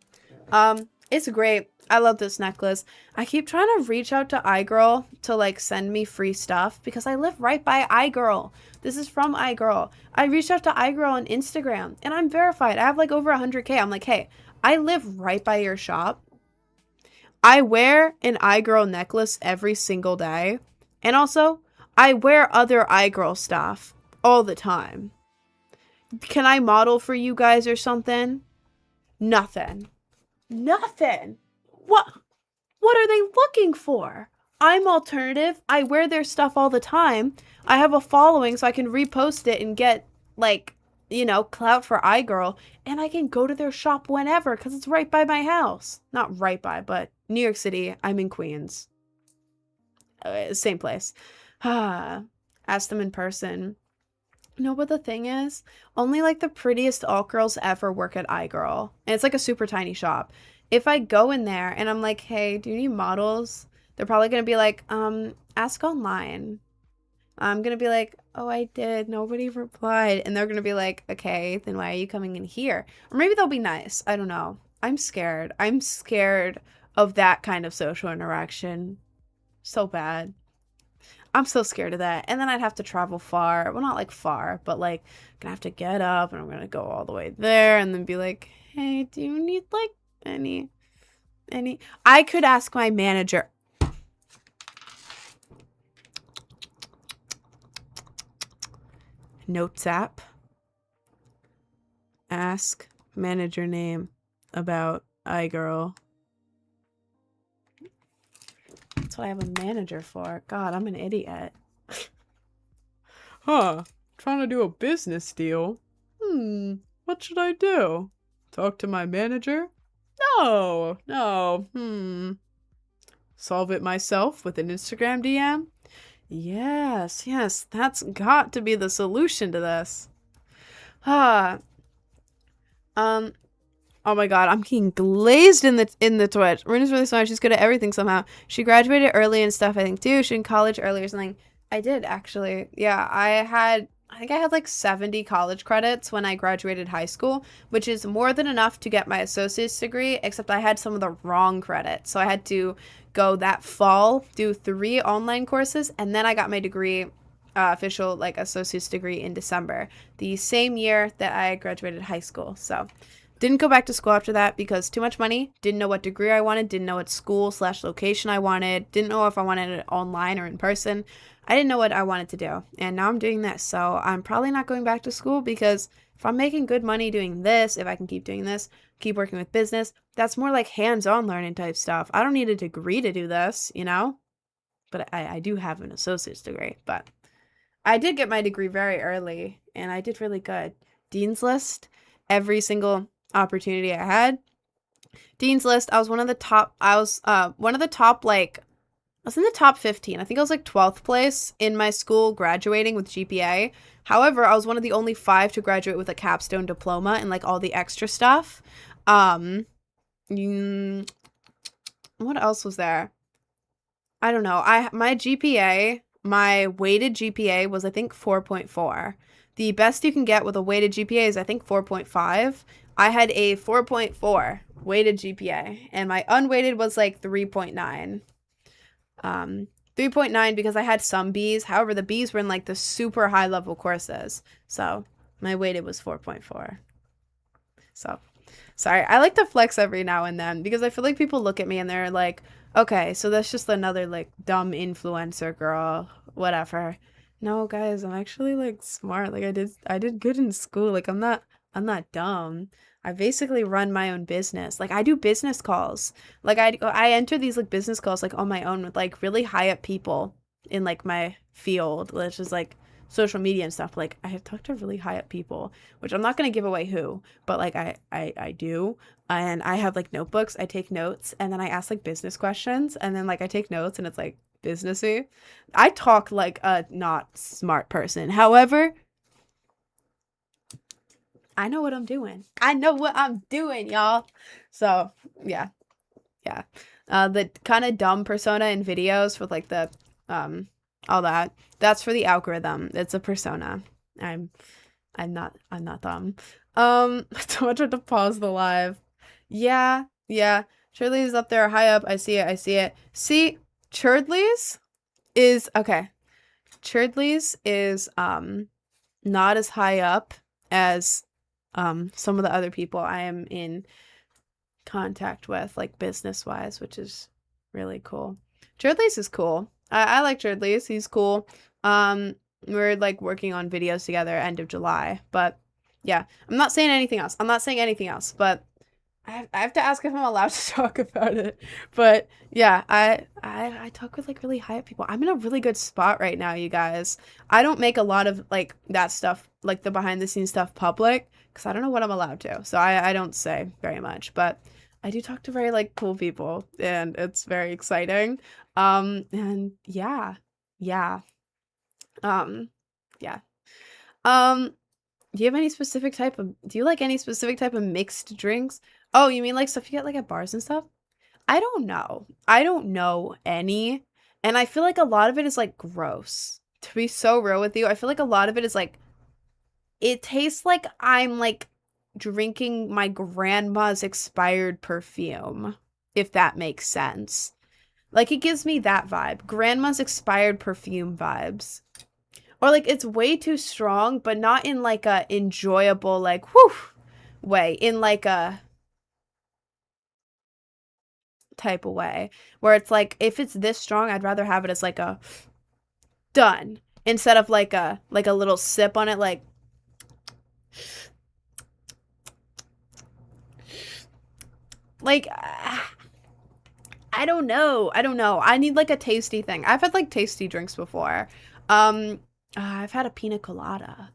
It's great. I love this necklace. I keep trying to reach out to iGirl to like send me free stuff because I live right by iGirl. This is from iGirl. I reached out to iGirl on Instagram and I'm verified. I have like over 100K. I'm like, hey, I live right by your shop. I wear an iGirl necklace every single day. And also, I wear other iGirl stuff all the time. Can I model for you guys or something? Nothing. Nothing. What are they looking for? I'm alternative. I wear their stuff all the time. I have a following so I can repost it and get like, you know, clout for iGirl, and I can go to their shop whenever cuz it's right by my house. Not right by, but New York City. I'm in Queens. Same place. Ask them in person. No, but the thing is, only like the prettiest alt girls ever work at iGirl. And it's like a super tiny shop. If I go in there and I'm like, hey, do you need models? They're probably going to be like, ask online. I'm going to be like, oh, I did. Nobody replied. And they're going to be like, okay, then why are you coming in here? Or maybe they'll be nice. I don't know. I'm scared. I'm scared of that kind of social interaction. So bad. I'm so scared of that. And then I'd have to travel far. Well, not like far, but like I'm gonna have to get up and I'm gonna go all the way there and then be like, hey, do you need like any I could ask my manager. Notes app. Ask manager name about iGirl. That's what I have a manager for. God, I'm an idiot. Huh. Trying to do a business deal. What should I do? Talk to my manager? No. Solve it myself with an Instagram DM? Yes. That's got to be the solution to this. Oh my god, I'm getting glazed in the Twitch. Runa's really smart. She's good at everything somehow. She graduated early and stuff, I think, too. She in college early or something. I did, actually. Yeah, I think I had like 70 college credits when I graduated high school, which is more than enough to get my associate's degree, except I had some of the wrong credits. So I had to go that fall, do 3 online courses, and then I got my degree, official like associate's degree in December, the same year that I graduated high school. So didn't go back to school after that because too much money, didn't know what degree I wanted, didn't know what school/location I wanted, didn't know if I wanted it online or in person. I didn't know what I wanted to do. And now I'm doing this. So I'm probably not going back to school because if I'm making good money doing this, if I can keep doing this, keep working with business, that's more like hands-on learning type stuff. I don't need a degree to do this, you know? But I do have an associate's degree. But I did get my degree very early and I did really good. Dean's List, every single opportunity I had. Dean's List, I was one of the top, like, I was in the top 15. I think I was like 12th place in my school graduating with GPA. However, I was one of the only 5 to graduate with a capstone diploma and like all the extra stuff. What else was there? I don't know. My GPA, my weighted GPA was I think 4.4. The best you can get with a weighted GPA is I think 4.5. I had a 4.4 weighted GPA and my unweighted was like 3.9. 3.9 because I had some B's. However, the B's were in like the super high level courses. So my weighted was 4.4. So sorry. I like to flex every now and then because I feel like people look at me and they're like, okay, so that's just another like dumb influencer girl, whatever. No, guys, I'm actually like smart. Like I did good in school. Like I'm not dumb. I basically run my own business. Like I do business calls. Like I enter these like business calls like on my own with like really high up people in like my field, which is like social media and stuff. Like I have talked to really high up people, which I'm not going to give away who, but like I do. And I have like notebooks. I take notes and then I ask like business questions and then like I take notes and it's like businessy. I talk like a not smart person. However, I know what I'm doing. I know what I'm doing, y'all. So, yeah. The kind of dumb persona in videos with like the all that. That's for the algorithm. It's a persona. I'm not dumb. So much to pause the live. Yeah. Churdley's up there, high up. I see it. I see it. See, Churdley's is okay. Churdley's is not as high up as some of the other people I am in contact with, like business wise, which is really cool. Churdley's is cool. I like Churdley's. He's cool. We're like working on videos together end of July, but yeah, I'm not saying anything else. I'm not saying anything else, but I have to ask if I'm allowed to talk about it. But yeah, I talk with like really high up people. I'm in a really good spot right now, you guys. I don't make a lot of like that stuff, like the behind the scenes stuff public, because I don't know what I'm allowed to. So I don't say very much, but I do talk to very like cool people and it's very exciting. And yeah. Yeah. Yeah. Do you like any specific type of mixed drinks? Oh, you mean like stuff you get like at bars and stuff? I don't know. I don't know any. And I feel like a lot of it is like gross. To be so real with you, I feel like a lot of it is like, it tastes like I'm like drinking my grandma's expired perfume, if that makes sense. Like it gives me that vibe. Grandma's expired perfume vibes. Or like it's way too strong, but not in like a enjoyable like whew way, in like a type of way where it's like if it's this strong, I'd rather have it as like a done instead of like a little sip on it like I don't know. I don't know. I need like a tasty thing. I've had like tasty drinks before. I've had a pina colada.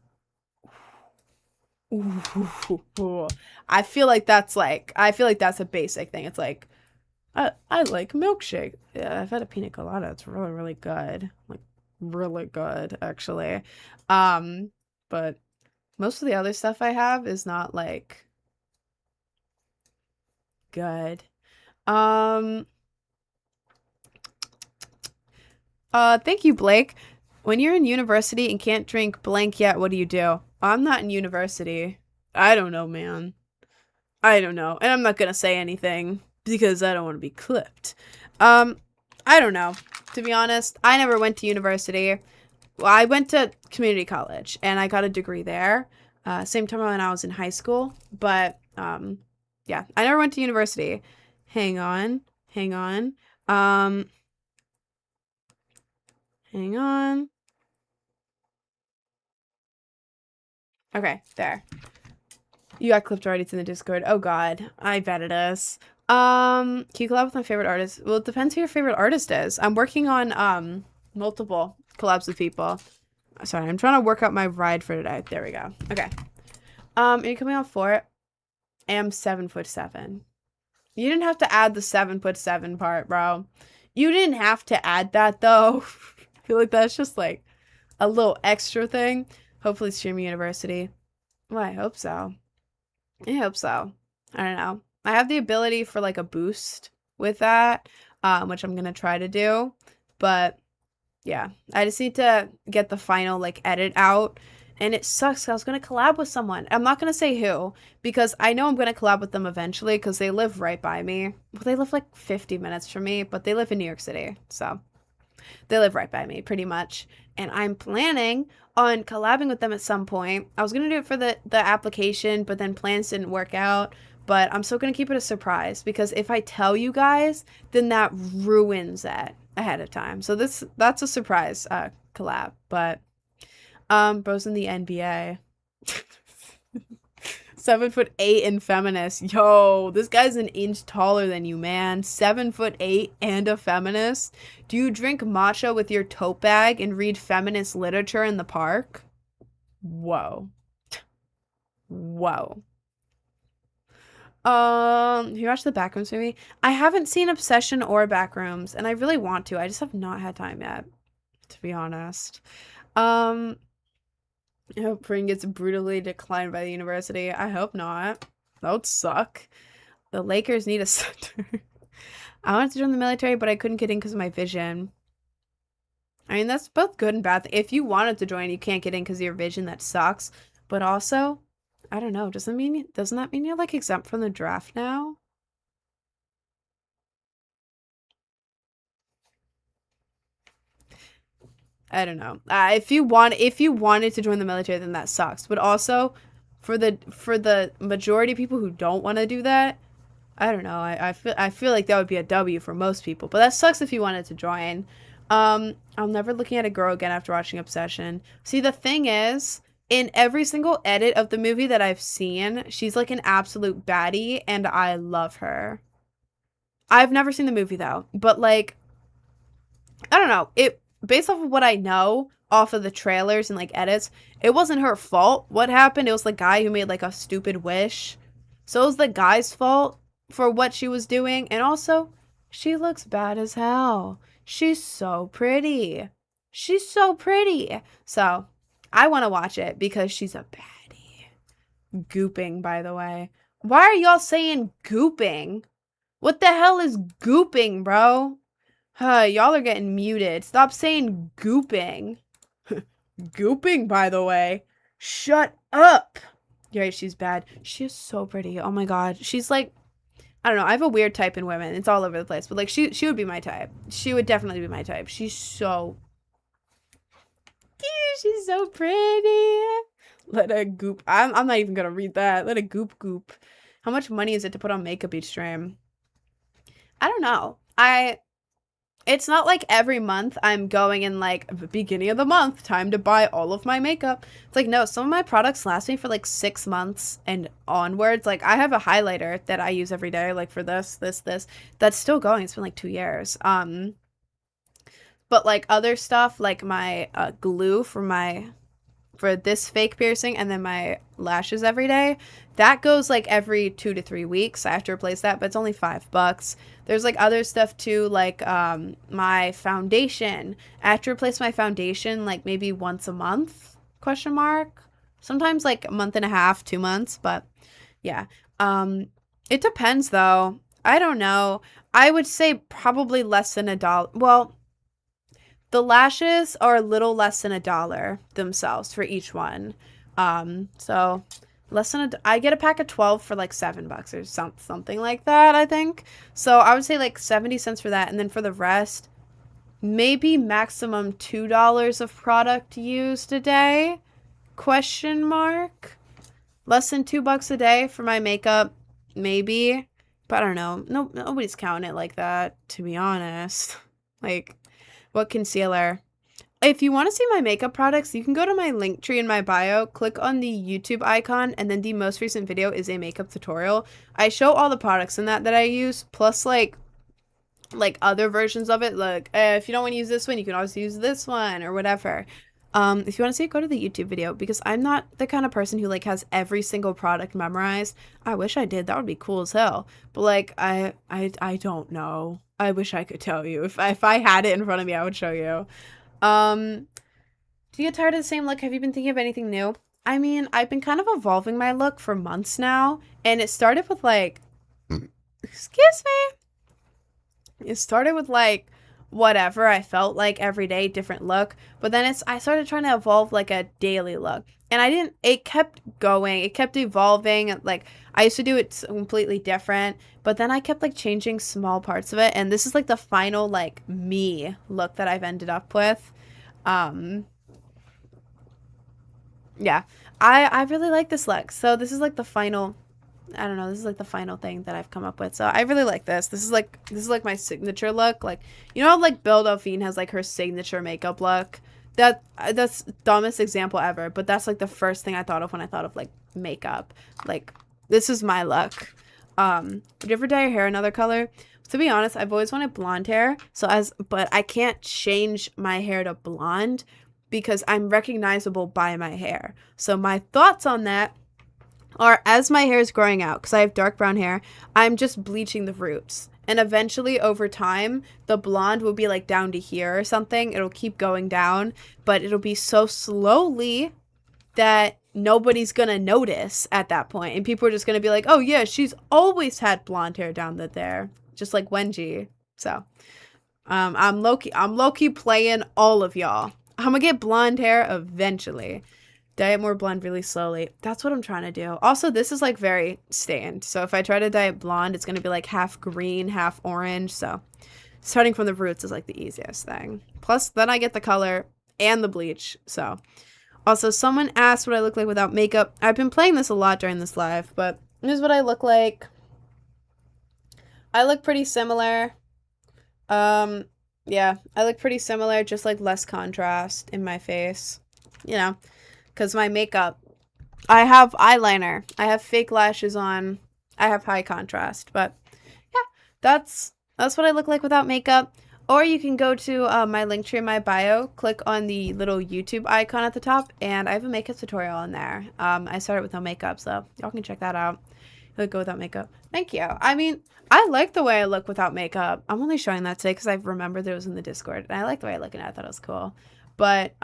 Ooh. I feel like that's a basic thing. It's like I like milkshake. Yeah, I've had a pina colada. It's really, really good. Like really good, actually. But most of the other stuff I have is not like good. Thank you, Blake. When you're in university and can't drink blank yet, what do you do? I'm not in university. I don't know, man. I don't know. And I'm not gonna say anything because I don't want to be clipped. I don't know. To be honest, I never went to university. Well, I went to community college and I got a degree there. Same time when I was in high school. But, yeah, I never went to university. Hang on. Hang on. Hang on. Okay, there. You got clipped already. It's in the Discord. Oh god. I bet it is. Can you collab with my favorite artist? Well, it depends who your favorite artist is. I'm working on, multiple collabs with people. Sorry, I'm trying to work out my ride for today. There we go. Okay. Are you coming on for it? I am 7'7". You didn't have to add the 7'7" part, bro. You didn't have to add that, though. I feel like that's just, like, a little extra thing. Hopefully Stream University. Well, I hope so. I hope so. I don't know. I have the ability for, like, a boost with that, which I'm gonna try to do. But, yeah. I just need to get the final, like, edit out. And it sucks. I was going to collab with someone. I'm not going to say who, because I know I'm going to collab with them eventually, because they live right by me. Well, they live like 50 minutes from me, but they live in New York City. So they live right by me, pretty much. And I'm planning on collabing with them at some point. I was going to do it for the application, but then plans didn't work out. But I'm still going to keep it a surprise, because if I tell you guys, then that ruins it ahead of time. So that's a surprise collab, but... bro's in the NBA. 7'8" and feminist. Yo, this guy's an inch taller than you, man. 7'8" and a feminist. Do you drink matcha with your tote bag and read feminist literature in the park? Whoa. Whoa. You watched the Backrooms movie? I haven't seen Obsession or Backrooms, and I really want to. I just have not had time yet, to be honest. I hope Ring gets brutally declined by the university. I hope not. That would suck. The Lakers need a center. I wanted to join the military, but I couldn't get in because of my vision. I mean, that's both good and bad. If you wanted to join, you can't get in because of your vision. That sucks. But also, I don't know. Doesn't that mean you're like exempt from the draft now? I don't know. If you wanted to join the military, then that sucks. But also, for the majority of people who don't want to do that, I don't know. I feel like that would be a W for most people. But that sucks if you wanted to join. I'm never looking at a girl again after watching Obsession. See, the thing is, in every single edit of the movie that I've seen, she's like an absolute baddie, and I love her. I've never seen the movie though, but like, I don't know. It based off of what I know off of the trailers and like edits, it wasn't her fault. What happened? It was the guy who made like a stupid wish. So it was the guy's fault for what she was doing, and also, she looks bad as hell. She's so pretty. She's so pretty. So, I want to watch it because she's a baddie. Gooping, by the way. Why are y'all saying gooping? What the hell is gooping, bro? Y'all are getting muted. Stop saying gooping. Gooping, by the way. Shut up. You're right, she's bad. She is so pretty. Oh my god. She's like, I don't know. I have a weird type in women. It's all over the place. But like, she would be my type. She would definitely be my type. She's so she's so pretty. Let a goop. I'm not even gonna read that. Let a goop goop. How much money is it to put on makeup each stream? I don't know. It's not like every month I'm going in like the beginning of the month, time to buy all of my makeup. It's like, no, some of my products last me for like 6 months and onwards. Like I have a highlighter that I use every day, like for this, that's still going. It's been like 2 years. But like other stuff, like my glue for this fake piercing and then my lashes every day, that goes like every 2 to 3 weeks. I have to replace that, but it's only $5. There's like other stuff too, like my foundation. I have to replace my foundation like maybe once a month, question mark. Sometimes like a month and a half, 2 months, but yeah. It depends though. I don't know. I would say probably less than $1. Well, the lashes are a little less than $1 themselves for each one. So less than I get a pack of 12 for like $7 or something like that, I think. So I would say like 70 cents for that, and then for the rest, maybe maximum $2 of product used a day? Question mark. Less than $2 a day for my makeup, maybe. But I don't know. No, nobody's counting it like that, to be honest. Like, what concealer? If you want to see my makeup products, you can go to my link tree in my bio, click on the YouTube icon, and then the most recent video is a makeup tutorial. I show all the products in that I use, plus like other versions of it. Like, if you don't want to use this one, you can always use this one or whatever. If you want to see it, go to the YouTube video, because I'm not the kind of person who like has every single product memorized. I wish I did. That would be cool as hell. But like, I don't know. I wish I could tell you. If I had it in front of me, I would show you. Do you get tired of the same look? Have you been thinking of anything new? I mean, I've been kind of evolving my look for months now, and it started with like, excuse me. It started with like whatever I felt like every day, different look. But then I started trying to evolve like a daily look. And it kept going. It kept evolving. Like, I used to do it completely different, but then I kept like changing small parts of it. And this is like the final like me look that I've ended up with. Yeah, I really like this look. So this is like the final, I don't know, this is like the final thing that I've come up with. So I really like this. This is like my signature look. Like, you know how like Belle Delphine has like her signature makeup look? That's dumbest example ever, but that's like the first thing I thought of when I thought of like makeup. Like, this is my look. Would you ever dye your hair another color? To be honest, I've always wanted blonde hair. But I can't change my hair to blonde because I'm recognizable by my hair. So my thoughts on that are, as my hair is growing out, because I have dark brown hair, I'm just bleaching the roots. And eventually, over time, the blonde will be like down to here or something. It'll keep going down, but it'll be so slowly that nobody's gonna notice at that point. And people are just gonna be like, oh yeah, she's always had blonde hair down there. Just like Wenji. So, I'm low-key playing all of y'all. I'm gonna get blonde hair eventually. Dye it more blonde really slowly. That's what I'm trying to do. Also, this is like very stained. So if I try to dye it blonde, it's going to be like half green, half orange. So starting from the roots is like the easiest thing. Plus, then I get the color and the bleach. So also, someone asked what I look like without makeup. I've been playing this a lot during this live, but this is what I look like. I look pretty similar. Yeah, I look pretty similar, just like less contrast in my face, you know, because my makeup, I have eyeliner, I have fake lashes on, I have high contrast, but yeah, that's what I look like without makeup. Or you can go to my link tree in my bio, click on the little YouTube icon at the top, and I have a makeup tutorial in there. I started with no makeup, so y'all can check that out. You'll go without makeup. Thank you. I mean, I like the way I look without makeup. I'm only showing that today because I remembered it was in the Discord, and I like the way I look in it. I thought it was cool. But,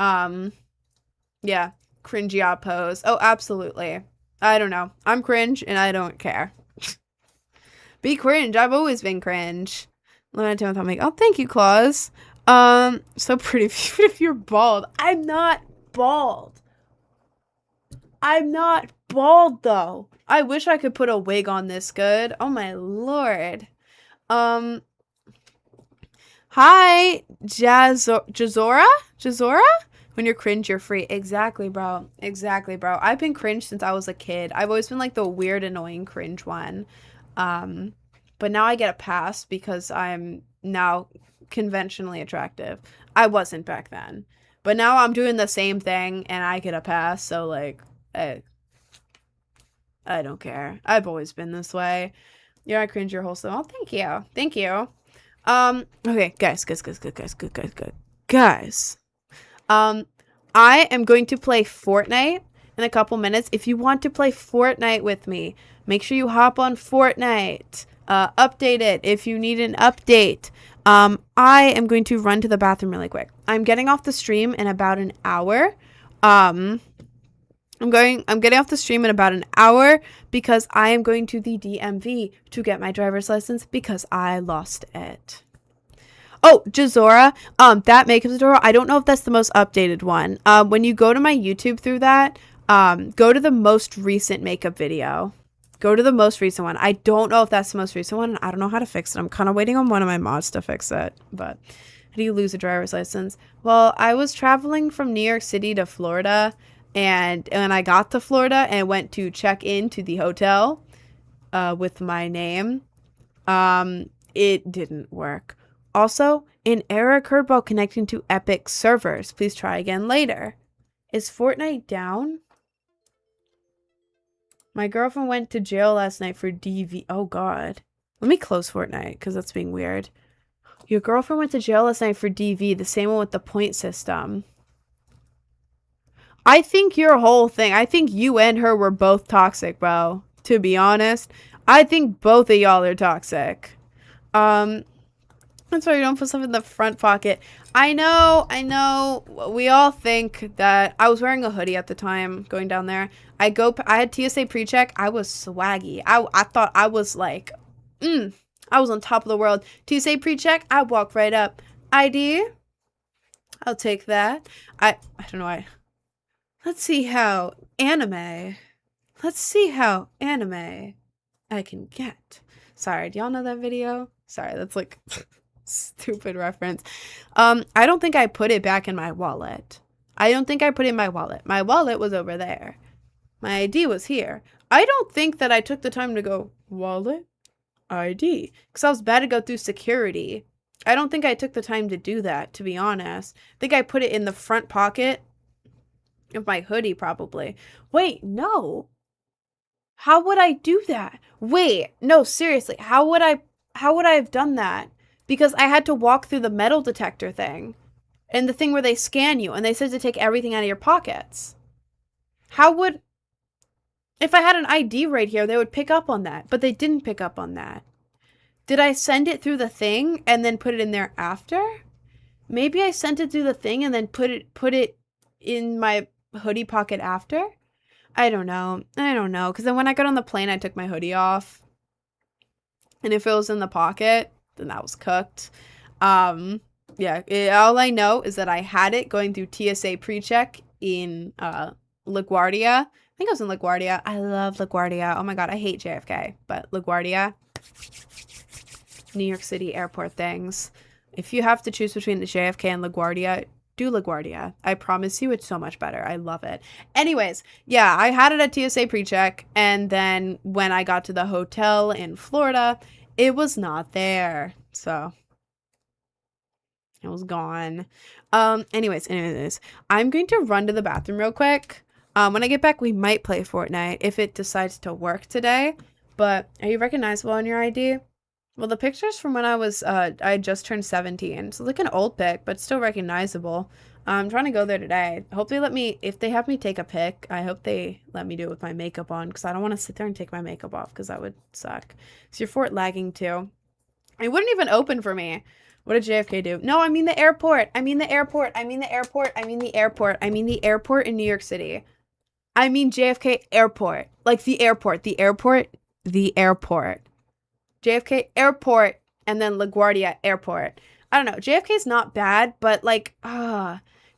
yeah, cringy op pose. Oh, absolutely. I don't know. I'm cringe, and I don't care. Be cringe. I've always been cringe. Without makeup. Oh, thank you, Claus. So pretty if you're bald. I'm not bald. I'm not bald, though. I wish I could put a wig on this good. Oh, my lord. Hi, Jazora? When you're cringe, you're free. Exactly, bro. Exactly, bro. I've been cringe since I was a kid. I've always been, like, the weird, annoying cringe one. But now I get a pass because I'm now conventionally attractive. I wasn't back then. But now I'm doing the same thing and I get a pass. So, like, I don't care. I've always been this way. You're not cringe your whole self. Oh, thank you. Thank you. Okay, guys. I am going to play Fortnite in a couple minutes. If you want to play Fortnite with me, make sure you hop on Fortnite. Update it if you need an update. I am going to run to the bathroom really quick. I'm getting off the stream in about an hour. I'm getting off the stream in about an hour because I am going to the DMV to get my driver's license because I lost it. Oh, Jazora, that makeup tutorial, I don't know if that's the most updated one. When you go to my YouTube through that, go to the most recent makeup video. Go to the most recent one. I don't know if that's the most recent one. I don't know how to fix it. I'm kind of waiting on one of my mods to fix it. But how do you lose a driver's license? Well, I was traveling from New York City to Florida. And when I got to Florida and went to check into the hotel with my name, it didn't work. Also, an error occurred while connecting to Epic servers. Please try again later. Is Fortnite down? My girlfriend went to jail last night for DV. Oh, God. Let me close Fortnite because that's being weird. Your girlfriend went to jail last night for DV, the same one with the point system. I think your whole thing, I think you and her were both toxic, bro. To be honest. I think both of y'all are toxic. That's why you don't put stuff in the front pocket. I know. We all think that I was wearing a hoodie at the time going down there. I had TSA pre-check. I was swaggy. I thought I was like, I was on top of the world. TSA pre-check. I walk right up. ID. I'll take that. I don't know why. Let's see how anime I can get. Sorry, do y'all know that video? Sorry, that's like stupid reference. I don't think I put it back in my wallet. My wallet was over there. My ID was here. I don't think that I took the time to go, wallet, ID. Because I was bad to go through security. I don't think I took the time to do that, to be honest. I think I put it in the front pocket of my hoodie, probably. Wait, no. How would I do that? Wait, no, seriously. How would I have done that? Because I had to walk through the metal detector thing. And the thing where they scan you. And they said to take everything out of your pockets. If I had an ID right here, they would pick up on that. But they didn't pick up on that. Did I send it through the thing and then put it in there after? Maybe I sent it through the thing and then put it in my hoodie pocket after? I don't know. Because then when I got on the plane, I took my hoodie off. And if it was in the pocket, then that was cooked. Yeah, all I know is that I had it going through TSA pre-check in LaGuardia. I think I was in LaGuardia. I love LaGuardia. Oh my god, I hate JFK. But LaGuardia, New York City airport things. If you have to choose between the JFK and LaGuardia, Do LaGuardia. I promise you it's so much better. I love it. Anyways, yeah, I had it at TSA pre-check, and then when I got to the hotel in Florida, it was not there. So it was gone. Anyways, I'm going to run to the bathroom real quick. When I get back, we might play Fortnite if it decides to work today. But are you recognizable on your ID? Well, the picture's from when I just turned 17. So it's like an old pic, but still recognizable. I'm trying to go there today. Hope they let me, if they have me take a pic, I hope they let me do it with my makeup on, because I don't want to sit there and take my makeup off, because that would suck. Is your fort lagging too? It wouldn't even open for me. What did JFK do? No, I mean the airport. I mean the airport. I mean the airport. I mean the airport. I mean the airport in New York City. I mean JFK Airport. Like the airport. The airport. The airport. JFK Airport, and then LaGuardia Airport. I don't know. JFK's not bad, but like,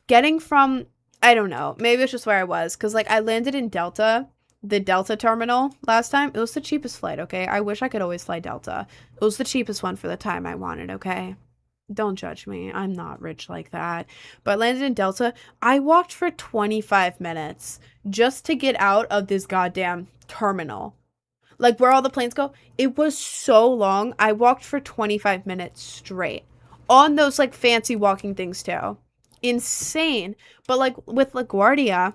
getting from, I don't know. Maybe it's just where I was, because like I landed in Delta, the Delta terminal last time. It was the cheapest flight, okay? I wish I could always fly Delta. It was the cheapest one for the time I wanted, okay? Don't judge me. I'm not rich like that. But I landed in Delta. I walked for 25 minutes just to get out of this goddamn terminal. Like where all the planes go. It was so long. I walked for 25 minutes straight on those like fancy walking things too. Insane. But like with LaGuardia,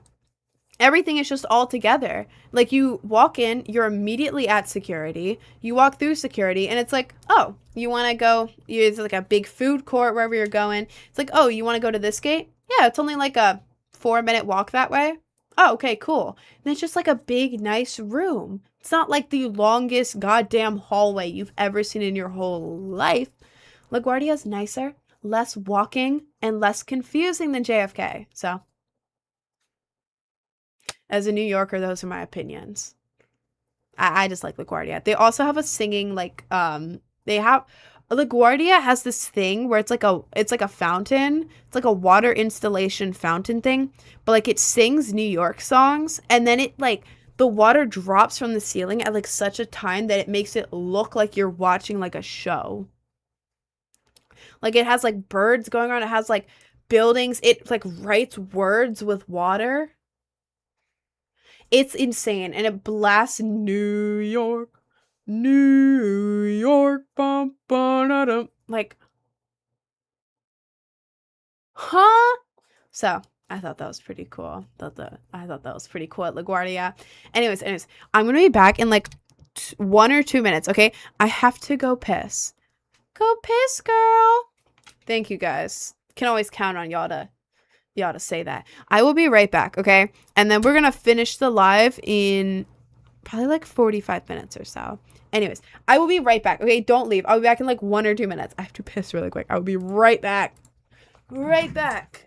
everything is just all together. Like you walk in, you're immediately at security. You walk through security and it's like, oh, you want to go, it's like a big food court wherever you're going. It's like, oh, you want to go to this gate? Yeah, it's only like a 4-minute walk that way. Oh, okay, cool. And it's just like a big, nice room. It's not like the longest goddamn hallway you've ever seen in your whole life. LaGuardia's nicer, less walking, and less confusing than JFK. So, as a New Yorker, those are my opinions. I just like LaGuardia. They also have a singing, like, LaGuardia has this thing where it's like a fountain. It's like a water installation fountain thing. But, like, it sings New York songs. And then it, like, the water drops from the ceiling at, like, such a time that it makes it look like you're watching, like, a show. Like, it has, like, birds going on. It has, like, buildings. It, like, writes words with water. It's insane. And it blasts New York. New York, bum, ba-da-dum. Like, huh? So I thought that was pretty cool. I thought that was pretty cool at LaGuardia. Anyways, I'm gonna be back in like 1 or 2 minutes. Okay, I have to go piss. Go piss, girl. Thank you guys. Can always count on y'all to say that. I will be right back. Okay, and then we're gonna finish the live in probably like 45 minutes or so. Anyways, I will be right back. Okay, don't leave. I'll be back in like 1 or 2 minutes. I have to piss really quick. I will be right back. Right back.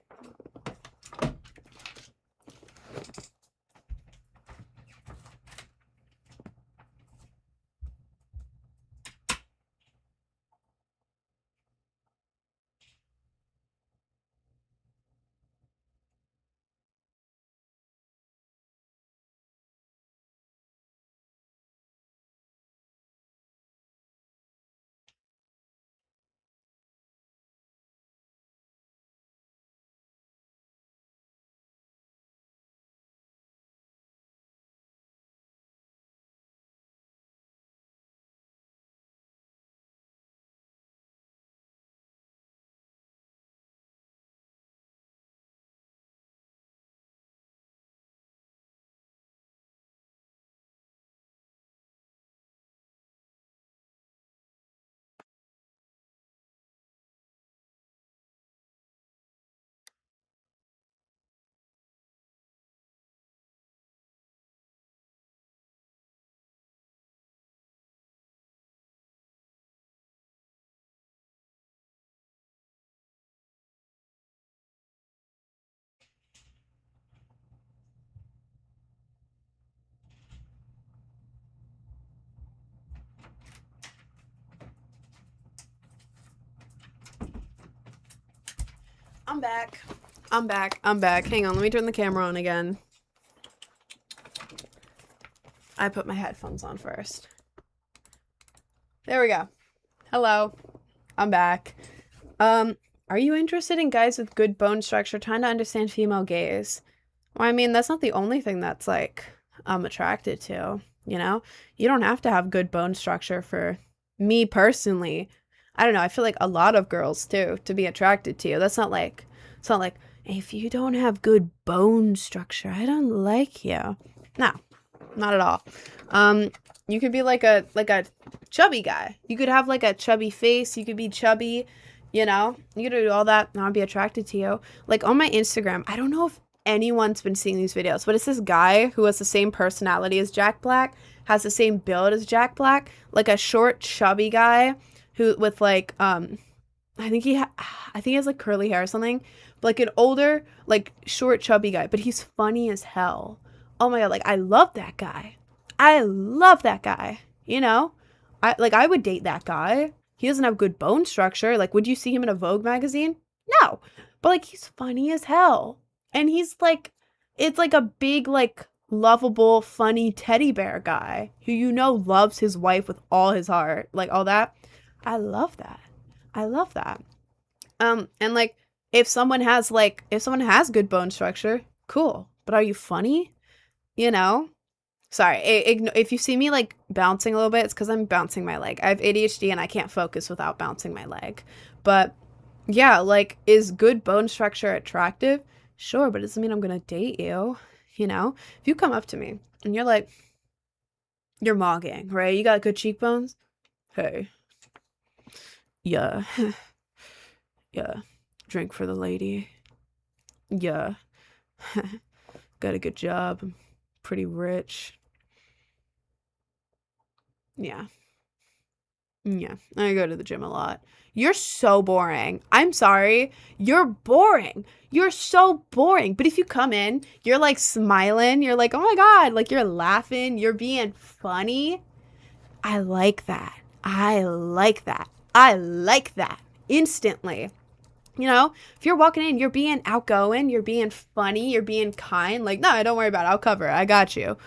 I'm back. I'm back. Hang on, let me turn the camera on again. I put my headphones on first. There we go. Hello. I'm back. Are Are you interested in guys with good bone structure, trying to understand female gaze? Well, I mean, that's not the only thing that's like I'm attracted to, you know? You don't have to have good bone structure for me personally. I don't know, I feel like a lot of girls too to be attracted to you. That's not like it's not like if you don't have good bone structure, I don't like you. No, not at all. You could be like a chubby guy. You could have like a chubby face, you could be chubby, you know? You could do all that and I'd be attracted to you. Like on my Instagram, I don't know if anyone's been seeing these videos, but it's this guy who has the same personality as Jack Black, has the same build as Jack Black, like a short, chubby guy who with like I think he has like curly hair or something, but like an older, like short, chubby guy, but he's funny as hell. Oh my god, like I love that guy. I love that guy. You know, I would date that guy. He doesn't have good bone structure. Like, would you see him in a Vogue magazine? No, but like he's funny as hell. And he's like, it's like a big, like, lovable, funny teddy bear guy who you know loves his wife with all his heart. Like, all that. I love that. I love that. And like, if someone has good bone structure, cool. But are you funny? You know? Sorry, if you see me, like, bouncing a little bit, it's because I'm bouncing my leg. I have ADHD and I can't focus without bouncing my leg. But, yeah, like, is good bone structure attractive? Sure, but it doesn't mean I'm gonna date you, you know? If you come up to me and you're like, you're mogging, right? You got good cheekbones? Hey. Yeah. Yeah. Drink for the lady. Yeah. Got a good job. I'm pretty rich. Yeah. Yeah. I go to the gym a lot. You're so boring. I'm sorry. You're boring. You're so boring. But if you come in, you're like smiling. You're like, oh my God. Like you're laughing. You're being funny. I like that. I like that. I like that. Instantly. You know, if you're walking in, you're being outgoing. You're being funny. You're being kind. Like, no, don't worry about it. I'll cover it. I got you.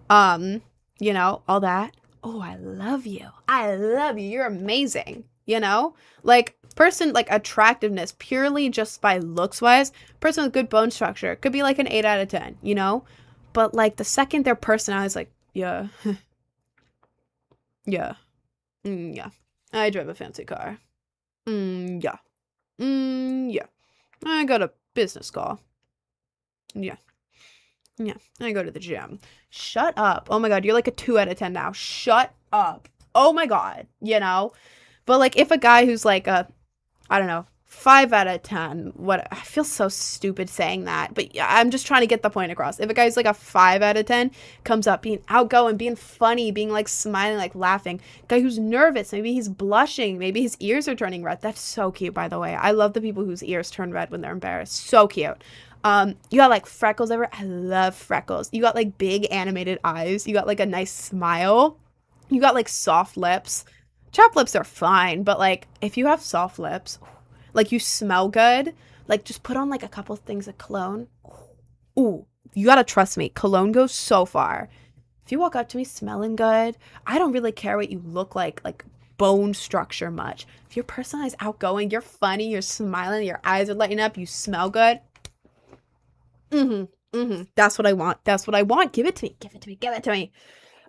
You know, all that. Oh, I love you. I love you. You're amazing. You know, like person, like attractiveness purely just by looks wise, person with good bone structure could be like an 8 out of 10, you know, but like the second their personality is like, yeah, yeah, yeah, I drive a fancy car. Yeah, yeah, I got a business call. Yeah. Yeah, I go to the gym. Shut up. Oh my God, you're like a 2 out of 10 now. Shut up. Oh my God, you know? But like if a guy who's like a, I don't know, 5 out of 10, what, I feel so stupid saying that, but I'm just trying to get the point across. If a guy's like a 5 out of 10 comes up being outgoing, being funny, being like smiling, like laughing, guy who's nervous, maybe he's blushing, maybe his ears are turning red. That's so cute, by the way. I love the people whose ears turn red when they're embarrassed. So cute. You got like freckles everywhere. I love freckles. You got like big animated eyes. You got like a nice smile. You got like soft lips. Chapped lips are fine, but like if you have soft lips, like you smell good, like just put on like a couple things of cologne. Ooh, you gotta trust me. Cologne goes so far. If you walk up to me smelling good, I don't really care what you look like bone structure much. If your personality is outgoing, you're funny, you're smiling, your eyes are lighting up, you smell good. That's what I want. That's what I want. Give it to me. Give it to me. Give it to me.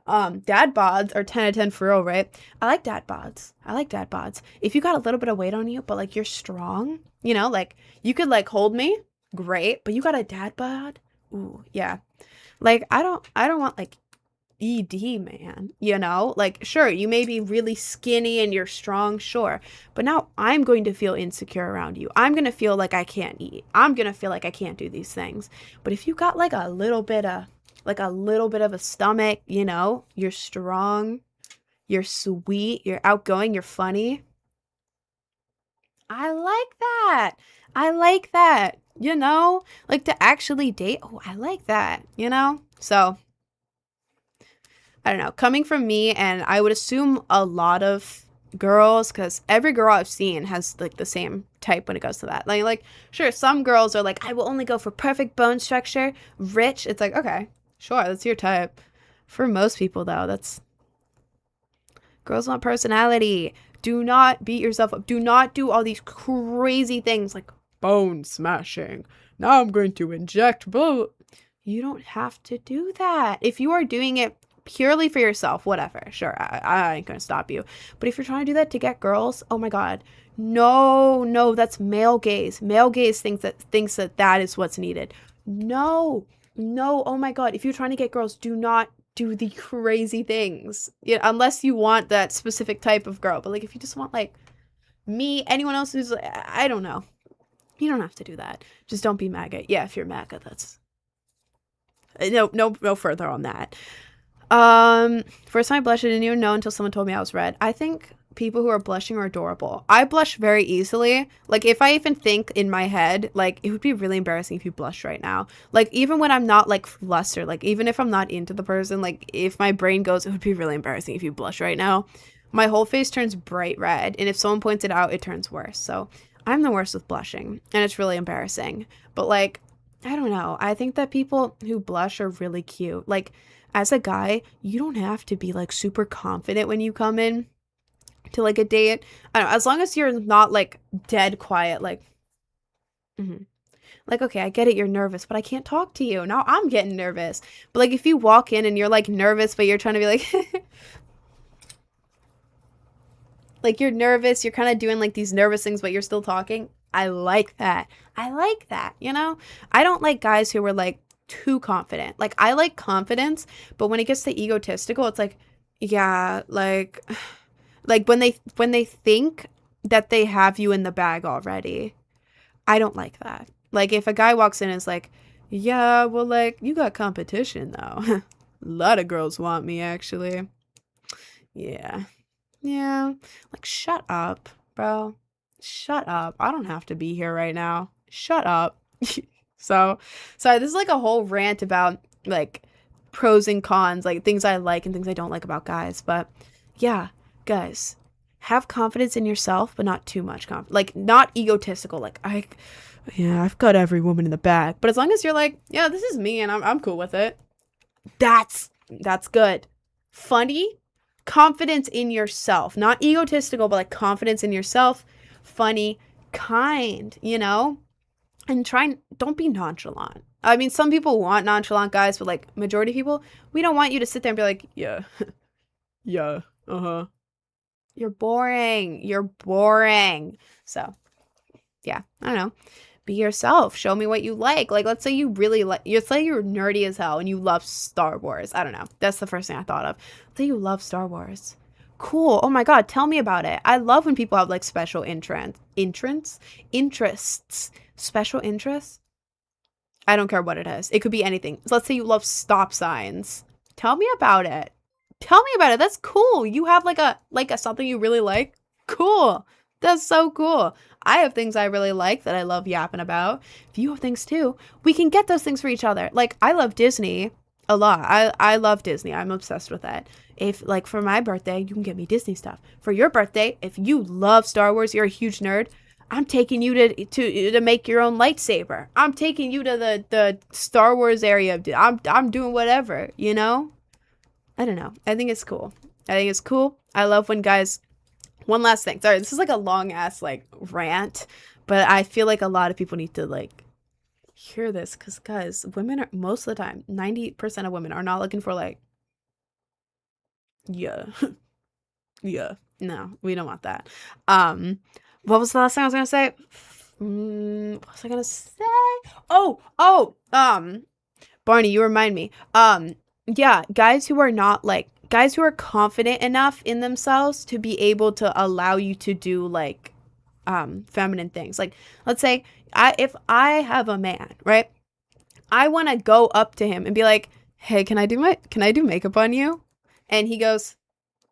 Dad bods are 10 out of 10 for real, right? I like dad bods. I like dad bods. If you got a little bit of weight on you, but like you're strong, you know, like you could like hold me, great. But you got a dad bod, ooh, yeah. Like I don't want like ED, man, you know, like sure you may be really skinny and you're strong, sure, but now I'm going to feel insecure around you. I'm gonna feel like I can't eat. I'm gonna feel like I can't do these things. But if you got like a little bit of a stomach, you know, you're strong, you're sweet, you're outgoing, you're funny, I like that. I like that, you know, like to actually date. Oh, I like that, you know. So I don't know, coming from me, and I would assume a lot of girls, because every girl I've seen has like the same type when it goes to that. Like sure, some girls are like, I will only go for perfect bone structure, rich. It's like, okay, sure, that's your type. For most people though, that's girls want personality, Do not beat yourself up. Do not do all these crazy things like bone smashing. Now I'm going to inject blah. You don't have to do that. If you are doing it purely for yourself, whatever, sure, I ain't gonna stop you. But if you're trying to do that to get girls, oh my god, no, that's male gaze. Male gaze thinks that is what's needed. No, oh my god, if you're trying to get girls, do not do the crazy things. Yeah, unless you want that specific type of girl. But like, if you just want like me, anyone else who's, I don't know, you don't have to do that. Just don't be MAGA. Yeah, if you're MAGA, that's no further on that. First time I blushed, I didn't even know until someone told me I was red. I think people who are blushing are adorable. I blush very easily. Like, if I even think in my head, like, it would be really embarrassing if you blush right now. Like, even when I'm not, like, flustered, like, even if I'm not into the person, like, if my brain goes, it would be really embarrassing if you blush right now. My whole face turns bright red, and if someone points it out, it turns worse. So, I'm the worst with blushing, and it's really embarrassing. But, like, I don't know. I think that people who blush are really cute. Like, as a guy, you don't have to be, like, super confident when you come in to, like, a date. I don't know, as long as you're not, like, dead quiet, like, like, okay, I get it, you're nervous, but I can't talk to you. Now I'm getting nervous. But, like, if you walk in and you're, like, nervous, but you're trying to be, like, like, you're nervous, you're kind of doing, like, these nervous things, but you're still talking. I like that. I like that, you know? I don't like guys who are, like, too confident. Like, I like confidence, but when it gets to egotistical, it's like, yeah, like when they think that they have you in the bag already. I don't like that. Like, if a guy walks in and is like, yeah, well, like, you got competition, though. A lot of girls want me, actually. Yeah. Like, shut up, bro. Shut up. I don't have to be here right now. Shut up. So this is like a whole rant about like pros and cons, like things I like and things I don't like about guys. But yeah, guys, have confidence in yourself, but not too much confidence. Like, not egotistical. Like, I've got every woman in the bag. But as long as you're like, yeah, this is me and I'm cool with it. That's good. Funny, confidence in yourself. Not egotistical, but like confidence in yourself. Funny, kind, you know? And don't be nonchalant. I mean, some people want nonchalant guys, but like majority of people, we don't want you to sit there and be like, yeah, yeah, uh-huh. You're boring. So, yeah, I don't know. Be yourself. Show me what you like. Like, let's say you really like, let's say you're nerdy as hell and you love Star Wars. I don't know. That's the first thing I thought of. Let's say you love Star Wars. Cool. Oh my God. Tell me about it. I love when people have like special interests. Special interests? I don't care what it is. It could be anything. So let's say you love stop signs. Tell me about it. That's cool. You have like a something you really like. Cool. That's so cool. I have things I really like that I love yapping about. If you have things too, we can get those things for each other. Like, I love Disney a lot. I love Disney. I'm obsessed with it. If, like, for my birthday, you can get me Disney stuff. For your birthday, if you love Star Wars, you're a huge nerd, I'm taking you to make your own lightsaber. I'm taking you to the Star Wars area. I'm doing whatever, you know? I don't know. I think it's cool. I love when guys... One last thing. Sorry, this is like a long-ass, like, rant. But I feel like a lot of people need to, like, hear this. Because, guys, women are... Most of the time, 90% of women are not looking for, like... Yeah. Yeah. No, we don't want that. What was the last thing I was gonna say? What was I gonna say? Oh, Barney, you remind me. Yeah, guys who are confident enough in themselves to be able to allow you to do like, feminine things. Like, let's say if I have a man, right? I want to go up to him and be like, hey, can I do makeup on you? And he goes,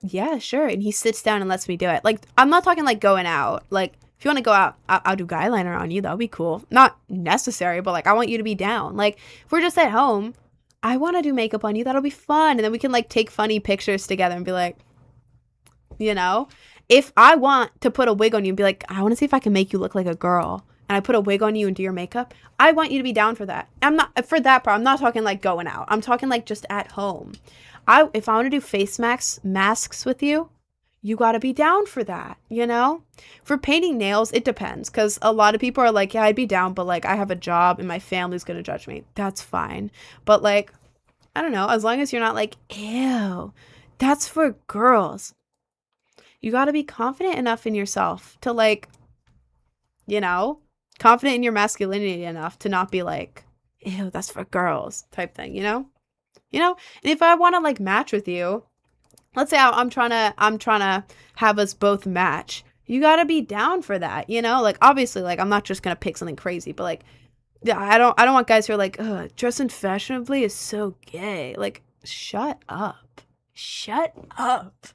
yeah, sure. And he sits down and lets me do it. Like, I'm not talking like going out. Like, if you want to go out, I'll do eyeliner on you. That'll be cool. Not necessary, but like, I want you to be down. Like, if we're just at home, I want to do makeup on you. That'll be fun. And then we can like take funny pictures together and be like, you know, if I want to put a wig on you and be like, I want to see if I can make you look like a girl. And I put a wig on you and do your makeup. I want you to be down for that. I'm not talking like going out. I'm talking like just at home. If I want to do face masks with you, you got to be down for that, you know? For painting nails, it depends, because a lot of people are like, yeah, I'd be down, but like I have a job and my family's going to judge me. That's fine. But like, I don't know, as long as you're not like, ew, that's for girls. You got to be confident enough in yourself to like, you know, confident in your masculinity enough to not be like, ew, that's for girls type thing, you know? You know? And if I want to like match with you, let's say I'm trying to have us both match. You got to be down for that, you know? Like obviously like I'm not just going to pick something crazy, but like yeah, I don't want guys who are like, ugh, dressing fashionably is so gay. Like shut up. Shut up.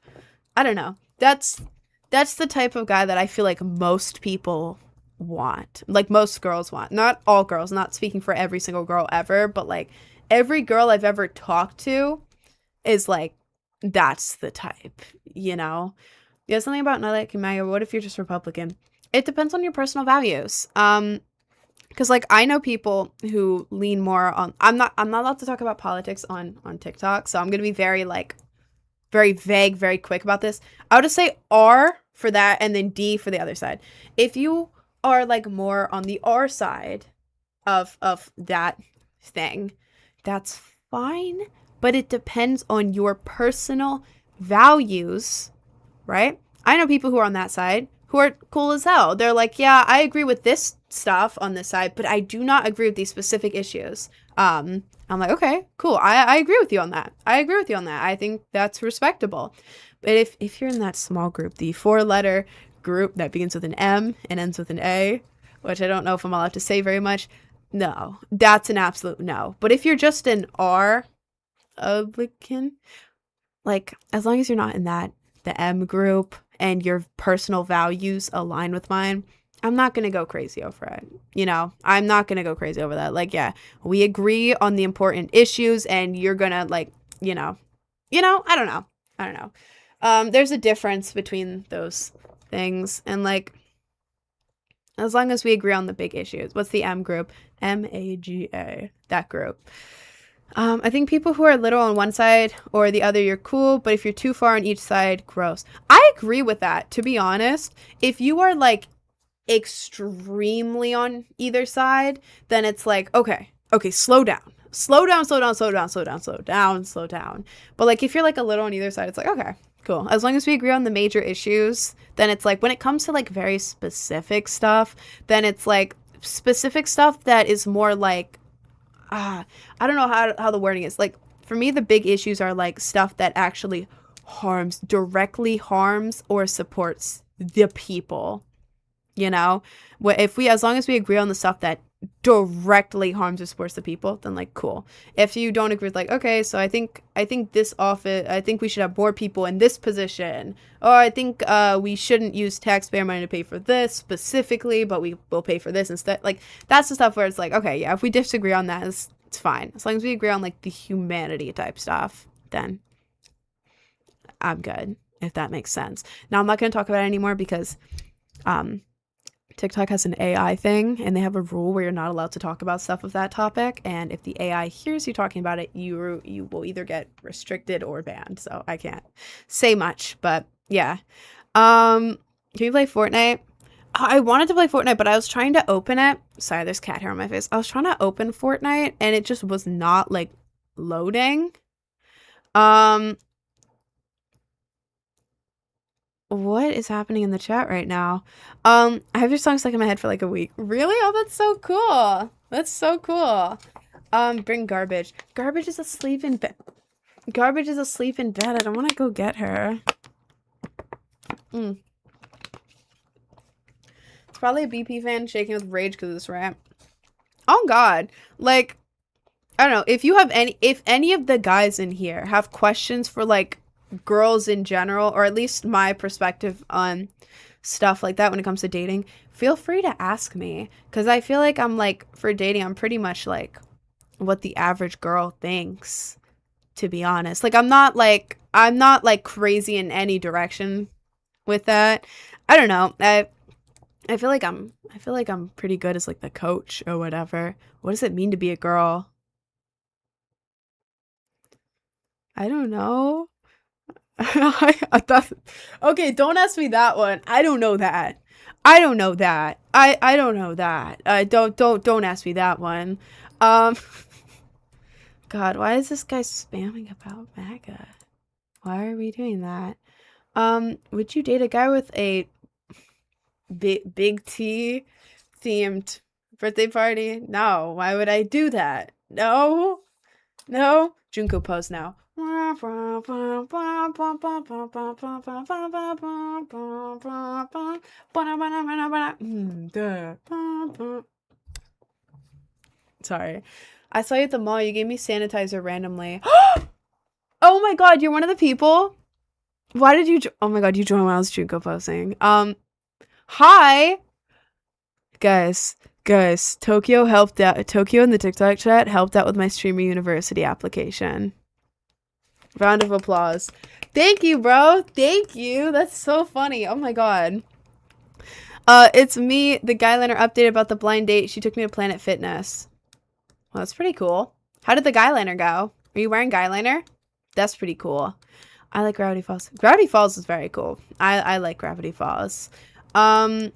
I don't know. That's the type of guy that I feel like most people want. Like most girls want. Not all girls, not speaking for every single girl ever, but like every girl I've ever talked to is like, that's the type, you know? Yeah, something about not liking MAGA. What if you're just Republican? It depends on your personal values. Because like I know people who lean more on I'm not allowed to talk about politics on TikTok, so I'm gonna be very like very vague, very quick about this. I would just say R for that and then D for the other side. If you are like more on the R side of that thing, that's fine, but it depends on your personal values, right? I know people who are on that side who are cool as hell. They're like, yeah, I agree with this stuff on this side, but I do not agree with these specific issues. I'm like, okay, cool. I agree with you on that. I think that's respectable. But if you're in that small group, the 4-letter group that begins with an M and ends with an A, which I don't know if I'm allowed to say very much, no, that's an absolute no. But if you're just an R-Republican, like as long as you're not in the M group and your personal values align with mine, I'm not going to go crazy over it. You know, I'm not going to go crazy over that. Like, yeah, we agree on the important issues and you're going to like, you know, I don't know. There's a difference between those things. And like, as long as we agree on the big issues, what's the M group? MAGA, that group. I think people who are little on one side or the other, you're cool. But if you're too far on each side, gross. I agree with that, to be honest. If you are like extremely on either side, then it's like, okay, slow down. But like if you're like a little on either side, it's like, okay, cool. As long as we agree on the major issues, then it's like when it comes to like very specific stuff, then it's like specific stuff that is more like I don't know how the wording is. Like for me, the big issues are like stuff that actually directly harms or supports the people. You know, as long as we agree on the stuff that directly harms or supports the people, then like cool. If you don't agree with like, okay, so I think this office, I think we should have more people in this position, or I think we shouldn't use taxpayer money to pay for this specifically, but we will pay for this instead. Like that's the stuff where it's like, okay, yeah, if we disagree on that, it's fine. As long as we agree on like the humanity type stuff, then I'm good, if that makes sense. Now I'm not going to talk about it anymore because TikTok has an AI thing and they have a rule where you're not allowed to talk about stuff of that topic. And if the AI hears you talking about it, you will either get restricted or banned. So I can't say much, but yeah. Can you play Fortnite? I wanted to play Fortnite, but I was trying to open it. Sorry, there's cat hair on my face. I was trying to open Fortnite and it just was not like loading. What is happening in the chat right now? I have your song stuck in my head for like a week. Really? Oh, that's so cool. That's so cool. Bring Garbage. Garbage is asleep in bed. Garbage is asleep in bed. I don't want to go get her. It's probably a BP fan shaking with rage because of this rap. Oh God. Like, I don't know. If any of the guys in here have questions for like girls in general, or at least my perspective on stuff like that when it comes to dating, feel free to ask me, because I feel like I'm like, for dating, I'm pretty much like what the average girl thinks, to be honest. Like I'm not like crazy in any direction with that. I don't know. I feel like I'm pretty good as like the coach or whatever. What does it mean to be a girl? I don't know. I thought, okay, don't ask me that one. I don't know that. I don't know that. I don't know that. Don't ask me that one. Um, God, why is this guy spamming about MAGA? Why are we doing that? Would you date a guy with a big T themed birthday party? No. Why would I do that? No. No. Junko pose now. Sorry. I saw you at the mall. You gave me sanitizer randomly. Oh my god, you're one of the people? Why did you oh my god, you joined when I was Junko posting. Hi! Guys, Tokyo helped out. Tokyo in the TikTok chat helped out with my Streamer University application. Round of applause. Thank you, bro. Thank you. That's so funny. Oh my god. It's me, the Guyliner update about the blind date. She took me to Planet Fitness. Well, that's pretty cool. How did the Guyliner go? Are you wearing Guyliner? That's pretty cool. I like Gravity Falls. Gravity Falls is very cool. I like Gravity Falls. You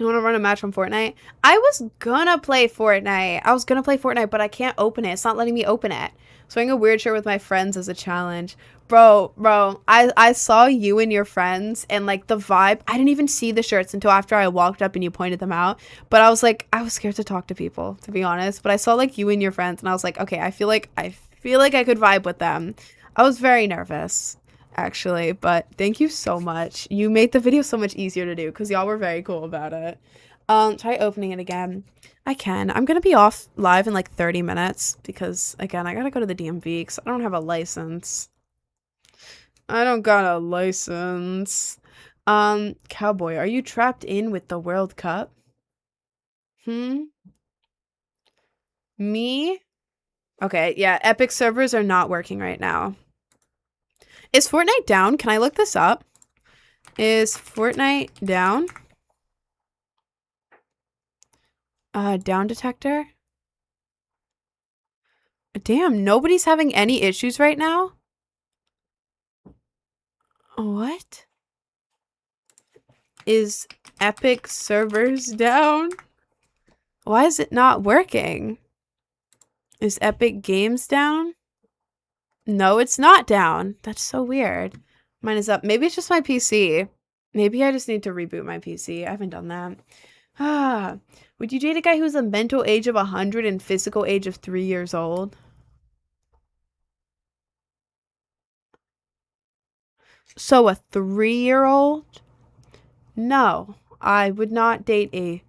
want to run a match on Fortnite? I was gonna play Fortnite. But I can't open it. It's not letting me open it. So I'm wearing a weird shirt with my friends as a challenge. Bro, I saw you and your friends and like the vibe. I didn't even see the shirts until after I walked up and you pointed them out. But I was like, I was scared to talk to people, to be honest. But I saw like you and your friends and I was like, okay, I feel like I could vibe with them. I was very nervous, actually, but thank you so much. You made the video so much easier to do because y'all were very cool about it. Try opening it again. I can. I'm gonna be off live in like 30 minutes because again, I gotta go to the DMV because I don't have a license. I don't got a license. Cowboy, are you trapped in with the World Cup? Me? Okay, yeah, Epic servers are not working right now. Is Fortnite down? Can I look this up? Is Fortnite down? Down detector? Damn, nobody's having any issues right now? What? Is Epic servers down? Why is it not working? Is Epic Games down? No, it's not down. That's so weird. Mine is up. Maybe it's just my PC. Maybe I just need to reboot my PC. I haven't done that. Would you date a guy who's a mental age of 100 and physical age of 3 years old? So a 3-year-old? No, I would not date a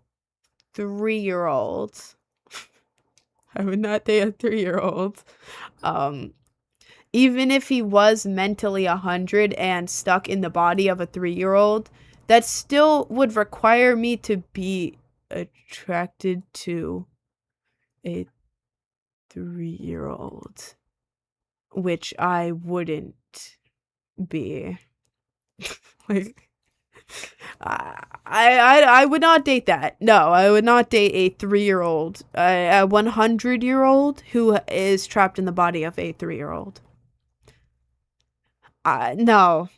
3-year-old. I would not date a 3-year-old. Even if he was mentally 100 and stuck in the body of a 3-year-old, that still would require me to be attracted to a 3-year-old, which I wouldn't be. Like, I would not date that. No, I would not date a 3-year-old, a 100-year-old who is trapped in the body of a 3-year-old. No.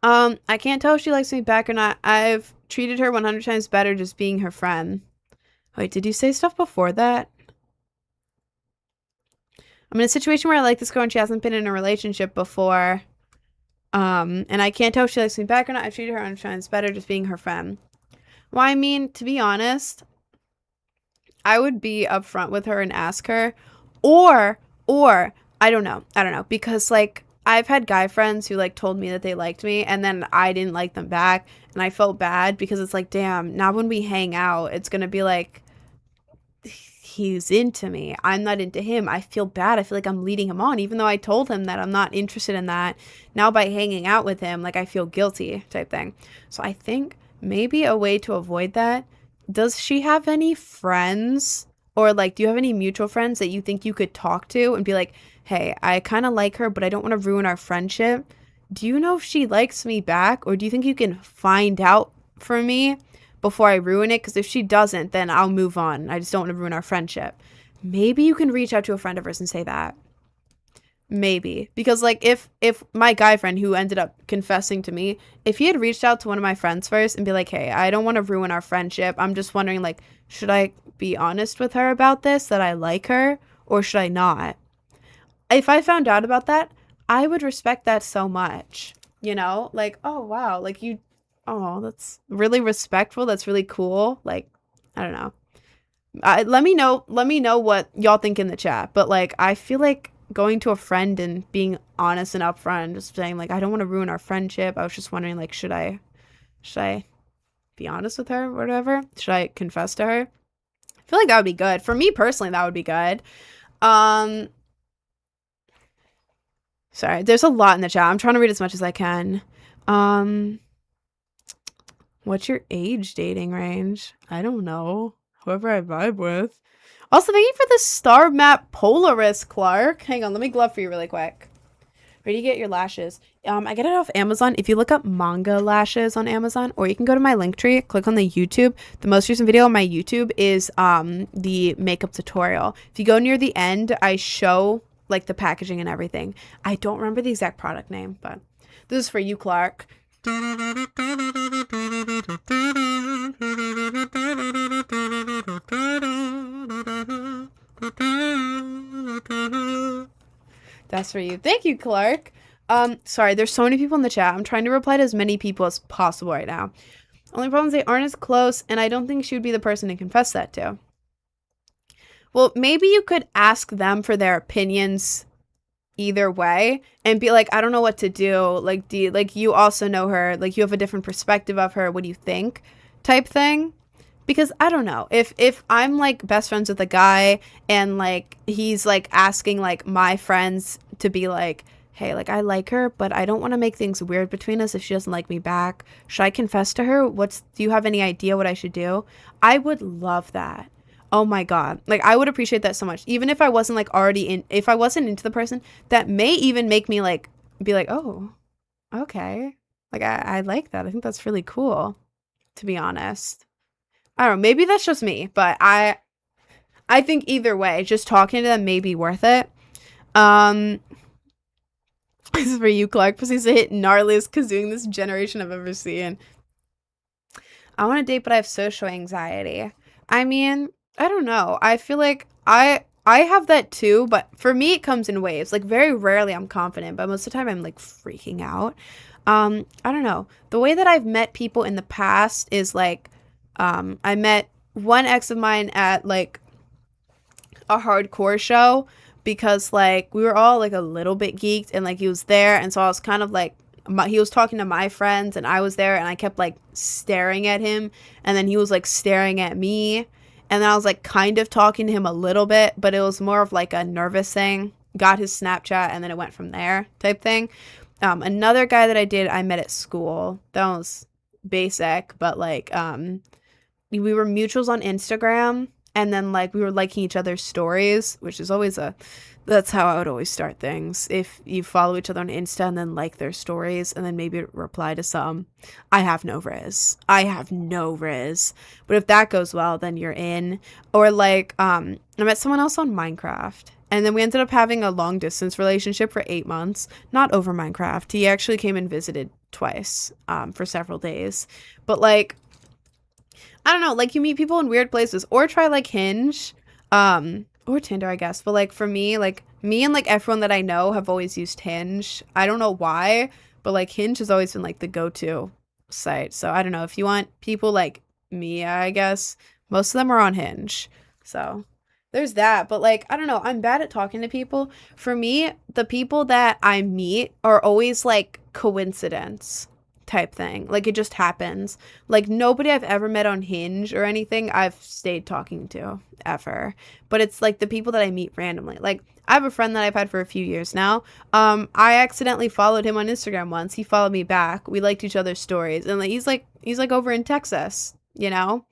I can't tell if she likes me back or not. I've treated her 100 times better just being her friend. Wait, did you say stuff before that? I'm in a situation where I like this girl and she hasn't been in a relationship before. And I can't tell if she likes me back or not. I've treated her 100 times better just being her friend. Well, I mean, to be honest, I would be upfront with her and ask her. Or, I don't know. Because, like, I've had guy friends who, like, told me that they liked me, and then I didn't like them back, and I felt bad because it's like, damn, now when we hang out, it's gonna be like, he's into me. I'm not into him. I feel bad. I feel like I'm leading him on, even though I told him that I'm not interested in that. Now by hanging out with him, like, I feel guilty type thing. So I think maybe a way to avoid that, does she have any friends? Or, like, do you have any mutual friends that you think you could talk to and be like, hey, I kind of like her, but I don't want to ruin our friendship. Do you know if she likes me back? Or do you think you can find out for me before I ruin it? Because if she doesn't, then I'll move on. I just don't want to ruin our friendship. Maybe you can reach out to a friend of hers and say that. maybe. Because like if my guy friend who ended up confessing to me, if he had reached out to one of my friends first and be like, hey, I don't want to ruin our friendship, I'm just wondering, like, should I be honest with her about this, that I like her, or should I not? If I found out about that, I would respect that so much. You know, like, oh wow, like that's really respectful, that's really cool. Like, I don't know. Let me know what y'all think in the chat. But like, I feel like going to a friend and being honest and upfront and just saying like, I don't want to ruin our friendship, I was just wondering, like, should I be honest with her or whatever? Should I confess to her? I feel like that would be good. For me personally, that would be good. Sorry, there's a lot in the chat. I'm trying to read as much as I can. What's your age dating range? I don't know. Whoever I vibe with. Also, thank you for the star map Polaris, Clark. Hang on, let me glove for you really quick. Where do you get your lashes? I get it off Amazon. If you look up manga lashes on Amazon, or you can go to my link tree, click on the YouTube. The most recent video on my YouTube is the makeup tutorial. If you go near the end, I show like the packaging and everything. I don't remember the exact product name, but this is for you, Clark. That's for you. Thank you, Clark. Sorry, there's so many people in the chat. I'm trying to reply to as many people as possible right now. Only problem is they aren't as close, and I don't think she would be the person to confess that to. Well, maybe you could ask them for their opinions either way and be like, I don't know what to do. Like, you also know her, like, you have a different perspective of her. What do you think? Type thing. Because I don't know, if I'm like best friends with a guy and like he's like asking like my friends to be like, hey, like, I like her, but I don't want to make things weird between us if she doesn't like me back. Should I confess to her? Do you have any idea what I should do? I would love that. Oh my God. Like, I would appreciate that so much. Even if I wasn't like if I wasn't into the person, that may even make me like, be like, oh, okay. Like, I like that. I think that's really cool, to be honest. I don't know. Maybe that's just me, but I think either way, just talking to them may be worth it. This is for you, Clark. Proceeds to hit gnarliest kazooing this generation I've ever seen. I want to date, but I have social anxiety. I mean, I don't know. I feel like I have that too, but for me, it comes in waves. Like, very rarely I'm confident, but most of the time I'm like freaking out. I don't know. The way that I've met people in the past is like, I met one ex of mine at like a hardcore show because like we were all like a little bit geeked and like he was there, and so I was kind of like he was talking to my friends and I was there and I kept like staring at him, and then he was like staring at me, and then I was like kind of talking to him a little bit, but it was more of like a nervous thing. Got his Snapchat and then it went from there type thing. Another guy that I met at school, that was basic, but like we were mutuals on Instagram, and then like we were liking each other's stories, which is always that's how I would always start things. If you follow each other on Insta and then like their stories and then maybe reply to some, I have no riz. But if that goes well, then you're in. Or like I met someone else on Minecraft, and then we ended up having a long distance relationship for 8 months, not over Minecraft. He actually came and visited twice for several days. But like, I don't know, like you meet people in weird places, or try like Hinge, or Tinder, I guess. But like for me, like me and like everyone that I know have always used Hinge. I don't know why, but like Hinge has always been like the go-to site. So I don't know, if you want people like me, I guess most of them are on Hinge. So there's that. But like, I don't know, I'm bad at talking to people. For me, the people that I meet are always like coincidence type thing. Like, it just happens. Like, nobody I've ever met on Hinge or anything I've stayed talking to ever. But it's like the people that I meet randomly. Like, I have a friend that I've had for a few years now. I accidentally followed him on Instagram once. He followed me back. We liked each other's stories, and like he's like over in Texas, you know.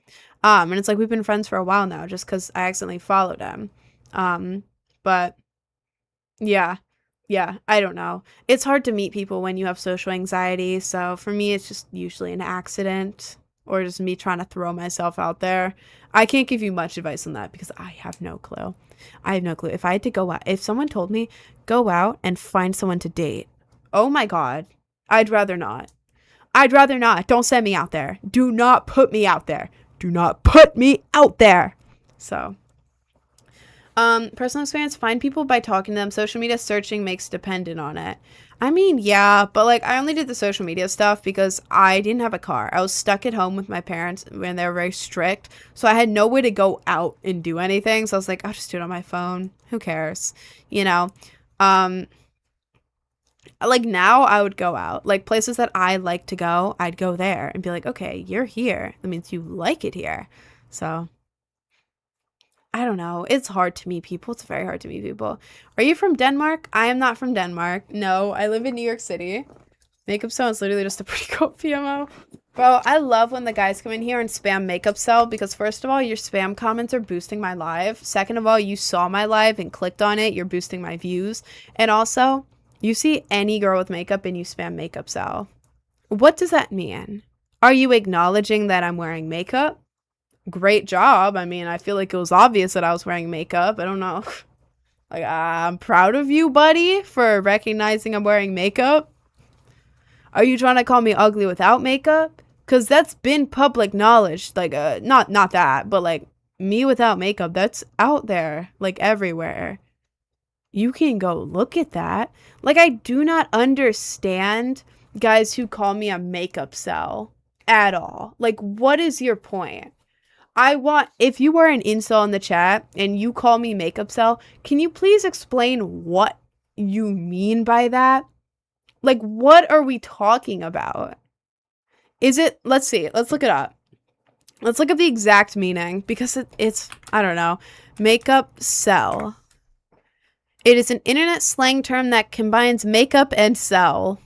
And it's like we've been friends for a while now, just because I accidentally followed him. But yeah. Yeah, I don't know. It's hard to meet people when you have social anxiety, so for me, it's just usually an accident. or just me trying to throw myself out there. I can't give you much advice on that because I have no clue. I have no clue. If I had to go out, if someone told me go out and find someone to date, oh my God, I'd rather not. I'd rather not. Don't send me out there. Do not put me out there. Do not put me out there. So, personal experience, find people by talking to them. Social media searching makes dependent on it. I mean, yeah, but like I only did the social media stuff because I didn't have a car. I was stuck at home with my parents when they were very strict. So I had no way to go out and do anything. So I was like, I'll just do it on my phone. Who cares? You know? Like now I would go out. Like places that I like to go, I'd go there and be like, okay, you're here. That means you like it here. So I don't know. It's hard to meet people. It's very hard to meet people. Are you from Denmark? I am not from Denmark. No, I live in New York City. Makeup Cell is literally just a pretty cool PMO. Bro, I love when the guys come in here and spam Makeup Cell because first of all, your spam comments are boosting my live. Second of all, you saw my live and clicked on it. You're boosting my views. And also, you see any girl with makeup and you spam Makeup Cell. What does that mean? Are you acknowledging that I'm wearing makeup? Great job. I mean, I feel like it was obvious that I was wearing makeup. I don't know. Like, I'm proud of you, buddy, for recognizing I'm wearing makeup. Are you trying to call me ugly without makeup? Because that's been public knowledge. Like, not that, but like me without makeup, that's out there, like everywhere. You can go look at that. Like, I do not understand guys who call me a makeup cell at all. Like, what is your point? If you are an incel in the chat and you call me makeup cell, can you please explain what you mean by that? Like, what are we talking about? Let's see, let's look it up. Let's look at the exact meaning because it's, I don't know, makeup cell. It is an internet slang term that combines makeup and cell.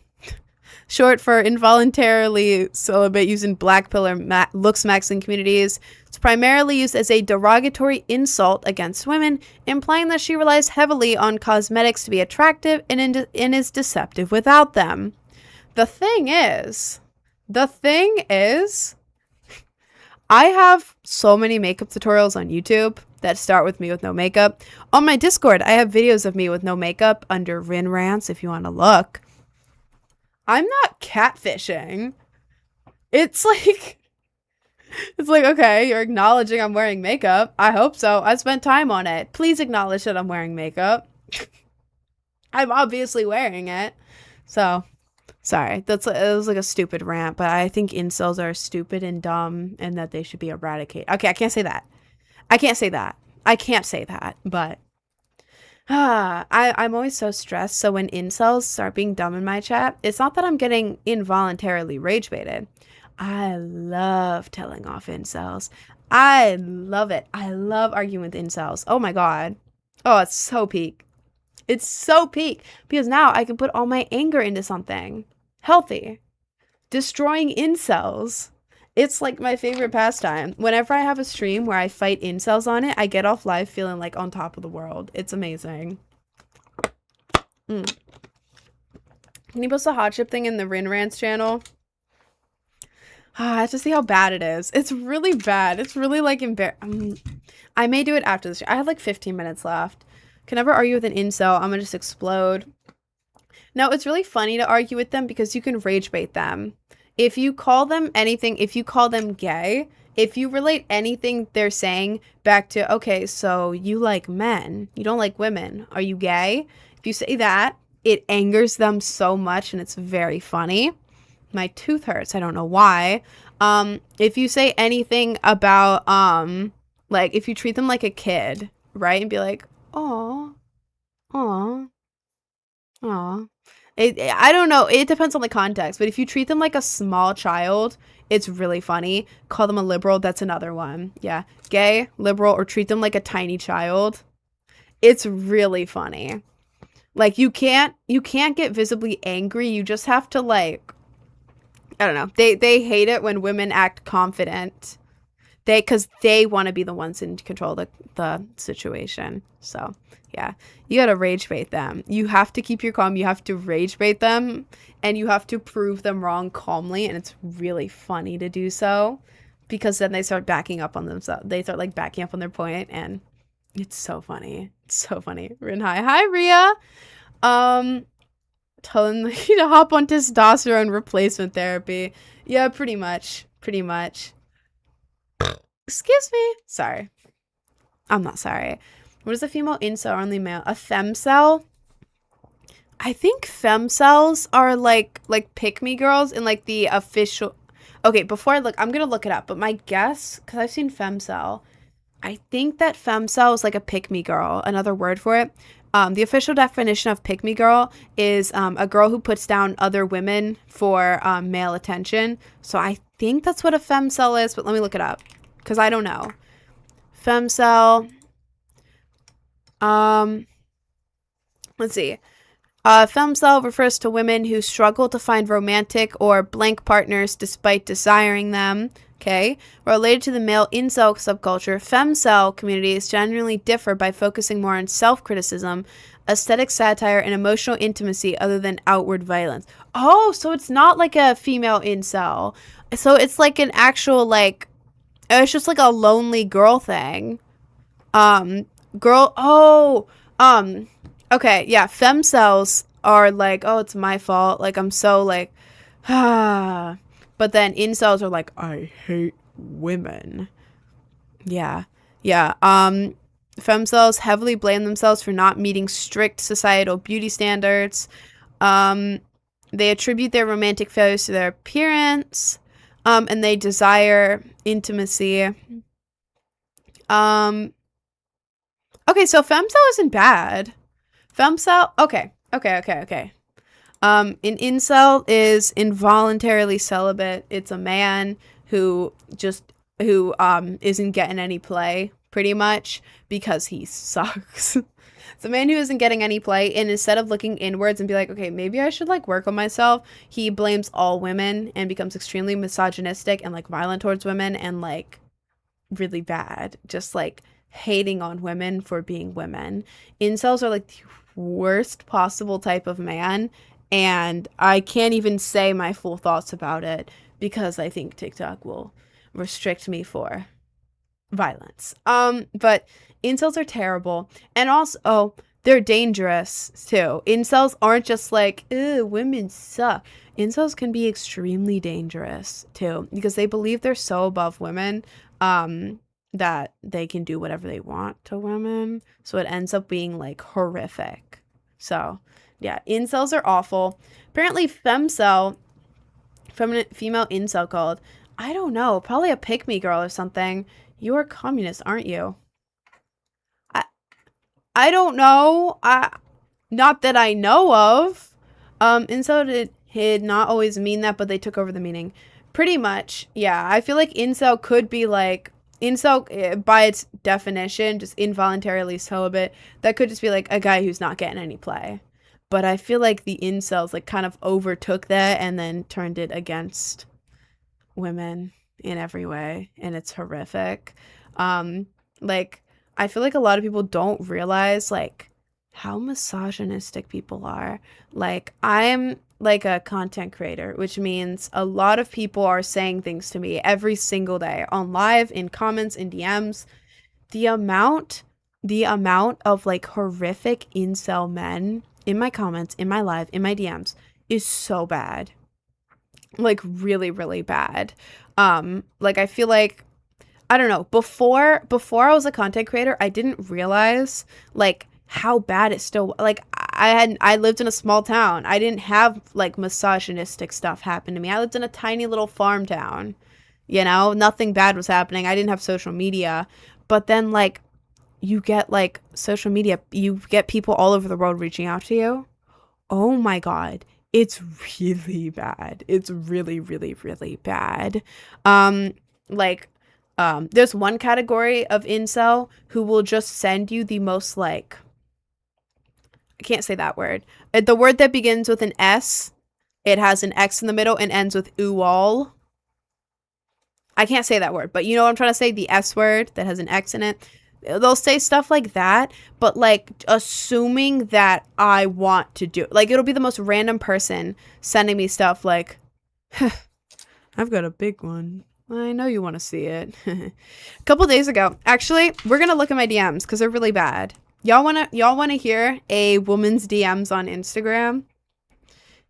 Short for involuntarily celibate used in black pill or looks maxing communities. It's primarily used as a derogatory insult against women, implying that she relies heavily on cosmetics to be attractive and is deceptive without them. The thing is, I have so many makeup tutorials on YouTube that start with me with no makeup. On my Discord, I have videos of me with no makeup under Rin Rants if you want to look. I'm not catfishing. It's like, okay, you're acknowledging I'm wearing makeup. I hope so. I spent time on it. Please acknowledge that I'm wearing makeup. I'm obviously wearing it. So, sorry. It was like a stupid rant, but I think incels are stupid and dumb and that they should be eradicated. Okay, I can't say that. But I'm always so stressed. So when incels start being dumb in my chat, it's not that I'm getting involuntarily rage baited. I love telling off incels. I love it. I love arguing with incels. Oh my God. Oh, it's so peak. It's so peak because now I can put all my anger into something healthy. Destroying incels. It's like my favorite pastime. Whenever I have a stream where I fight incels on it, I get off live feeling like on top of the world. It's amazing. Can you post a hot chip thing in the Rin Rants channel? I have to see how bad it is. It's really bad. It's really like I may do it after this. I have like 15 minutes left. Can never argue with an incel. I'm gonna just explode. No, it's really funny to argue with them because you can rage bait them. If you call them anything, if you call them gay, if you relate anything they're saying back to, okay, so you like men, you don't like women, are you gay? If you say that, it angers them so much and it's very funny. My tooth hurts, I don't know why. If you say anything about, like, if you treat them like a kid, right, and be like, aw, aw, aw. I don't know. It depends on the context. But if you treat them like a small child, it's really funny. Call them a liberal. That's another one. Yeah. Gay, liberal, or treat them like a tiny child. It's really funny. Like, you can't get visibly angry. You just have to, like, I don't know. They hate it when women act confident. because they want to be the ones in control of the situation. So yeah, you gotta rage bait them. You have to keep your calm. You have to rage bait them, and you have to prove them wrong calmly. And it's really funny to do so, because then they start backing up on themselves. They start like backing up on their point, and it's so funny. It's so funny. Rin, hi Ria. Telling you to hop on testosterone replacement therapy. Yeah, pretty much. Pretty much. Excuse me. Sorry. I'm not sorry. What is a female incel or only male? A femcel? I think femcels are like pick-me girls in like the official... Okay, before I look, I'm gonna look it up, but my guess, because I've seen femcel, I think that femcel is like a pick-me girl, another word for it. The official definition of pick-me girl is a girl who puts down other women for male attention. So I think that's what a femcel is, but let me look it up, because I don't know. Femcel. Let's see. Femcel refers to women who struggle to find romantic or blank partners despite desiring them. Okay. Related to the male incel subculture, femcel communities generally differ by focusing more on self-criticism, aesthetic satire, and emotional intimacy other than outward violence. Oh, so it's not like a female incel. So it's like an actual, like, it's just like a lonely girl thing. Okay, yeah, femcels are like, oh, it's my fault. Like, I'm so, like, But then incels are like, I hate women. Yeah. Femcels heavily blame themselves for not meeting strict societal beauty standards. They attribute their romantic failures to their appearance. And they desire intimacy. Okay, so femcel isn't bad. Femcel, okay. An incel is involuntarily celibate. It's a man who isn't getting any play, pretty much, because he sucks. It's a man who isn't getting any play, and instead of looking inwards and be like, okay, maybe I should like work on myself, he blames all women and becomes extremely misogynistic and like violent towards women and like really bad, just like hating on women for being women. Incels are like the worst possible type of man, and I can't even say my full thoughts about it because I think TikTok will restrict me for violence. But incels are terrible, and also they're dangerous too. Incels aren't just like, ew, women suck. Incels can be extremely dangerous too, because they believe they're so above women that they can do whatever they want to women, so it ends up being like horrific. So yeah, incels are awful. Apparently female incel called, I don't know, probably a pick-me girl or something. You're communist, aren't you? I don't know. Not that I know of. Incel did not always mean that, but they took over the meaning. Pretty much, yeah. I feel like incel could be like, incel, by its definition, just involuntarily celibate. That could just be like a guy who's not getting any play. But I feel like the incels like kind of overtook that and then turned it against women in every way, and it's horrific. Like, I feel like a lot of people don't realize like how misogynistic people are. Like, I'm like a content creator, which means a lot of people are saying things to me every single day on live, in comments, in DMs. The amount of like horrific incel men in my comments, in my live, in my DMs is so bad. Like really, really bad. Like I feel like, I don't know, before I was a content creator, I didn't realize like how bad it still, like I lived in a small town. I didn't have like misogynistic stuff happen to me. I lived in a tiny little farm town, you know, nothing bad was happening. I didn't have social media. But then like you get like social media, you get people all over the world reaching out to you. Oh my God. It's really bad. It's really, really, really bad. There's one category of incel who will just send you the most like, I can't say that word. The word that begins with an S, it has an X in the middle and ends with all. I can't say that word, but you know what I'm trying to say? The S word that has an X in it. They'll say stuff like that, but like assuming that I want to do it. Like it'll be the most random person sending me stuff like, I've got a big one. I know you want to see it. A couple days ago, actually, we're going to look at my DMs because they're really bad. Y'all want to hear a woman's DMs on Instagram?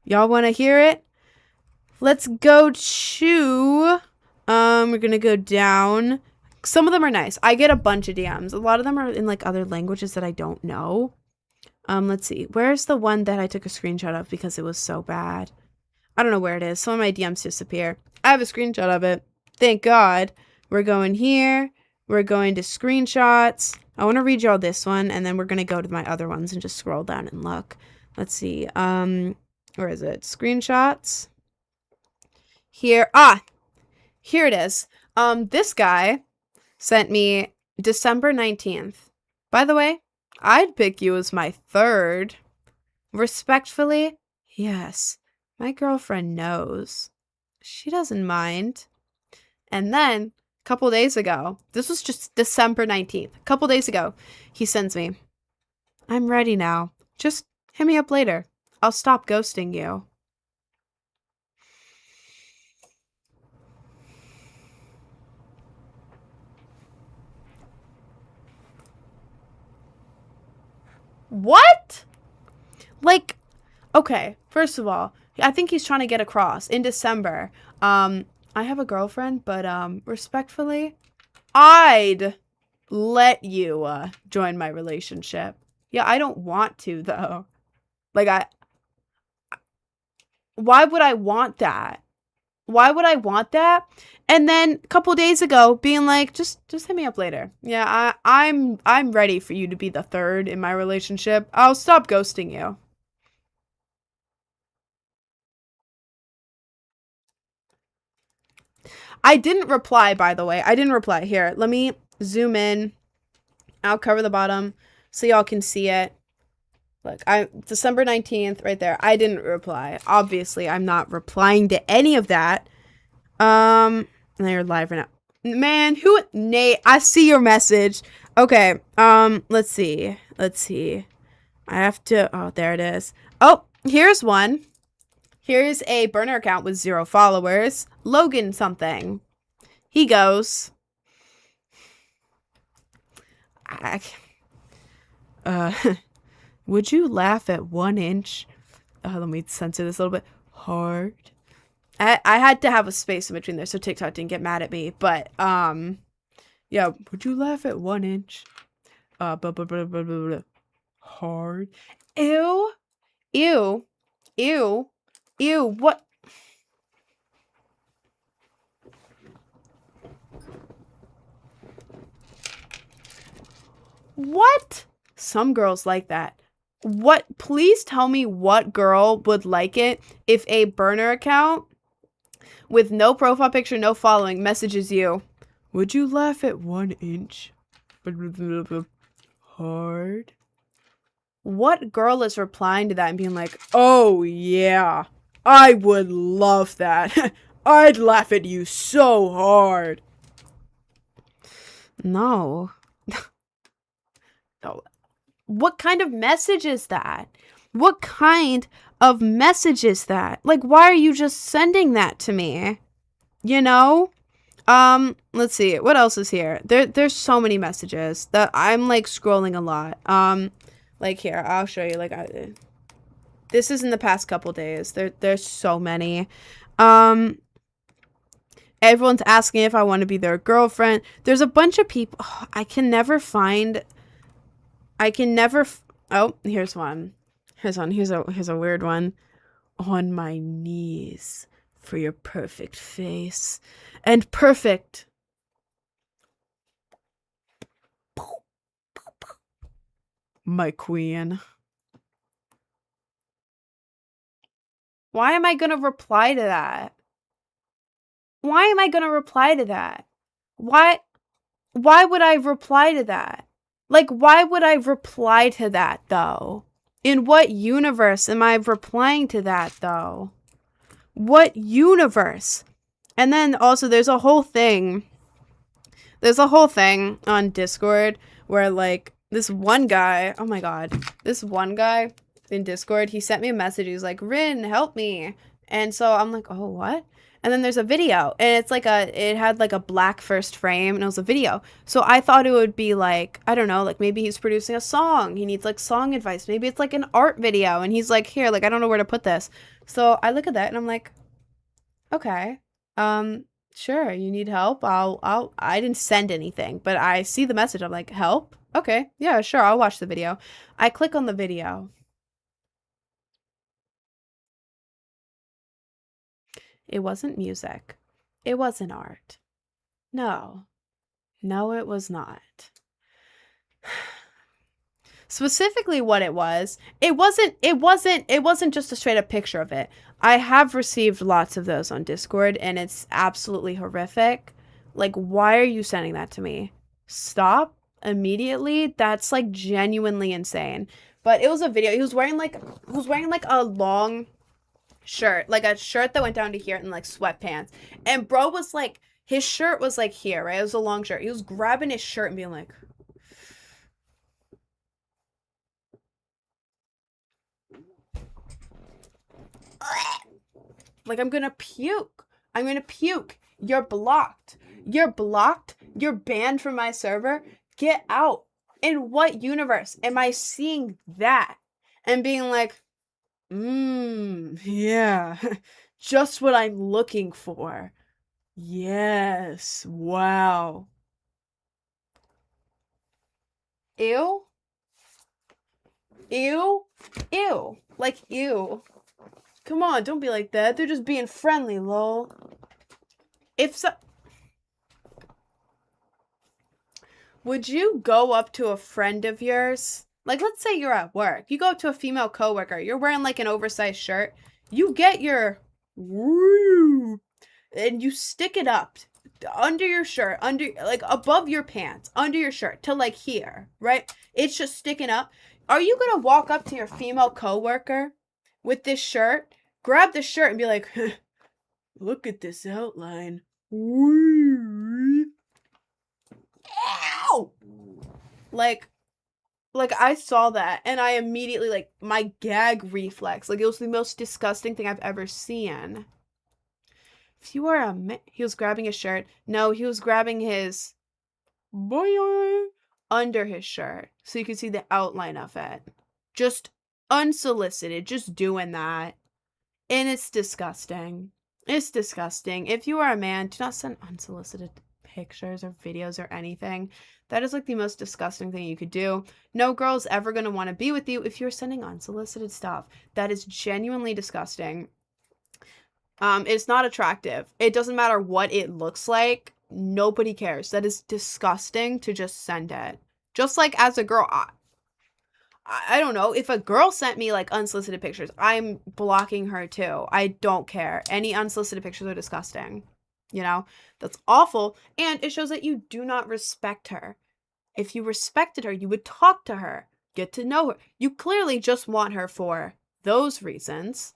Y'all want to hear it? Let's go to, we're going to go down. Some of them are nice. I get a bunch of DMs. A lot of them are in like other languages that I don't know. Let's see. Where's the one that I took a screenshot of because it was so bad? I don't know where it is. Some of my DMs disappear. I have a screenshot of it. Thank God. We're going here. We're going to screenshots. I want to read y'all this one, and then we're going to go to my other ones and just scroll down and look. Let's see. Where is it? Screenshots. Here. Here it is. This guy sent me December 19th. By the way, I'd pick you as my third. Respectfully, yes. My girlfriend knows. She doesn't mind. And then, a couple days ago, this was just December 19th. A couple days ago, he sends me, I'm ready now. Just hit me up later. I'll stop ghosting you. What? Like, okay, first of all, I think he's trying to get across in December. I have a girlfriend, but respectfully, I'd let you join my relationship. Yeah, I don't want to though. Like why would I want that? Why would I want that? And then a couple days ago being like, just hit me up later. Yeah, I'm ready for you to be the third in my relationship. I'll stop ghosting you. I didn't reply, by the way. I didn't reply. Here, let me zoom in. I'll cover the bottom so y'all can see it. Look, December 19th, right there. I didn't reply. Obviously, I'm not replying to any of that. Now you're live right now. Man, Nate, I see your message. Okay, let's see. I have to, oh, there it is. Oh, here's one. Here's a burner account with 0 followers. Logan something. He goes, would you laugh at 1 inch? Let me censor this a little bit. Hard. I had to have a space in between there so TikTok didn't get mad at me. But, yeah, would you laugh at 1 inch? Blah, blah, blah, blah, blah, blah. Hard. Ew. Ew. Ew. Ew. What? What? Some girls like that. What? Please tell me what girl would like it if a burner account with no profile picture, no following messages you. Would you laugh at 1 inch? Hard. What girl is replying to that and being like, oh yeah, I would love that. I'd laugh at you so hard. No. No. What kind of message is that? What kind of message is that? Like, why are you just sending that to me? You know? Let's see. What else is here? There's so many messages that I'm like scrolling a lot. Like here, I'll show you. Like, this is in the past couple days. There's so many. Everyone's asking if I want to be their girlfriend. There's a bunch of people. Oh, I can never. Oh, here's one. Here's a weird one. On my knees for your perfect face and perfect. My queen. Why am I gonna reply to that? Why am I gonna reply to that? Why would I reply to that? Like, why would I reply to that, though? In what universe am I replying to that, though? What universe? And then also there's a whole thing on Discord where like this one guy, oh my god, this one guy in Discord, he sent me a message. He's like, Rin, help me. And so I'm like, oh, what? And then there's a video, and it's like it had like a black first frame, and it was a video. So I thought it would be like, I don't know, like maybe he's producing a song. He needs like song advice. Maybe it's like an art video, and he's like, here, like I don't know where to put this. So I look at that, and I'm like, okay, sure, you need help. I didn't send anything, but I see the message. I'm like, help? Okay, yeah, sure, I'll watch the video. I click on the video. It wasn't music. It wasn't art. No. No, it was not. Specifically what it wasn't just a straight up picture of it. I have received lots of those on Discord, and it's absolutely horrific. Like, why are you sending that to me? Stop immediately. That's like genuinely insane. But it was a video. He was wearing like a long shirt, like a shirt that went down to here, and like sweatpants. And bro was like, his shirt was like here, right? It was a long shirt. He was grabbing his shirt and being like, I'm gonna puke. I'm gonna puke. You're blocked. You're blocked. You're banned from my server. Get out. In what universe am I seeing that and being like, yeah, just what I'm looking for. Yes, wow. Ew. Ew. Ew. Like, ew. Come on, don't be like that. They're just being friendly, lol. Would you go up to a friend of yours? Like, let's say you're at work. You go up to a female coworker. You're wearing like an oversized shirt. You get your woo, and you stick it up under your shirt, under like above your pants, under your shirt to like here, right? It's just sticking up. Are you gonna walk up to your female coworker with this shirt, grab the shirt, and be like, look at this outline. Woo. Ow! Like I saw that, and I immediately, like, my gag reflex, like, it was the most disgusting thing I've ever seen. If you were he was grabbing his shirt. No, he was grabbing his boy under his shirt, so you could see the outline of it. Just unsolicited, just doing that. And it's disgusting. It's disgusting. If you are a man, do not send unsolicited pictures or videos or anything. That is like the most disgusting thing you could do. No girl's ever going to want to be with you if you're sending unsolicited stuff. That is genuinely disgusting. It's not attractive. It doesn't matter what it looks like. Nobody cares. That is disgusting to just send it. Just like as a girl, I don't know. If a girl sent me like unsolicited pictures, I'm blocking her too. I don't care. Any unsolicited pictures are disgusting. You know, that's awful. And it shows that you do not respect her. If you respected her, you would talk to her, get to know her. You clearly just want her for those reasons.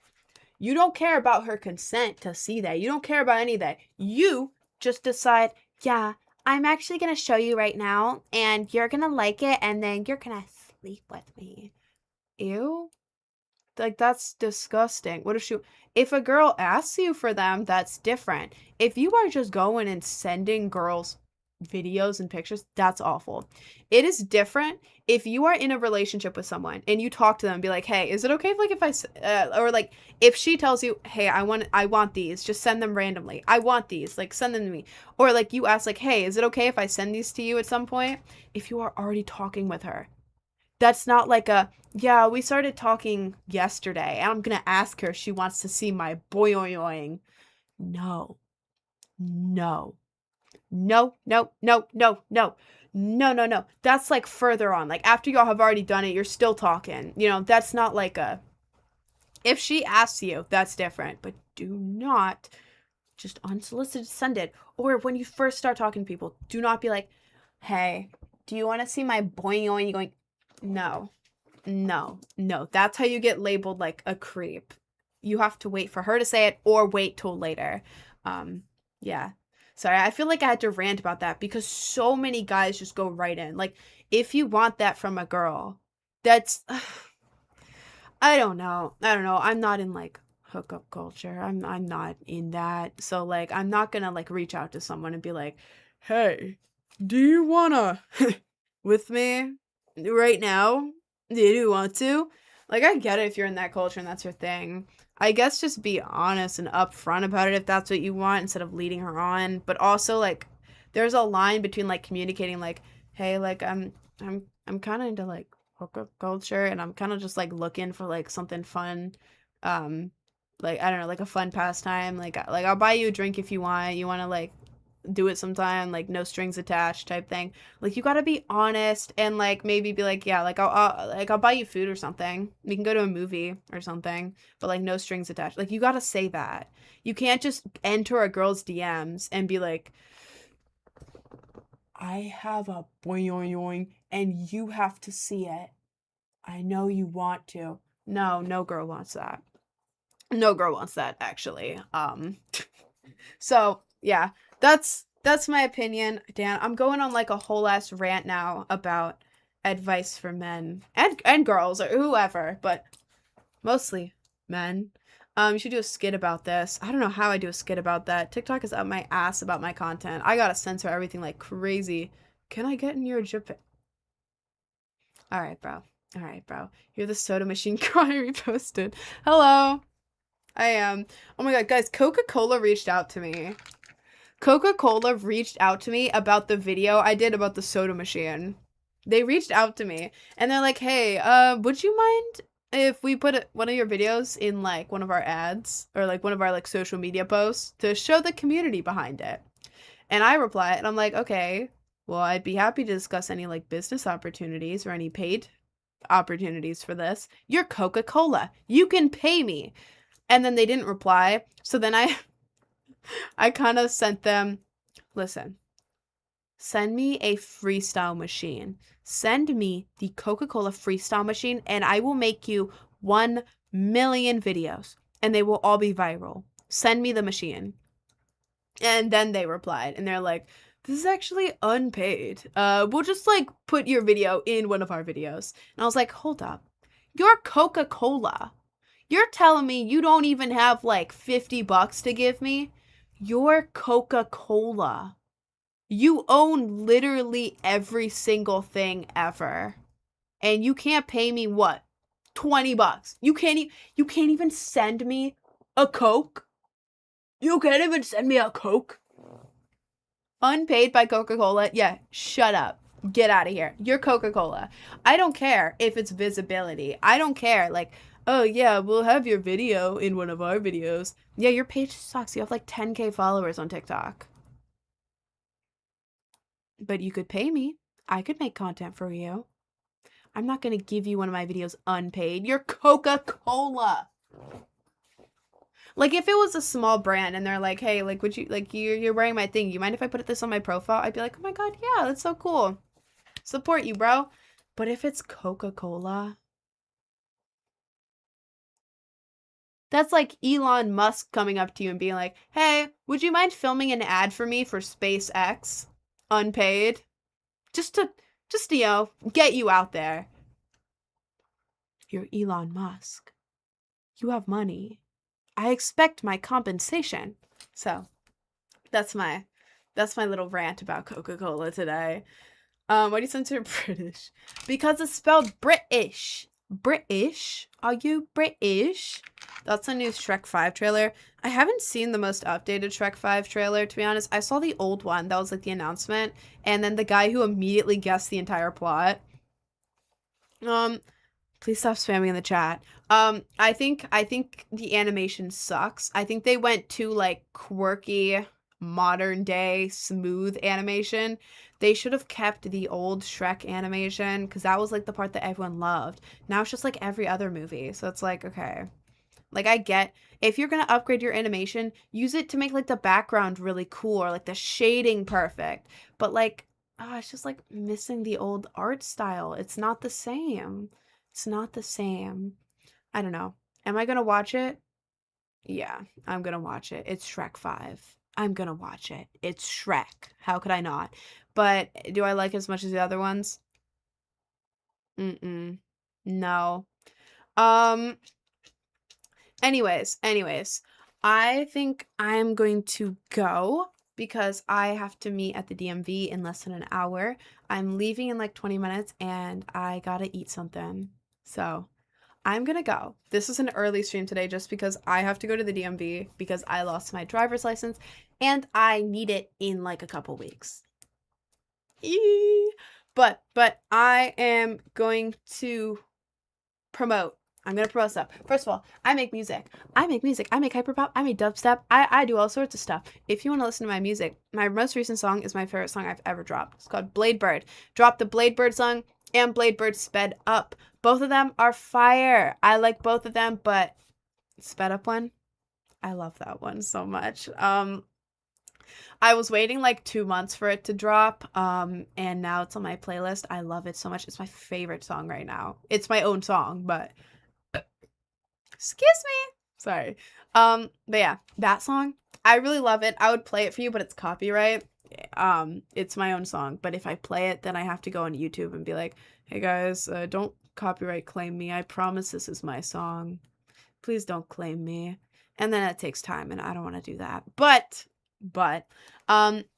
You don't care about her consent to see that. You don't care about any of that. You just decide, yeah, I'm actually going to show you right now, and you're going to like it, and then you're going to sleep with me. Ew. Like, that's disgusting. What if a girl asks you for them, that's different. If you are just going and sending girls videos and pictures, that's awful. It is different if you are in a relationship with someone and you talk to them and be like, hey, is it okay or like if she tells you, hey, I want these, just send them randomly. I want these, like send them to me. Or like you ask like, hey, is it okay if I send these to you at some point? If you are already talking with her, that's not like yeah, we started talking yesterday and I'm gonna ask her if she wants to see my boing. No. No. That's like further on. Like after y'all have already done it, you're still talking. You know, that's not like if she asks you, that's different. But do not just unsolicited send it. Or when you first start talking to people, do not be like, hey, do you want to see my boing? Going, no. That's how you get labeled like a creep. You have to wait for her to say it or wait till later. Yeah. Sorry, I feel like I had to rant about that because so many guys just go right in. Like, if you want that from a girl, that's I don't know. I don't know. I'm not in like hookup culture. I'm not in that. So like I'm not gonna like reach out to someone and be like, "Hey, do you wanna with me right now? Do you want to?" Like I get it if you're in that culture and that's your thing. I guess just be honest and upfront about it if that's what you want instead of leading her on. But also like there's a line between like communicating like, "Hey, like I'm kind of into like hookup culture and I'm kind of just like looking for like something fun, um like I don't know, like a fun pastime, like I'll buy you a drink if you want to like do it sometime, like no strings attached type thing." Like you got to be honest and like maybe be like, yeah, like I'll buy you food or something, we can go to a movie or something, but like no strings attached. Like you got to say that. You can't just enter a girl's DMs and be like, "I have a boing and you have to see it. I know you want to." No, no girl wants that. No girl wants that, actually. So yeah, that's my opinion. Dan, I'm going on like a whole ass rant now about advice for men and girls or whoever, but mostly men. You should do a skit about this. I don't know how I do a skit about that. TikTok is up my ass about my content. I gotta censor everything like crazy. Can I get in your Japan? All right, bro. All right, bro. You're the soda machine girl I reposted. Hello. I am. Oh my god, guys, Coca-Cola reached out to me. Coca-Cola reached out to me about the video I did about the soda machine. They reached out to me and they're like, "Hey, would you mind if we put one of your videos in like one of our ads or like one of our like social media posts to show the community behind it?" And I reply and I'm like, "Okay, well, I'd be happy to discuss any like business opportunities or any paid opportunities for this. You're Coca-Cola. You can pay me." And then they didn't reply. So then I kind of sent them, "Listen, send me a freestyle machine. Send me the Coca-Cola freestyle machine and I will make you 1 million videos and they will all be viral. Send me the machine." And then they replied and they're like, "This is actually unpaid. We'll just like put your video in one of our videos." And I was like, "Hold up. You're Coca-Cola. You're telling me you don't even have like $50 to give me? You're Coca-Cola. You own literally every single thing ever. And you can't pay me what? $20. You can't even send me a Coke? You can't even send me a Coke?" Unpaid by Coca-Cola? Yeah, shut up. Get out of here. You're Coca-Cola. I don't care if it's visibility. I don't care. Like, "Oh yeah, we'll have your video in one of our videos." Yeah, your page sucks. You have like 10K followers on TikTok. But you could pay me. I could make content for you. I'm not going to give you one of my videos unpaid. You're Coca-Cola. Like if it was a small brand and they're like, "Hey, like would you like you're wearing my thing. You mind if I put this on my profile?" I'd be like, "Oh my god, yeah, that's so cool. Support you, bro." But if it's Coca-Cola, that's like Elon Musk coming up to you and being like, "Hey, would you mind filming an ad for me for SpaceX? Unpaid." Just to you know, get you out there. You're Elon Musk. You have money. I expect my compensation. So that's my little rant about Coca-Cola today. Why do you censor British? Because it's spelled British. British? Are you British? That's a new Shrek 5 trailer. I haven't seen the most updated Shrek 5 trailer, to be honest. I saw the old one. That was like the announcement. And then the guy who immediately guessed the entire plot. Please stop spamming in the chat. I think the animation sucks. I think they went too like quirky, modern day, smooth animation. They should have kept the old Shrek animation because that was like the part that everyone loved. Now it's just like every other movie. So it's like, okay. Like I get if you're gonna upgrade your animation, use it to make like the background really cool or like the shading perfect. But like, it's just like missing the old art style. It's not the same. It's not the same. I don't know. Am I gonna watch it? Yeah, I'm gonna watch it. It's Shrek 5. I'm gonna watch it. It's Shrek. How could I not? But do I like it as much as the other ones? Mm-mm. No. Um, anyways, I think I'm going to go because I have to meet at the DMV in less than an hour. I'm leaving in like 20 minutes and I gotta eat something. So I'm gonna go. This is an early stream today just because I have to go to the DMV because I lost my driver's license and I need it in like a couple weeks. But I am going to promote. I'm gonna promote stuff. First of all, I make music. I make hyperpop. I make dubstep. I do all sorts of stuff. If you want to listen to my music, my most recent song is my favorite song I've ever dropped. It's called Bladebird. Drop the Bladebird song and Bladebird Sped Up. Both of them are fire. I like both of them, but Sped Up one, I love that one so much. I was waiting like 2 months for it to drop, and now it's on my playlist. I love it so much. It's my favorite song right now. It's my own song, but excuse me. Sorry. But yeah, that song, I really love it. I would play it for you, but it's copyright. It's my own song, but if I play it, then I have to go on YouTube and be like, hey guys, don't copyright claim me. I promise this is my song. Please don't claim me. And then it takes time, and I don't want to do that. But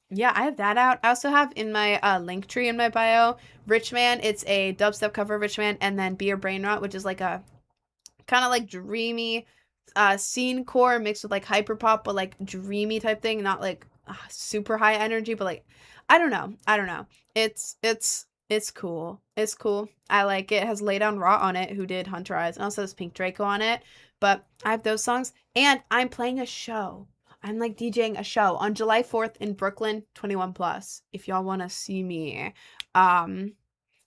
yeah, I have that out. I also have in my link tree in my bio, Rich Man. It's a dubstep cover of Rich Man, and then Be Your Brain Rot, which is like a kind of like dreamy scene core mixed with like hyperpop, but like dreamy type thing, not like super high energy, but like I don't know. It's cool. It's cool. I like it. It has Lay Down Raw on it, who did Hunter Eyes, and also has Pink Draco on it. But I have those songs, and I'm playing a show. I'm like DJing a show on July 4th in Brooklyn, 21 plus. If y'all want to see me.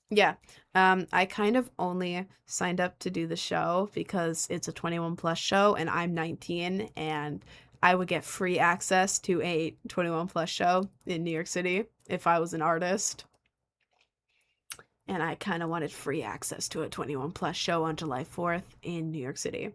Yeah. I kind of only signed up to do the show because it's a 21 plus show and I'm 19 and I would get free access to a 21 plus show in New York City if I was an artist. And I kind of wanted free access to a 21 plus show on July 4th in New York City.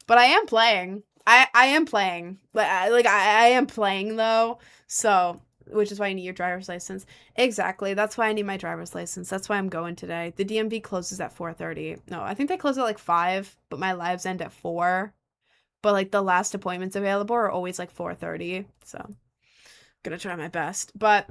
But I am playing. I am playing. I am playing though. So, which is why I need your driver's license. Exactly. That's why I need my driver's license. That's why I'm going today. The DMV closes at 4:30. No, I think they close at like 5, but my lives end at 4. But like the last appointments available are always like 4:30. So, I'm gonna try my best. But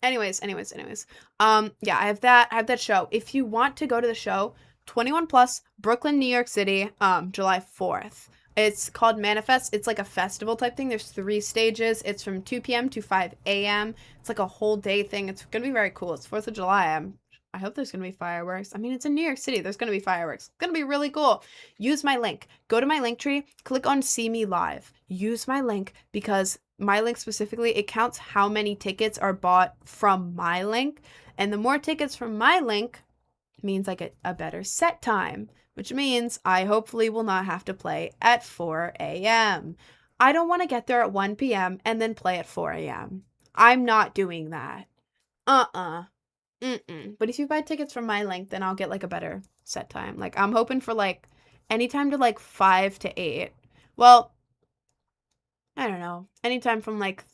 anyways. Yeah, I have that show. If you want to go to the show, 21 plus, Brooklyn, New York City, July 4th. It's called Manifest. It's like a festival type thing. There's 3 stages. It's from 2 p.m. to 5 a.m. It's like a whole day thing. It's going to be very cool. It's 4th of July. I hope there's going to be fireworks. I mean, it's in New York City. There's going to be fireworks. It's going to be really cool. Use my link. Go to my link tree. Click on See Me Live. Use my link because my link specifically, it counts how many tickets are bought from my link. And the more tickets from my link means I get a better set time, which means I hopefully will not have to play at 4 a.m. I don't want to get there at 1 p.m. and then play at 4 a.m. I'm not doing that. But if you buy tickets from my link, then I'll get like a better set time. Like I'm hoping for like anytime to like 5 to 8. Well, I don't know. Anytime from like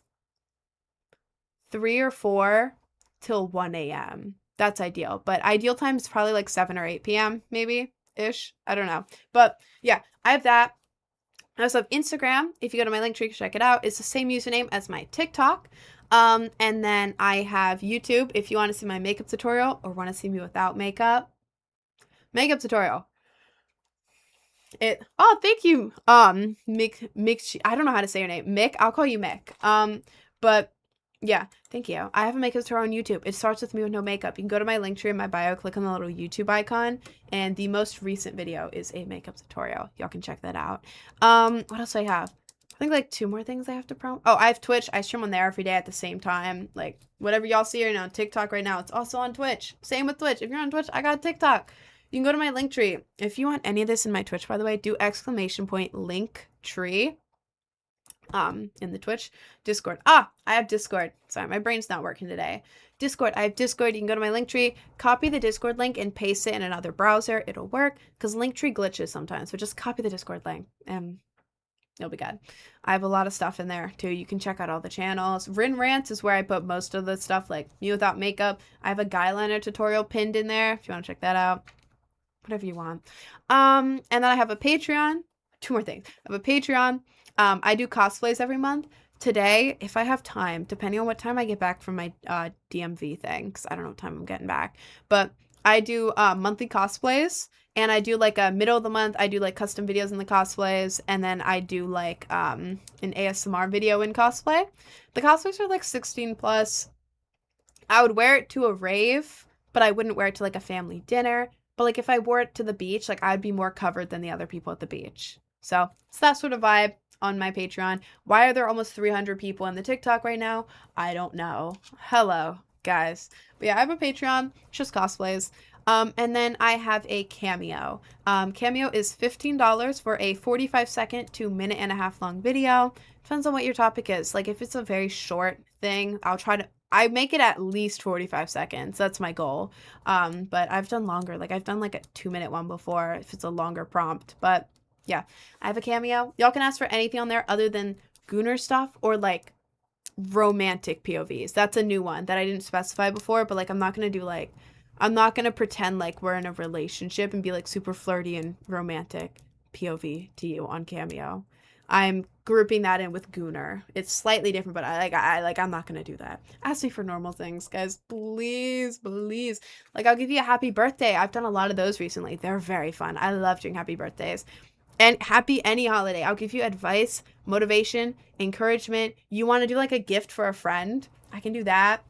3 or 4 till 1 a.m. That's ideal. But ideal time is probably like 7 or 8 p.m. maybe ish. I don't know. But yeah, I have that. I also have Instagram. If you go to my link tree, check it out. It's the same username as my TikTok. And then I have YouTube. If you want to see my makeup tutorial or want to see me without makeup. Makeup tutorial. Oh, thank you. Mick, I don't know how to say your name. Mick, I'll call you Mick. But yeah, thank you. I have a makeup tutorial on YouTube. It starts with me with no makeup. You can go to my link tree in my bio, click on the little YouTube icon, and the most recent video is a makeup tutorial. Y'all can check that out. What else do I have? I think like 2 more things I have to promote. Oh, I have Twitch. I stream on there every day at the same time. Like whatever y'all see right now, TikTok right now, it's also on Twitch. Same with Twitch. If you're on Twitch, I got TikTok. You can go to my link tree. If you want any of this in my Twitch, by the way, do ! Link tree. In the Twitch Discord. I have Discord. Sorry, my brain's not working today. Discord. I have Discord. You can go to my link tree, copy the Discord link, and paste it in another browser. It'll work because Linktree glitches sometimes. So just copy the Discord link and You'll be good. I have a lot of stuff in there too. You can check out all the channels. Rin Rants is where I put most of the stuff, like me without makeup. I have a guy liner tutorial pinned in there if you want to check that out. Whatever you want. And then I have a Patreon. 2 more things. I have a Patreon. I do cosplays every month. Today, if I have time, depending on what time I get back from my DMV thing, because I don't know what time I'm getting back, but I do monthly cosplays, and I do like a middle of the month, I do like custom videos in the cosplays, and then I do like an ASMR video in cosplay. The cosplays are like 16 plus. I would wear it to a rave, but I wouldn't wear it to like a family dinner. But like if I wore it to the beach, like I'd be more covered than the other people at the beach. So it's that sort of vibe on my Patreon. Why are there almost 300 people in the TikTok right now? I don't know. Hello, guys. But yeah, I have a Patreon. It's just cosplays. And then I have a Cameo. Cameo is $15 for a 45-second to minute and a half long video. Depends on what your topic is. Like if it's a very short thing, I make it at least 45 seconds. That's my goal. But I've done longer. Like I've done like a 2-minute one before if it's a longer prompt. But yeah, I have a Cameo. Y'all can ask for anything on there other than Gooner stuff or like romantic POVs. That's a new one that I didn't specify before, but like I'm not going to pretend like we're in a relationship and be like super flirty and romantic POV to you on Cameo. I'm grouping that in with Gooner. It's slightly different, but I'm not gonna do that. Ask me for normal things, guys. Please. Like I'll give you a happy birthday. I've done a lot of those recently. They're very fun. I love doing happy birthdays. And happy any holiday. I'll give you advice, motivation, encouragement. You want to do like a gift for a friend? I can do that.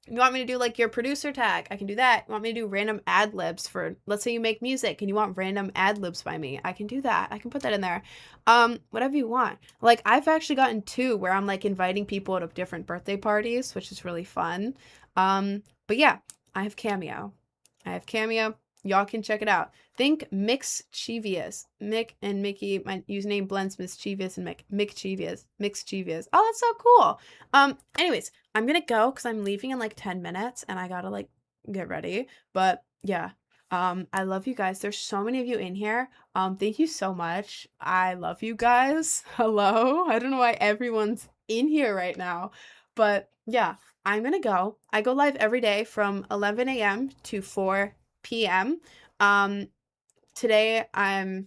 You want me to do like your producer tag? I can do that. You want me to do random ad libs for, let's say you make music and you want random ad libs by me? I can do that. I can put that in there. Whatever you want. Like I've actually gotten 2 where I'm like inviting people to different birthday parties, which is really fun. But yeah, I have Cameo. Y'all can check it out. Think Mixchievous. Mick and Mickey, my username blends Mischievous and Mixchievous. Oh, that's so cool. Anyways, I'm gonna go because I'm leaving in like 10 minutes and I gotta like get ready. But yeah, I love you guys. There's so many of you in here. Thank you so much. I love you guys. Hello. I don't know why everyone's in here right now, but yeah, I'm gonna go. I go live every day from 11 a.m. to 4 p.m. Today I'm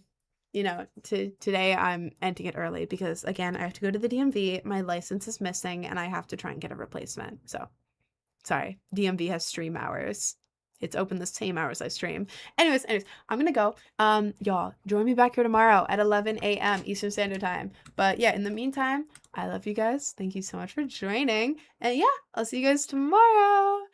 ending it early because again, I have to go to the DMV. My license is missing and I have to try and get a replacement. So sorry, DMV has stream hours. It's open the same hours I stream. Anyways, I'm gonna go. Y'all join me back here tomorrow at 11 a.m. Eastern Standard Time. But yeah, in the meantime, I love you guys. Thank you so much for joining. And yeah, I'll see you guys tomorrow.